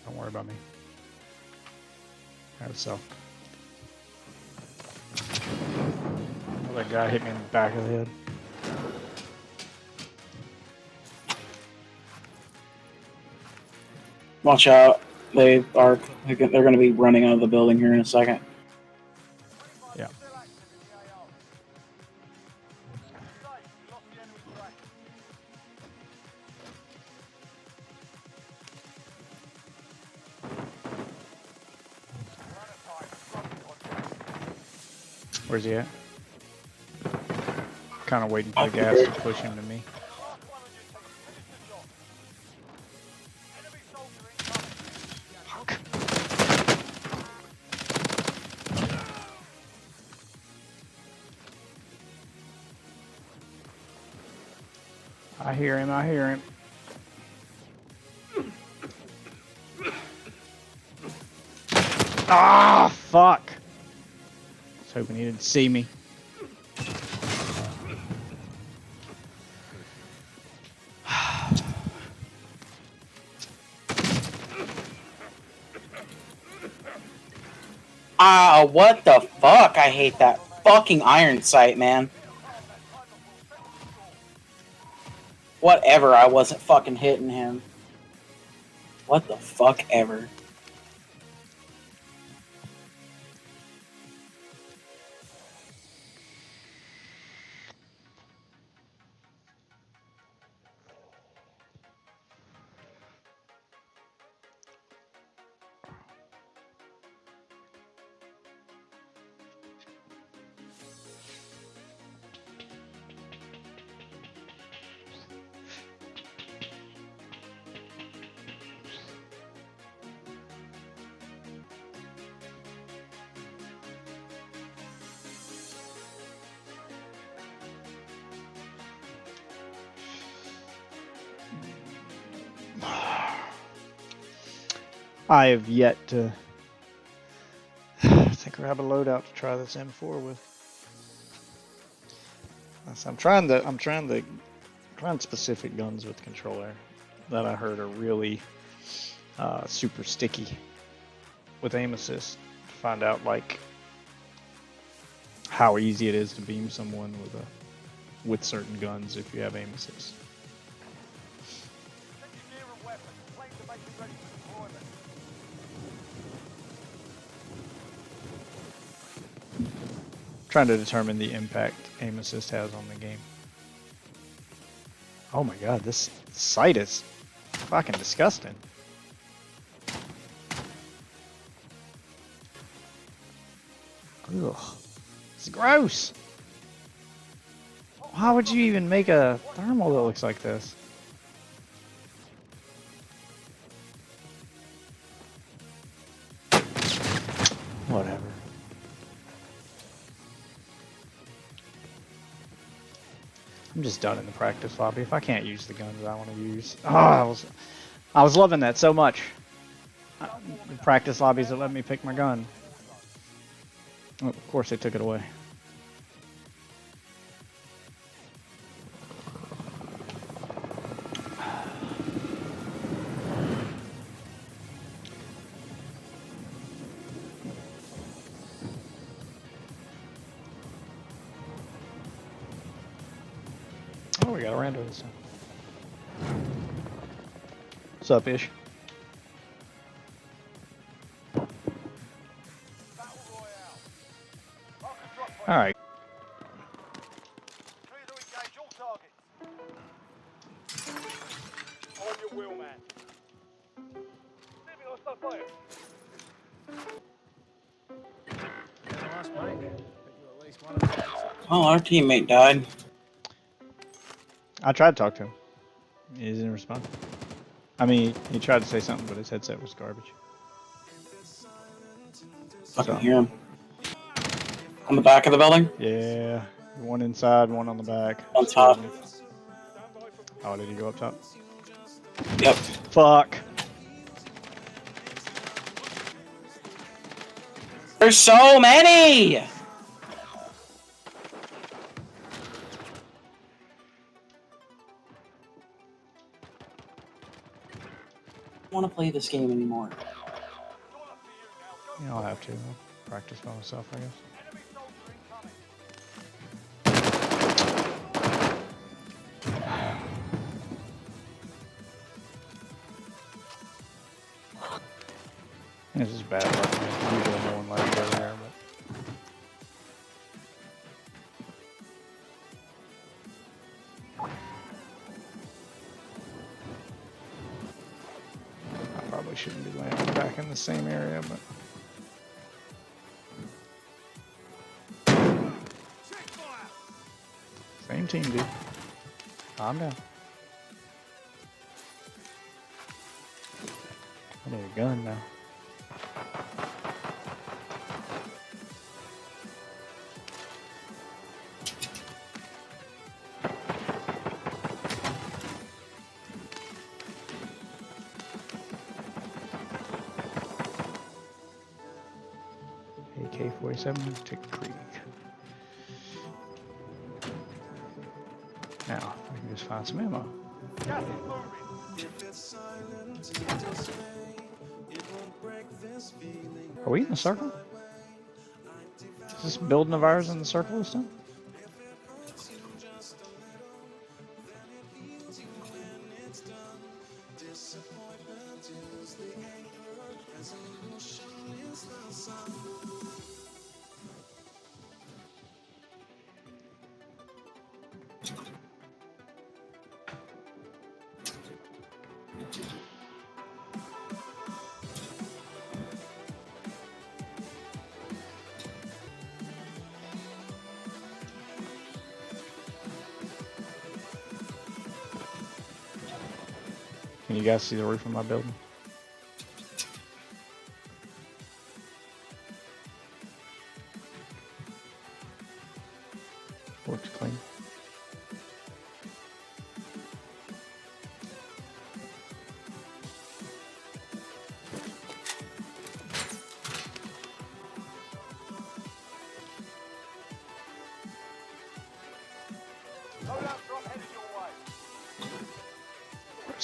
Don't worry about me. How so? Oh, that guy hit me in the back of the head. Watch out. They're going to be running out of the building here in a second. Yeah. Still active in the AO. Safe. You lost the enemy track. We're out of time. Front Where's he at? Kind of waiting for the gas to push him to me. last one on your team. Finish the job. Enemy soldier incoming. I hear him, I hear him. Ah, fuck. I was hoping he didn't see me. Ah, what the fuck? I hate that fucking iron sight, man. Whatever, I wasn't fucking hitting him. What the fuck ever. I have yet to I think grab a loadout to try this M4 with. I'm trying to Around specific guns with controller that I heard are really super sticky with aim assist. To find out like how easy it is to beam someone with certain guns if you have aim assist. Check your gear and weapons. Planes are making ready for deployment. Trying to determine the impact aim assist has on the game. Oh my god, this sight is fucking disgusting. Ugh. It's gross. Why would you even make a thermal that looks like this? Whatever. I'm just done in the practice lobby. If I can't use the guns I want to use. Oh, I was loving that so much. The practice lobbies that let me pick my gun. Oh, of course they took it away. Oh, we got a rando this time. What's up, Ish? All right. Clear to engage all targets. On your wheel, man. Leaving hostile fire. Oh, our teammate died. I tried to talk to him. He didn't respond. I mean, he tried to say something, but his headset was garbage. Fucking hear him. On the back of the building? Yeah, one inside, one on the back. On top. Oh, did he go up top? Yep. Fuck. There's so many! I don't want to play this game anymore. You know, I'll have to. I'll practice by myself, I guess. This is bad luck. Usually no one likes over here, but I probably shouldn't be landing back in the same area, but same team, dude. Calm down. I need a gun now. AK-47, Tick Creek. Now, we can just find some ammo. Gas is moving. Are we in the circle? Is this building of ours in the circle this time? Can you guys see the roof of my building? Looks clean. Loadout drop headed your way.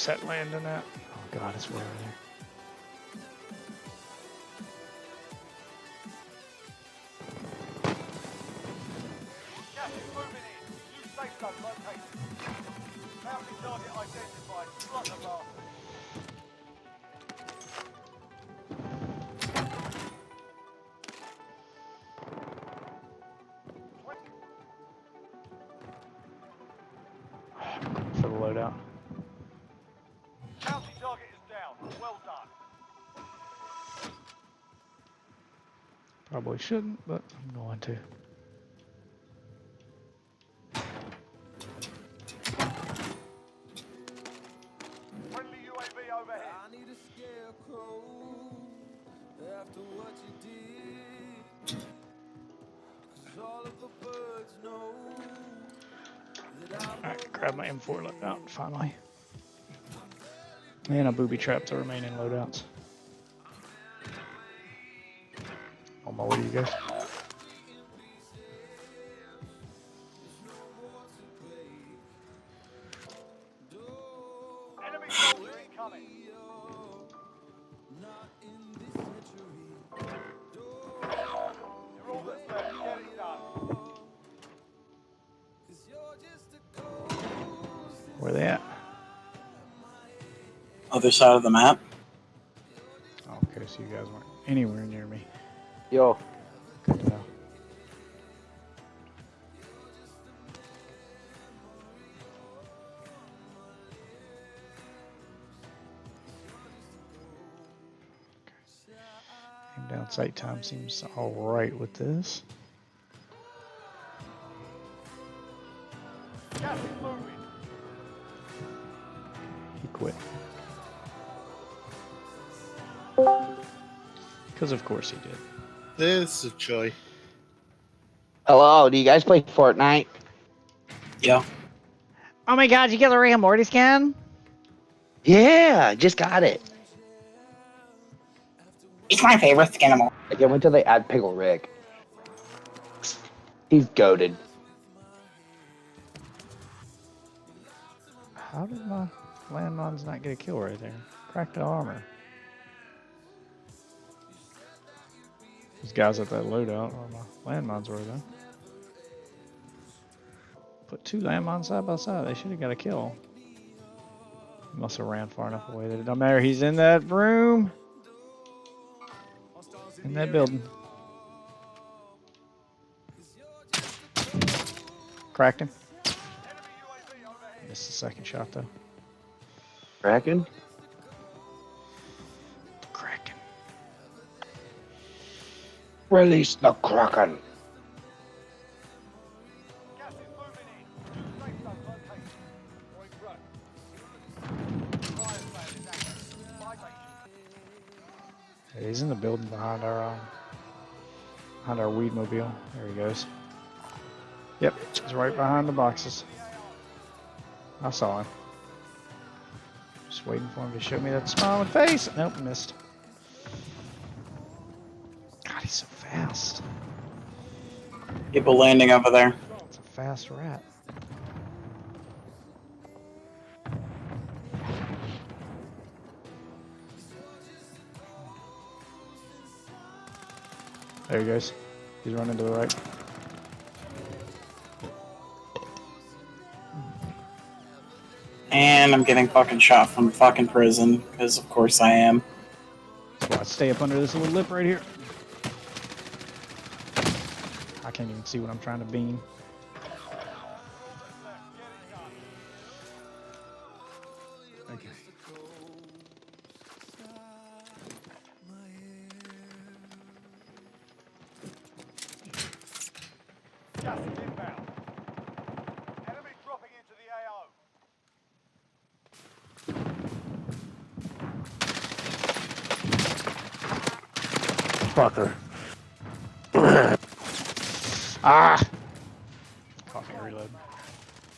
Where's that landing at? Oh god, it's way over there. Gas is moving in. New safe zone located. Bounty target identified. Slot the bastard. For the loadout. Bounty target is down. Well done. Probably shouldn't, but I'm going to. Friendly UAV overhead. I need a scarecrow after what you did. 'Cause all of the birds know that I Alright, grab my M4 loadout finally. And a booby trap the remaining loadouts. On my way to you guys. Enemy soldiers incoming. You're all that's left. Get it done. Where they at? Other side of the map. Oh, okay, so you guys weren't anywhere near me. Yo, Good to know. Aim down sight time seems alright with this. Gas is moving. He quit. Because of course he did. There's a joy. hello. Do you guys play Fortnite? Yeah. Oh my god, you get the Rick and Morty skin? Yeah, just got it. It's my favorite skin of all. I can't wait till they add Pickle Rick. He's goated. How did my landmines not get a kill right there? Cracked the armor. Those guys at that loadout where my landmines were though. Put two landmines side by side. They should have got a kill. He must have ran far enough away that it don't matter. He's in that room. In that building. Cracked him. Missed the second shot though. Kraken? Kraken. Release the Kraken. Gas is moving in. New safe zone located. Point road. Fire sale is active. Buy station. Yeah, he's in the building behind our weed mobile. There he goes. Yep, he's right behind the boxes. I saw him. Just waiting for him to show me that smiling face. Nope, missed. God, he's so fast. People landing over there. It's a fast rat. There he goes. He's running to the right. And I'm getting fucking shot from fucking prison, because of course I am. That's why I stay up under this little lip right here. I can't even see what I'm trying to beam. Okay. Gas is inbound. Enemy dropping into the AO. Fucker. Ah! Caught me reload.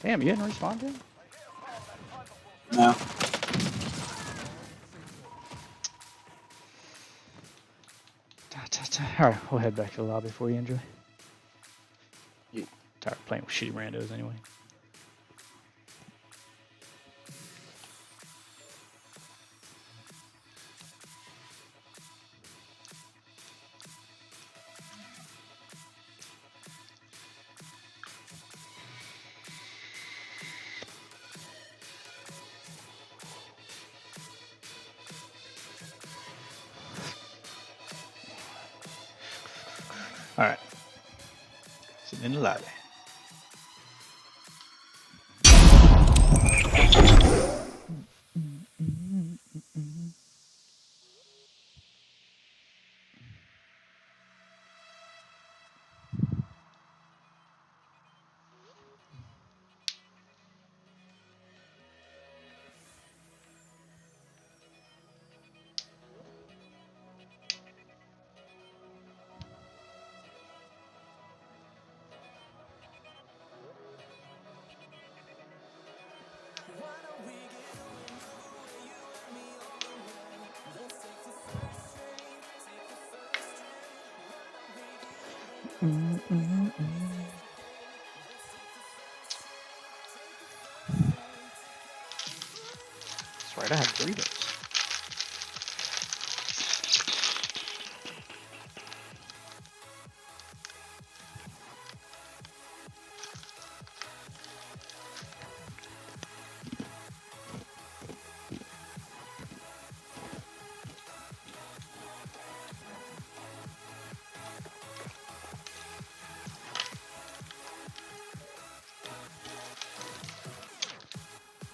Damn, you didn't respawn to him? No. Alright, we'll head back to the lobby for you, enjoy. You tired of playing with shitty randos anyway. in the lobby. That's right, I have Doritos.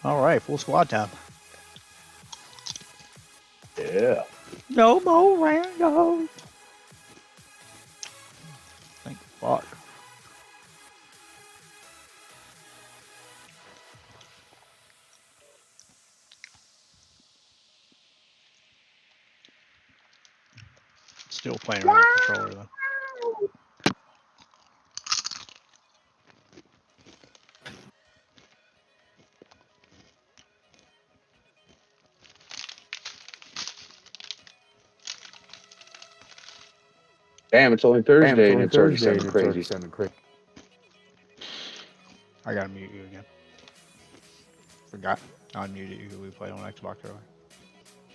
All right, full squad time. Yeah. No more randos. Thank fuck. Still playing around with the controller though. Damn, it's only Thursday and it's already sounding crazy. I gotta mute you again. Forgot I unmuted you. We played on Xbox earlier.